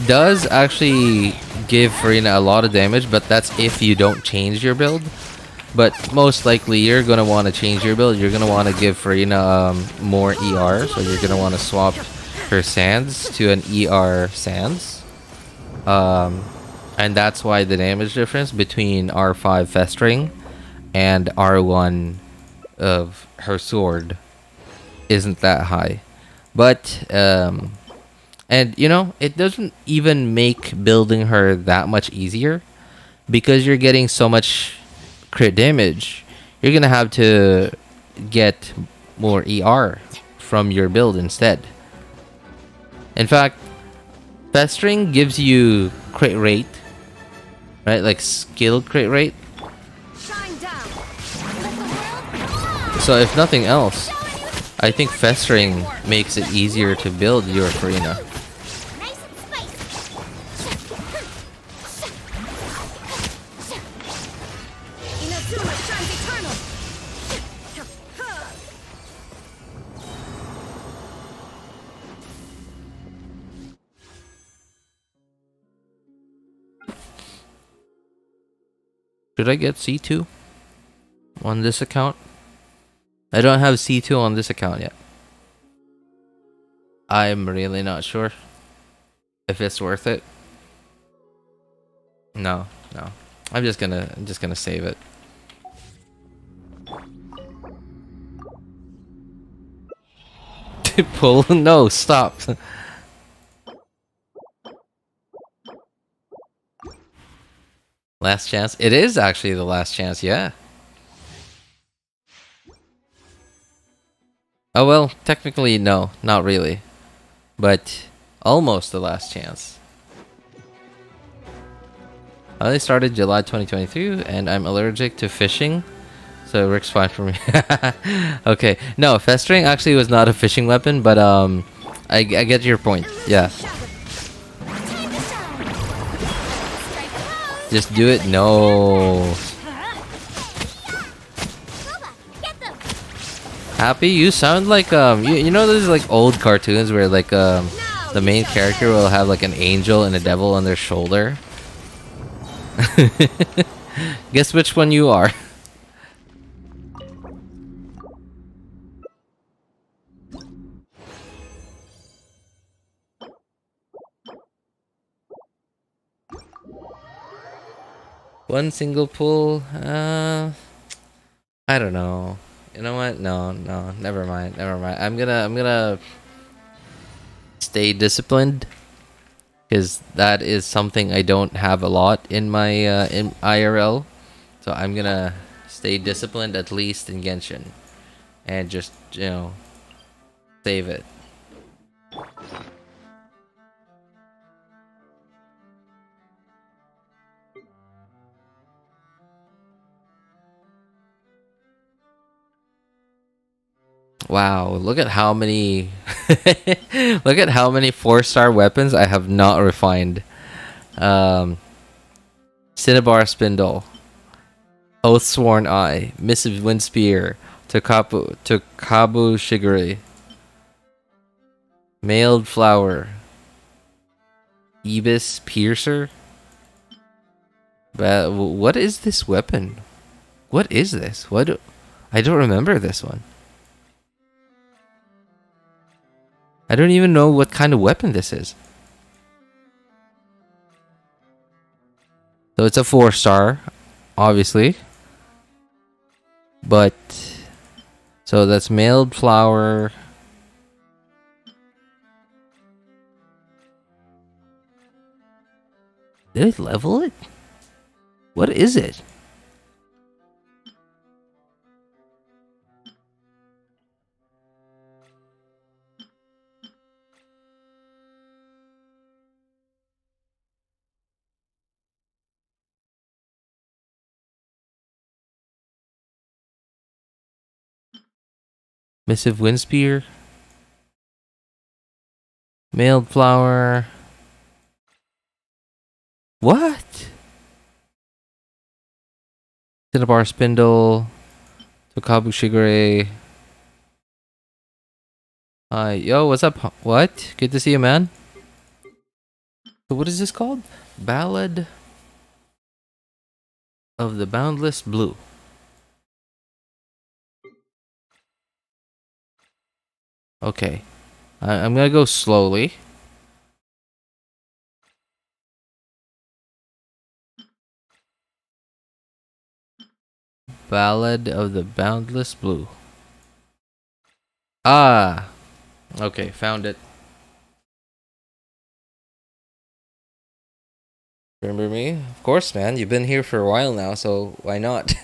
does actually give Furina a lot of damage, but that's if you don't change your build. But most likely you're gonna want to change your build. You're gonna want to give Furina more ER, so you're gonna want to swap her Sands to an ER Sands. And that's why the damage difference between R5 Festering and R1 of her sword isn't that high. But and you know, it doesn't even make building her that much easier, because you're getting so much crit damage. You're gonna have to get more ER from your build instead. In fact, Festering gives you crit rate, right? Like skill crit rate. Shine down. So if nothing else, I think Festering makes it easier to build your Furina. Nice and spicy. Inazuma shines eternal. Should I get C2 on this account? I don't have C2 on this account yet. I'm really not sure if it's worth it. No. I'm just gonna save it. Pull? No, stop. Last chance. It is actually the last chance, yeah. Oh well, technically no, not really. But almost the last chance. I only started July 2022 and I'm allergic to fishing, so it works fine for me. Okay, no, Festering actually was not a fishing weapon, but I get your point. Yeah. Just do it. No. Happy? You sound like you know those like old cartoons where like the main character will have like an angel and a devil on their shoulder. Guess which one you are. One single pull. I don't know. You know what? No, never mind. I'm gonna stay disciplined, because that is something I don't have a lot in my in IRL. So I'm gonna stay disciplined, at least in Genshin, and just, you know, save it. Wow, look at how many look at how many 4-star weapons I have not refined. Cinnabar Spindle, Oathsworn Eye, Missive Wind Spear, Takabu Shigure, Mailed Flower, Ibis Piercer. But what is this weapon? What is this? I don't remember this one. I don't even know what kind of weapon this is. So it's a 4-star, obviously. But so that's Mailed Flower. Did I level it? What is it? Missive Wind Spear, Mailed Flower. What? Cinnabar Spindle. Tokabu Shigure. Hi. Yo, what's up? What? Good to see you, man. So what is this called? Ballad of the Boundless Blue. Okay. I'm gonna go slowly. Ballad of the Boundless Blue. Ah! Okay, found it. Remember me? Of course, man. You've been here for a while now, so why not?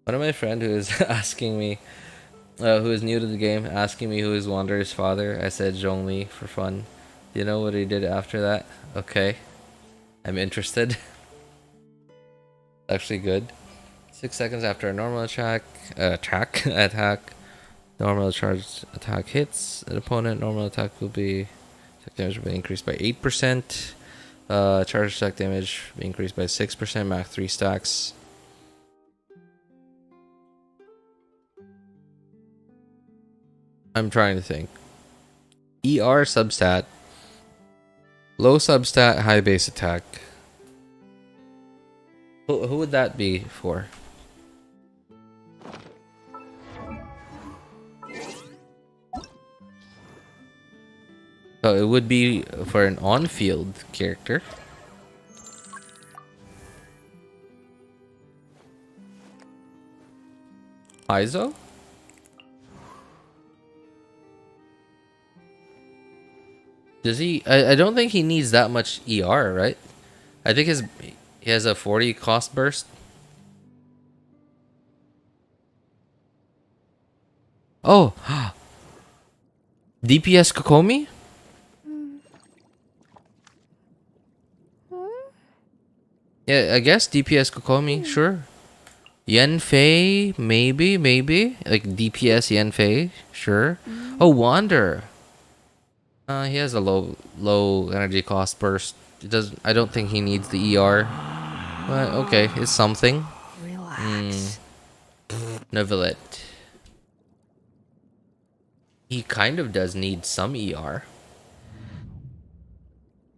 One of my friend who is asking me, who is new to the game, asking me who is Wanderer's father. I said Zhongli for fun. Do you know what he did after that? Okay. I'm interested. Actually good. 6 seconds after a normal attack, normal charged attack hits an opponent, normal attack will be attack damage will be increased by 8%. Charge attack damage will be increased by 6%, max 3 stacks. I'm trying to think. ER substat. Low substat, high base attack. Who would that be for? So it would be for an on-field character. Izo? Does he? I don't think he needs that much ER, right? I think he has a 40 cost burst. Oh, DPS Kokomi? Yeah, I guess DPS Kokomi, sure. Yanfei, maybe. Like DPS Yanfei, sure. Oh, Wander. He has a low energy cost burst. I don't think he needs the ER. But okay, it's something. Relax. Neuvillette. He kind of does need some ER.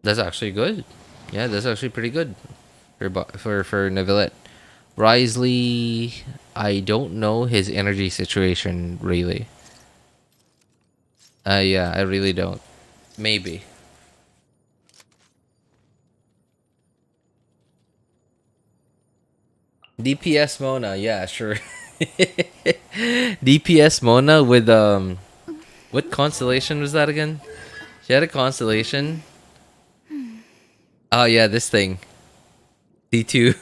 That's actually good. Yeah, that's actually pretty good for Neuvillette. Risley, I don't know his energy situation really. Yeah, I really don't. Maybe. DPS Mona, yeah, sure. DPS Mona with what constellation was that again? She had a constellation. Oh yeah, this thing. D2.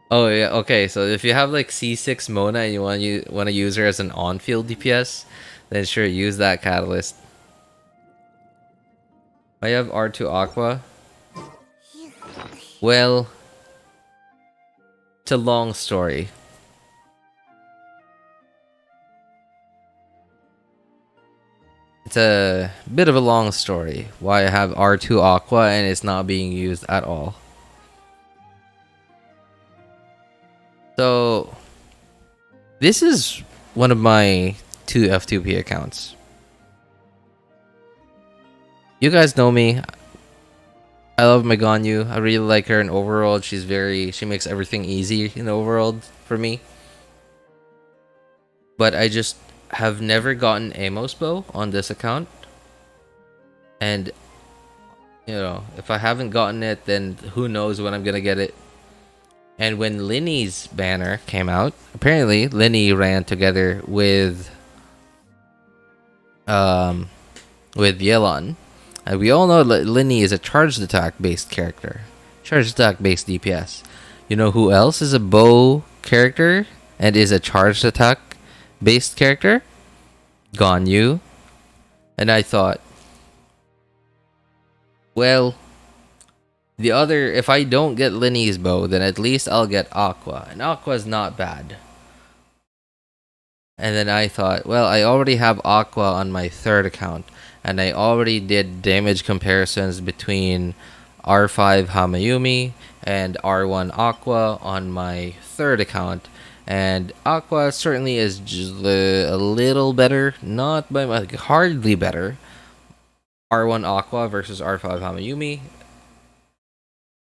Oh yeah, okay. So if you have like C6 Mona and you want to use her as an on-field DPS, then sure, use that catalyst. I have R2 Aqua. Well, it's a long story. It's a bit of a long story why I have R2 Aqua and it's not being used at all. So, this is one of my 2 F2P accounts. You guys know me. I love my Ganyu. I really like her in overworld. She makes everything easy in the overworld for me. But I just have never gotten Amos Bow on this account. And, you know, if I haven't gotten it, then who knows when I'm gonna get it. And when Linny's banner came out, apparently Linny ran together with Yelan. And we all know that Linny is a charged attack based character. Charged attack based DPS. You know who else is a bow character and is a charged attack based character? Ganyu. And I thought, well, The other, if I don't get Linny's bow, then at least I'll get Aqua. And Aqua's not bad. And then I thought, well, I already have Aqua on my third account. And I already did damage comparisons between R5 Hamayumi and R1 Aqua on my third account. And Aqua certainly is just a little better. Not by much, hardly better. R1 Aqua versus R5 Hamayumi.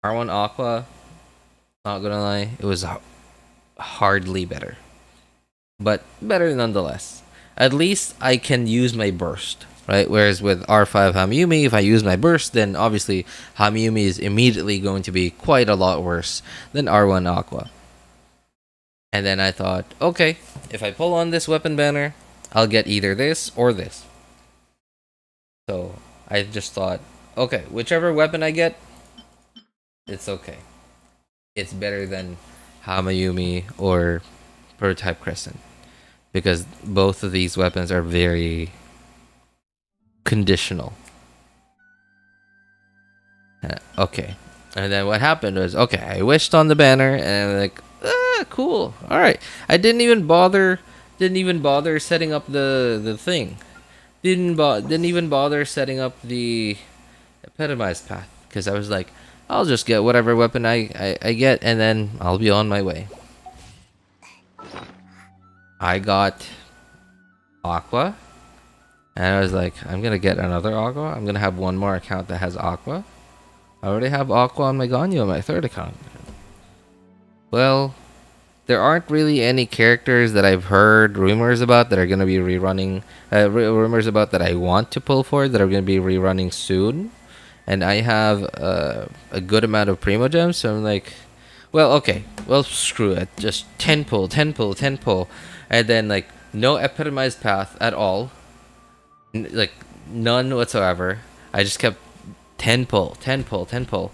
R1 Aqua, not gonna lie, it was hardly better. But better nonetheless. At least I can use my burst, right? Whereas with R5 Hamayumi, if I use my burst, then obviously Hamayumi is immediately going to be quite a lot worse than R1 Aqua. And then I thought, okay, if I pull on this weapon banner, I'll get either this or this. So I just thought, okay, whichever weapon I get, it's okay. It's better than Hamayumi or Prototype Crescent. Because both of these weapons are very conditional. Okay. And then what happened was, okay, I wished on the banner and I'm like, cool. Alright. I didn't even bother setting up the thing. Didn't even bother setting up the epitomized path. Because I was like, I'll just get whatever weapon I get, and then I'll be on my way. I got Aqua, and I was like, I'm gonna get another Aqua. I'm gonna have one more account that has Aqua. I already have Aqua on my Ganyu on my third account. Well, there aren't really any characters that I've heard rumors about that are gonna be rerunning. Rumors about that I want to pull for that are gonna be rerunning soon. And I have a good amount of Primo Gems, so I'm like, well, okay, well, screw it. Just 10 pull, 10 pull, 10 pull. And then, like, no epitomized path at all. Like, none whatsoever. I just kept 10 pull, 10 pull, 10 pull.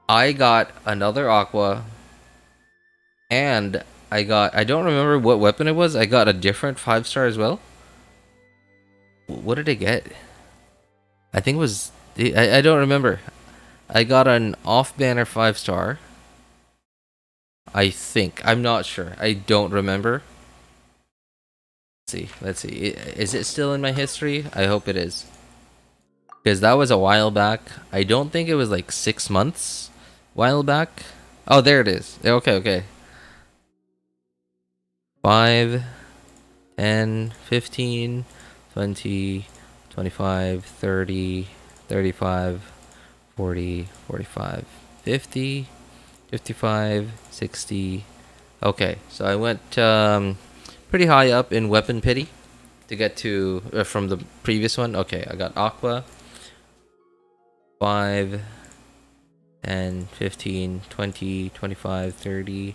I got another Aqua. And I don't remember what weapon it was. I got a different 5-star as well. What did I get? I think it was... I don't remember. I got an off-banner 5-star. I think. I'm not sure. I don't remember. Let's see. Is it still in my history? I hope it is. Because that was a while back. I don't think it was like 6 months. While back. Oh, there it is. Okay. 5, 10, 15, 20... 25, 30, 35, 40, 45, 50, 55, 60. Okay, so I went pretty high up in Weapon Pity to get to from the previous one. Okay, I got Aqua. 5, 10, 15, 20, 25, 30,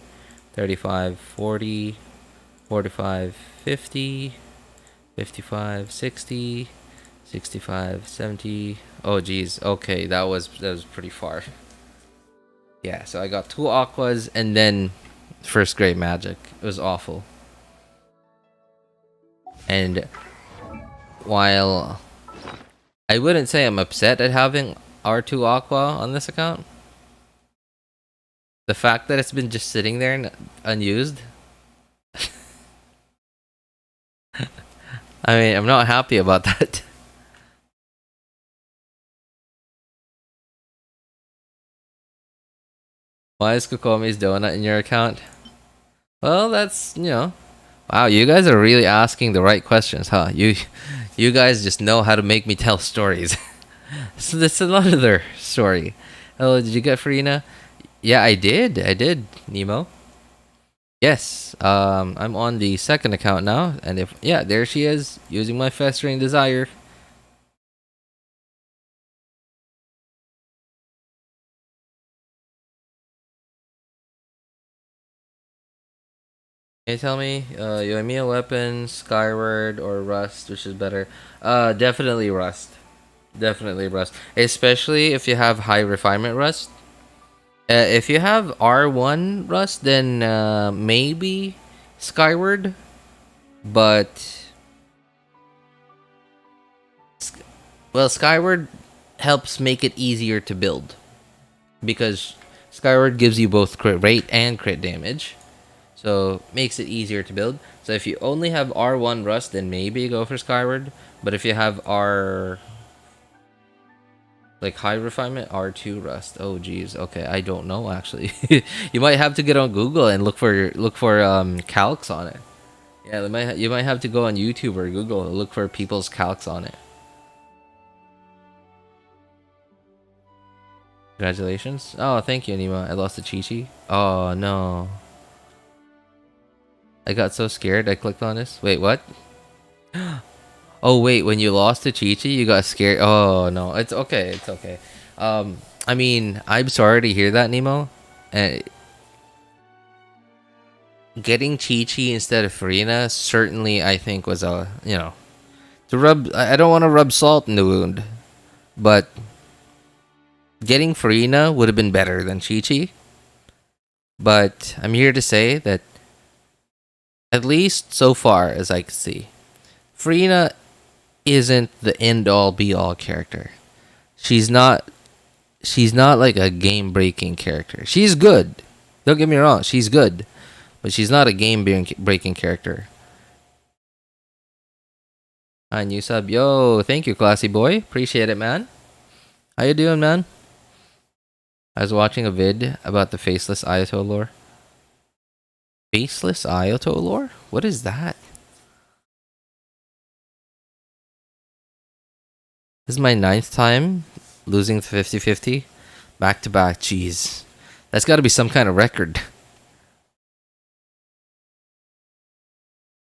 35, 40, 45, 50, 55, 60, 65, 70. Oh geez. Okay, that was pretty far. Yeah, so I got 2 Aquas and then first grade magic. It was awful. And while I wouldn't say I'm upset at having R2 Aqua on this account, the fact that it's been just sitting there unused, I mean, I'm not happy about that. Why is Kokomi's donut in your account? Well, that's, wow, you guys are really asking the right questions, huh? You guys just know how to make me tell stories. So that's another story. Oh, did you get Furina? Yeah, I did, Nemo. Yes, I'm on the second account now, and there she is, using my Festering Desire. Can you tell me, Yoimiya weapon, Skyward, or Rust, which is better? Definitely Rust. Definitely Rust. Especially if you have high refinement Rust. If you have R1 Rust, then maybe Skyward. But... well, Skyward helps make it easier to build, because Skyward gives you both crit rate and crit damage, so makes it easier to build. So if you only have R1 Rust, then maybe go for Skyward. But if you have R, like high refinement, R2 Rust. Oh geez, okay, I don't know actually. You might have to get on Google and look for calcs on it. Yeah, you might have to go on YouTube or Google and look for people's calcs on it. Congratulations. Oh, thank you, Anima. I lost the Chi-Chi. Oh no. I got so scared I clicked on this. Wait, what? Oh wait, when you lost to Chi-Chi, you got scared. Oh no, it's okay, it's okay. I mean, I'm sorry to hear that, Nemo. And getting Chi-Chi instead of Furina certainly, I think, was a, you know, to rub. I don't want to rub salt in the wound, but getting Furina would have been better than Chi-Chi. But I'm here to say that, at least so far as I can see, Furina isn't the end-all be-all character. She's not like a game-breaking character. She's good. Don't get me wrong, she's good. But she's not a game-breaking character. Hi, new sub. Yo, thank you, classy boy. Appreciate it, man. How you doing, man? I was watching a vid about the Faceless Ayato lore. Faceless Ayato lore? What is that? This is my 9th time losing the 50-50 back to back. Jeez, that's got to be some kind of record.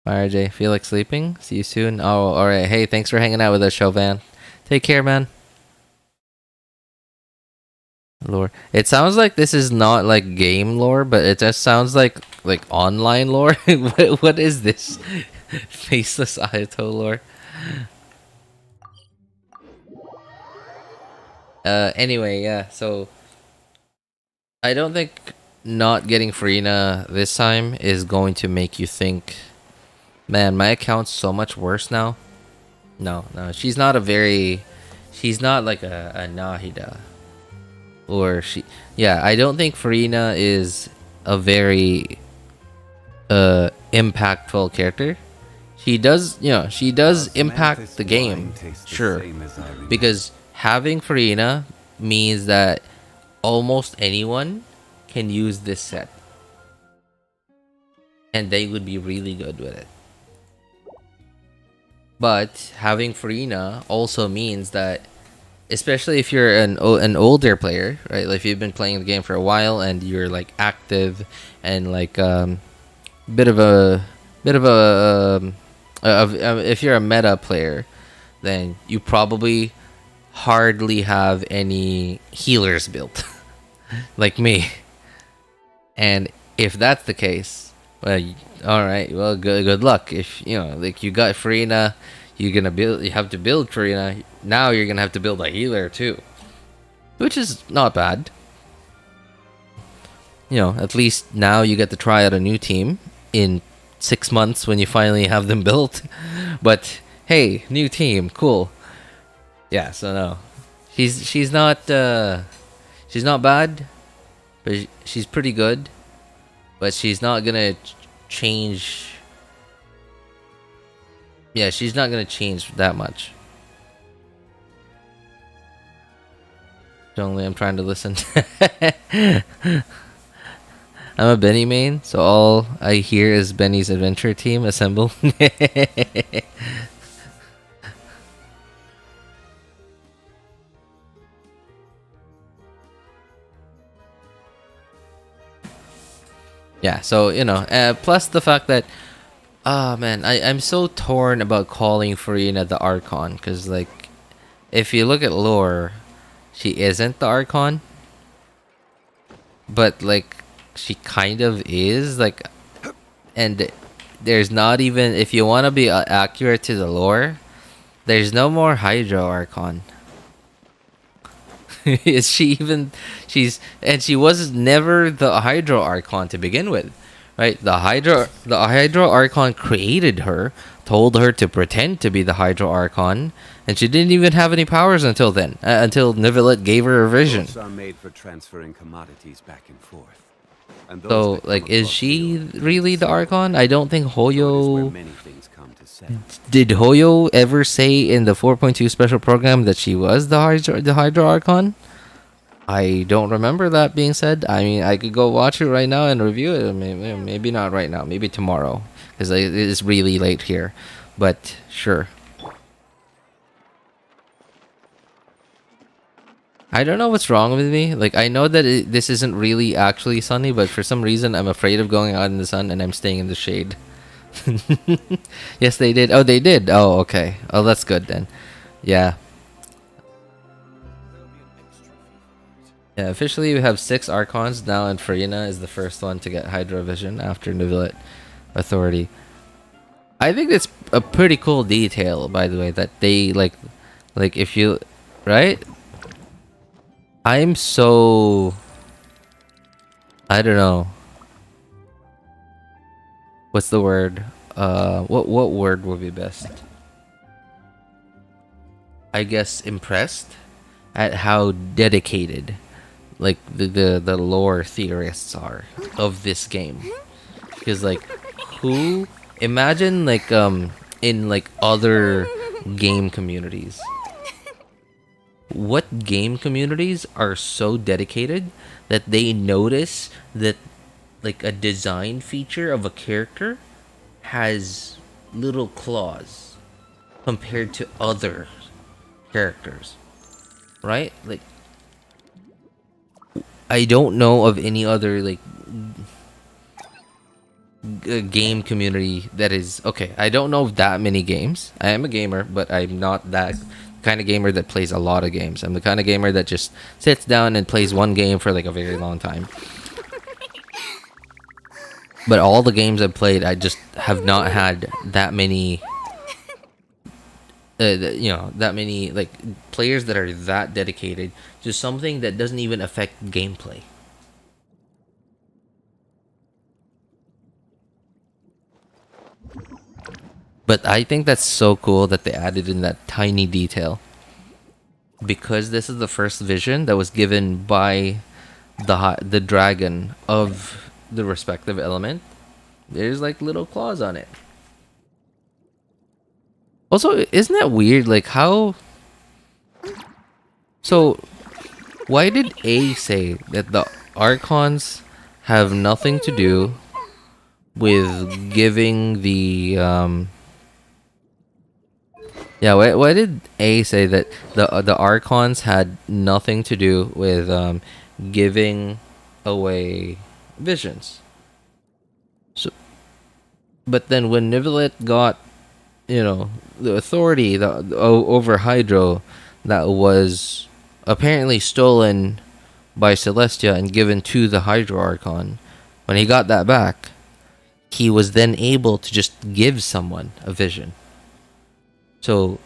Bye, RJ. Feel like sleeping? See you soon. Oh, all right. Hey, thanks for hanging out with us, Chauvin. Take care, man. Lore. It sounds like this is not like game lore, but it just sounds like online lore. What is this? Faceless Ayato lore. Anyway, yeah, so I don't think not getting Furina this time is going to make you think, man, my account's so much worse now. No, she's not like a Nahida. Or I don't think Furina is a very impactful character. She does impact the game, sure, because having Furina means that almost anyone can use this set, and they would be really good with it. But having Furina also means that, especially if you're an older player, right? Like if you've been playing the game for a while and you're like active and like if you're a meta player, then you probably hardly have any healers built, like me. And if that's the case, well, all right, well, good luck. If like you got Furina, you have to build Furina. Now you're gonna have to build a healer too, which is not bad. At least now you get to try out a new team in 6 months when you finally have them built. But hey, new team, cool. Yeah, so no, she's not bad, but she's pretty good. But she's not gonna change. Yeah, she's not gonna change that much. Only I'm trying to listen. I'm a Benny main, so all I hear is Benny's adventure team assemble. Yeah, so plus the fact that, man, I'm so torn about calling Furina the Archon, because like, if you look at lore, she isn't the Archon, but like she kind of is, like, and there's not even, if you want to be accurate to the lore, there's no more Hydro Archon. She was never the Hydro Archon to begin with, right? The Hydro Archon created her, told her to pretend to be the Hydro Archon, and she didn't even have any powers until then, until Nivelette gave her a vision. Boats are made for transferring commodities back and forth. And those So, that come like, is across she the ocean really the sail. Archon? I don't think Is where Hoyo... many things come to settle. Did Hoyo ever say in the 4.2 special program that she was the Hydro Archon? I don't remember that being said. I mean, I could go watch it right now and review it. Maybe not right now. Maybe tomorrow, because it is really late here. But sure. I don't know what's wrong with me. Like, I know that this isn't really actually sunny, but for some reason I'm afraid of going out in the sun and I'm staying in the shade. Yes, they did. Oh, they did. Oh, okay. Oh, that's good then. Yeah. Yeah, officially we have 6 Archons now, and Furina is the first one to get Hydro Vision after Nivelette Authority. I think it's a pretty cool detail, by the way, that they like if you, right? I'm so, I don't know. What's the word? What word would be best? I guess impressed at how dedicated, like, the lore theorists are of this game. Because, like, who, imagine, like, in, like, other game communities. What game communities are so dedicated that they notice that, like, a design feature of a character has little claws compared to other characters, right? Like, I don't know of any other, like, game community that is okay. I don't know of that many games. I am a gamer, but I'm not that kind of gamer that plays a lot of games. I'm the kind of gamer that just sits down and plays one game for like a very long time. But all the games I've played, I just have not had that many that many, like, players that are that dedicated to something that doesn't even affect gameplay. But I think that's so cool that they added in that tiny detail. Because this is the first vision that was given by the dragon of the respective element. There's like little claws on it. Also, isn't that weird? Like, how... So, why did A say that the Archons have nothing to do with giving the... Yeah, why did A say that the Archons had nothing to do with giving away visions? So, but then when Nivelette got, the authority over Hydro that was apparently stolen by Celestia and given to the Hydro Archon, when he got that back, he was then able to just give someone a vision. So,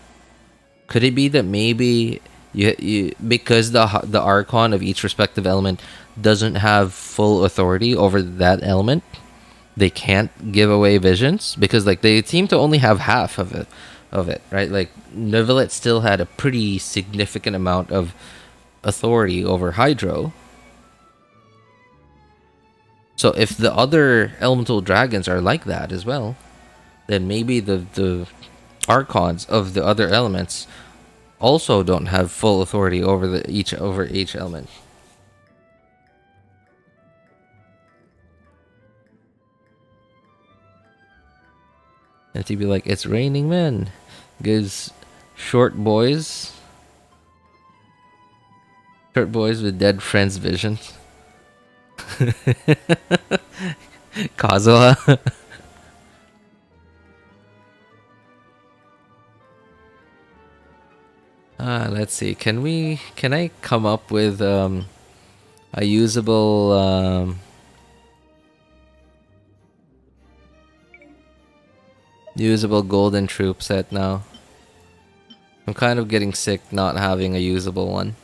could it be that maybe you because the Archon of each respective element doesn't have full authority over that element, they can't give away visions? Because, like, they seem to only have half of it, right? Like, Nivelette still had a pretty significant amount of authority over Hydro. So if the other elemental dragons are like that as well, then maybe the Archons of the other elements also don't have full authority over each element. And to be like, it's raining men, gives short boys with dead friends visions. Kazuha. Let's see. Can I come up with a usable golden troop set now? I'm kind of getting sick not having a usable one.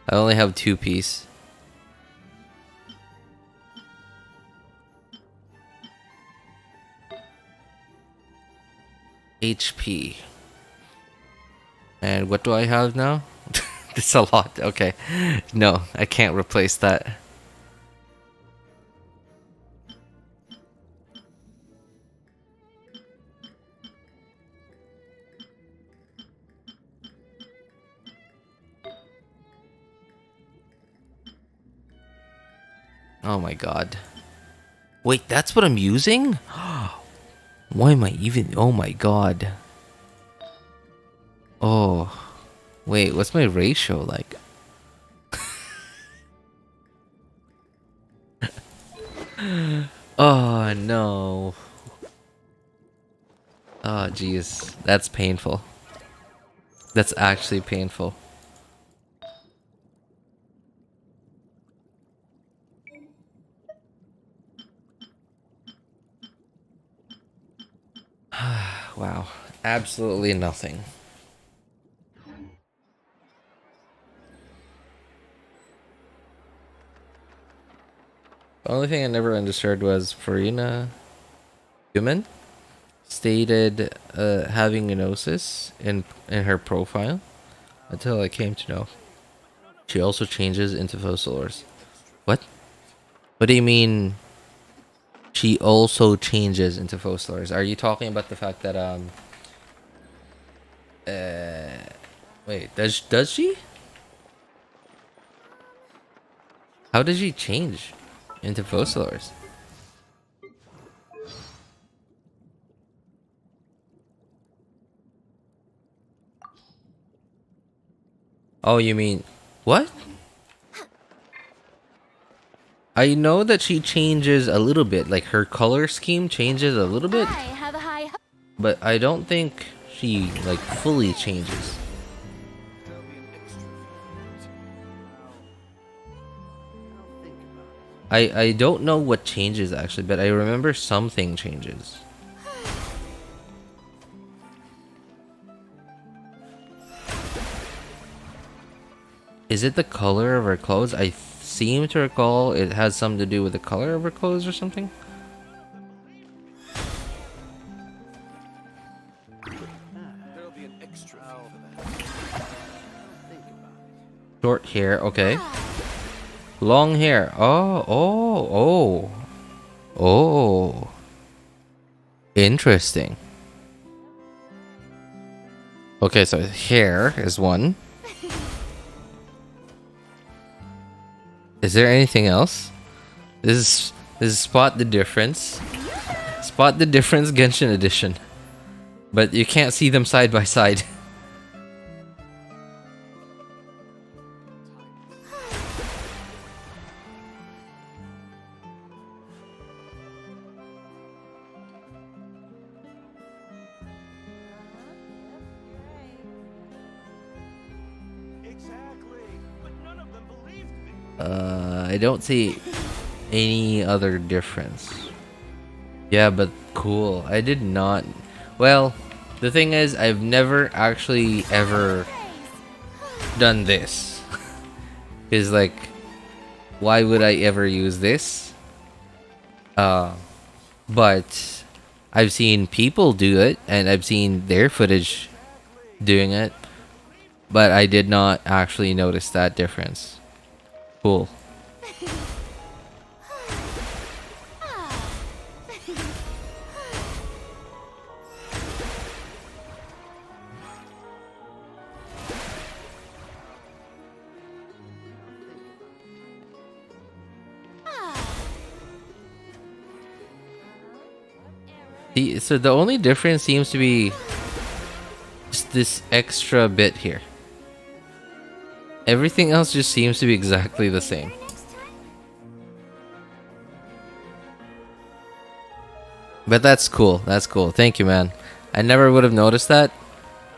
I only have 2-piece. HP. And what do I have now? It's a lot. Okay. No, I can't replace that. Oh my god. Wait, that's what I'm using? Why am I even... Oh my god. Oh. Wait, what's my ratio like? Oh no. Oh jeez. That's painful. That's actually painful. Wow. Absolutely nothing. The only thing I never understood was Furina human stated having gnosis in her profile until I came to know she also changes into fossilors. What? What do you mean she also changes into fossilors? Are you talking about the fact that wait, does she? How does she change into fossilors? Oh, you mean what? I know that she changes a little bit, like her color scheme changes a little bit, I have a high ho- but I don't think she like fully changes. I don't know what changes actually, but I remember something changes. Is it the color of her clothes? I seem to recall it has something to do with the color of her clothes or something. Short hair, okay. Long hair. Oh. Interesting. Okay, so hair is one. Is there anything else? This is spot the difference. Spot the difference Genshin edition. But you can't see them side by side. I don't see any other difference. Yeah, but cool. I did not... Well, the thing is, I've never actually ever done this. Because, like, why would I ever use this? But I've seen people do it, and I've seen their footage doing it. But I did not actually notice that difference. Cool. So the only difference seems to be just this extra bit here. Everything else just seems to be exactly the same. But that's cool. That's cool. Thank you, man. I never would have noticed that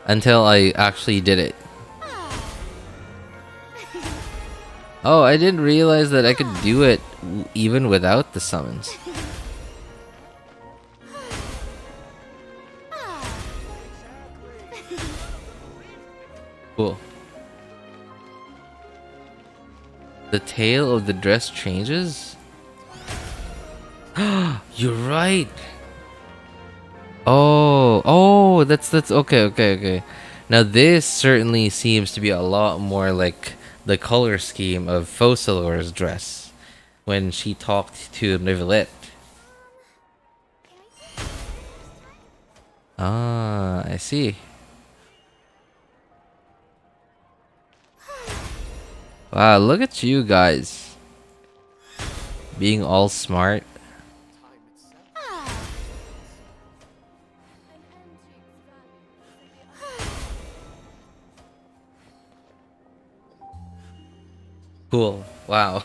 until I actually did it. Oh, I didn't realize that I could do it even without the summons. Cool. The tail of the dress changes? You're right. Oh, that's okay. Now this certainly seems to be a lot more like the color scheme of Focalor's dress when she talked to Nivelette. Ah, I see. Wow, look at you guys being all smart. Cool. Wow.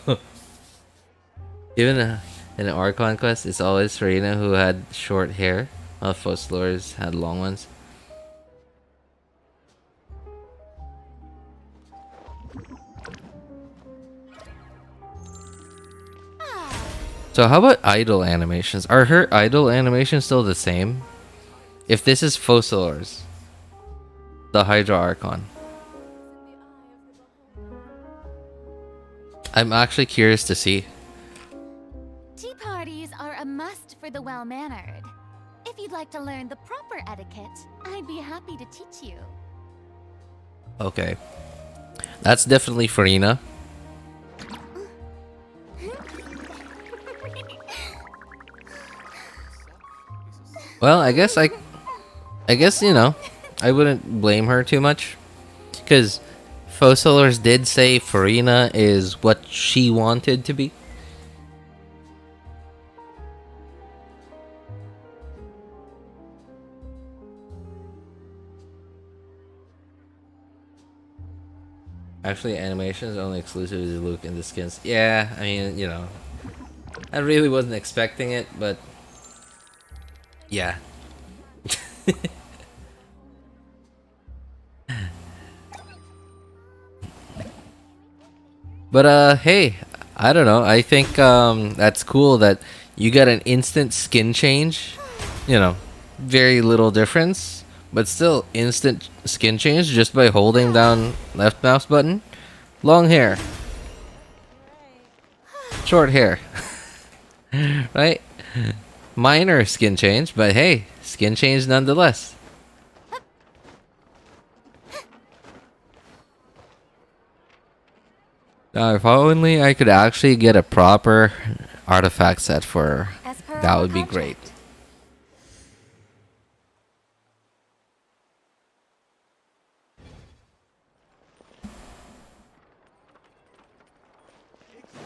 Even in an Archon quest, it's always Furina who had short hair, while Focalor's had long ones. So how about idle animations? Are her idle animations still the same? If this is Focalor's, the Hydra Archon. I'm actually curious to see. Tea parties are a must for the well-mannered. If you'd like to learn the proper etiquette, I'd be happy to teach you. Okay. That's definitely Furina. Well, I guess you know, I wouldn't blame her too much, because Focalors did say Furina is what she wanted to be. Actually, animation is only exclusive to Luke and the skins. Yeah, I mean, you know, I really wasn't expecting it, but yeah. But hey, I don't know. I think that's cool that you got an instant skin change. You know, very little difference, but still instant skin change just by holding down left mouse button. Long hair, short hair, right? Minor skin change, but hey, skin change nonetheless. Now, if only I could actually get a proper artifact set for her, that would be great.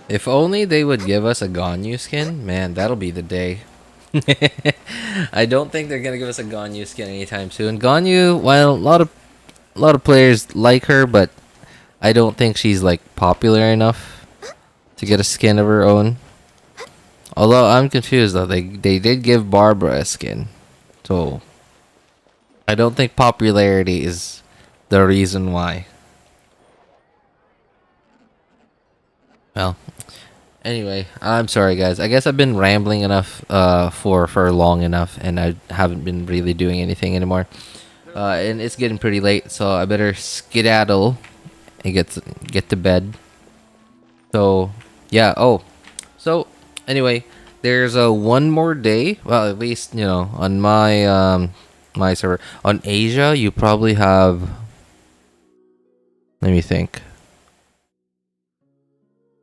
If only they would give us a Ganyu skin, man, that'll be the day. I don't think they're gonna give us a Ganyu skin anytime soon. Ganyu, while a lot of players like her, but I don't think she's like popular enough to get a skin of her own. Although I'm confused though, they did give Barbara a skin, so I don't think popularity is the reason why. Well, anyway, I'm sorry guys. I guess I've been rambling enough for long enough, and I haven't been really doing anything anymore. And it's getting pretty late, so I better skedaddle and get to bed. So yeah. Oh, so anyway, there's one more day. Well, at least you know on my my server on Asia, you probably have. Let me think.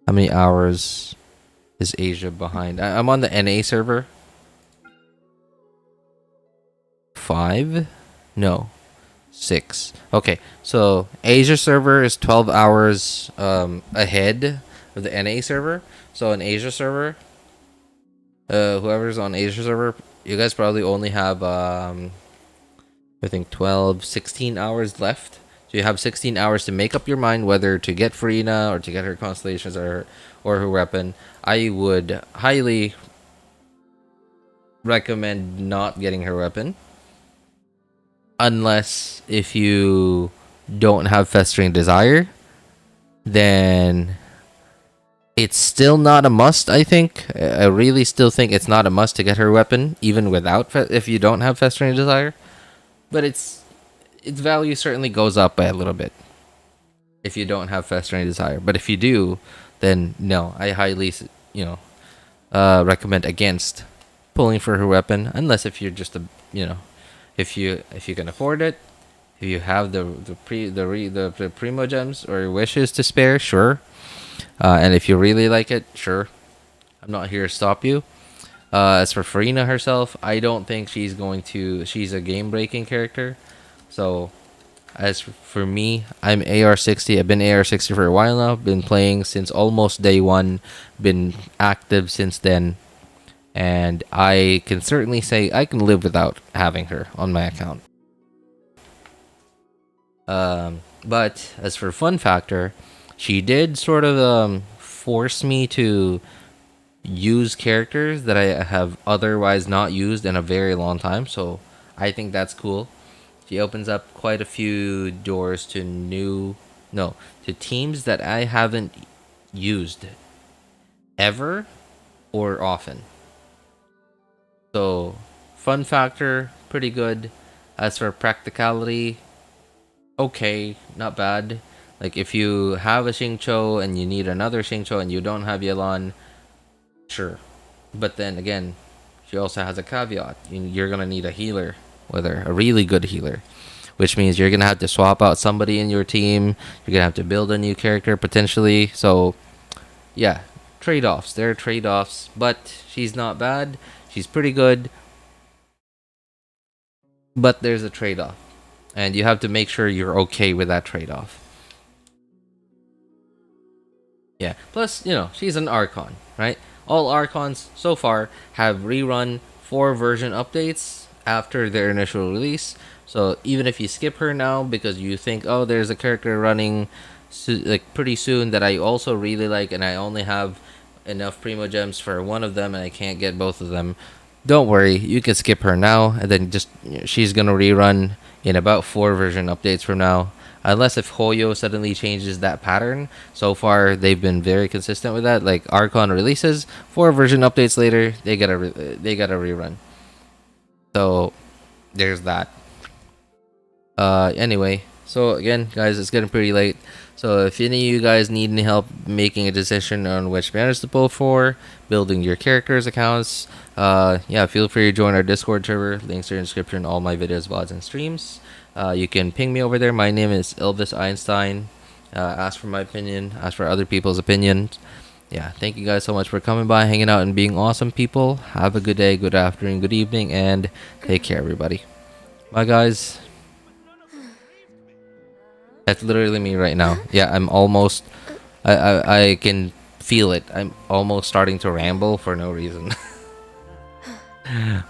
How many hours is Asia behind? I'm on the NA server. 5? No. 6. Okay, so Asia server is 12 hours ahead of the NA server. So on Asia server, whoever's on Asia server, you guys probably only have I think 16 hours left. So you have 16 hours to make up your mind whether to get Furina or to get her constellations or her weapon. I would highly recommend not getting her weapon. Unless if you don't have Festering Desire, then it's still not a must, I think. I really still think it's not a must to get her weapon, even without if you don't have Festering Desire. But its value certainly goes up by a little bit if you don't have Festering Desire. But if you do, then no, I highly, you know, recommend against pulling for her weapon, unless if you're just you know, if you can afford it, if you have the primo gems or wishes to spare, sure. And if you really like it, sure. I'm not here to stop you. As for Furina herself, I don't think she's a game-breaking character. So, as for me, I'm AR60. I've been AR60 for a while now. Been playing since almost day one. Been active since then. And I can certainly say I can live without having her on my account. But as for fun factor, she did sort of force me to use characters that I have otherwise not used in a very long time. So I think that's cool. She opens up quite a few doors to to teams that I haven't used ever or often. So fun factor, pretty good. As for practicality, okay, not bad. Like if you have a Xingqiu and you need another Xingqiu and you don't have Yelan, sure. But then again, she also has a caveat. You're gonna need a healer with her, a really good healer, which means you're gonna have to swap out somebody in your team. You're gonna have to build a new character potentially. So yeah, trade-offs. There are trade-offs, but she's not bad. She's pretty good, but there's a trade-off, and you have to make sure you're okay with that trade-off. Yeah. Plus, she's an Archon, right? All Archons so far have rerun 4 version updates after their initial release. So even if you skip her now because you think, oh, there's a character running pretty soon that I also really like, and I only have enough primo gems for one of them and I can't get both of them, don't worry, you can skip her now, and then she's gonna rerun in about 4 version updates from now. Unless if HOYO suddenly changes that pattern. So far, they've been very consistent with that. Like Archon releases 4 version updates later, they got a rerun. So there's that. Anyway, so again, guys, it's getting pretty late. So if any of you guys need any help making a decision on which banners to pull for, building your characters' accounts, feel free to join our Discord server. Links are in the description. All my videos, VODs, and streams. You can ping me over there. My name is Elvis Einstein. Ask for my opinion. Ask for other people's opinions. Yeah, thank you guys so much for coming by, hanging out, and being awesome people. Have a good day, good afternoon, good evening, and take care, everybody. Bye, guys. That's literally me right now. Yeah, I'm almost... I can feel it. I'm almost starting to ramble for no reason.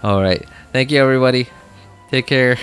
Alright. Thank you, everybody. Take care.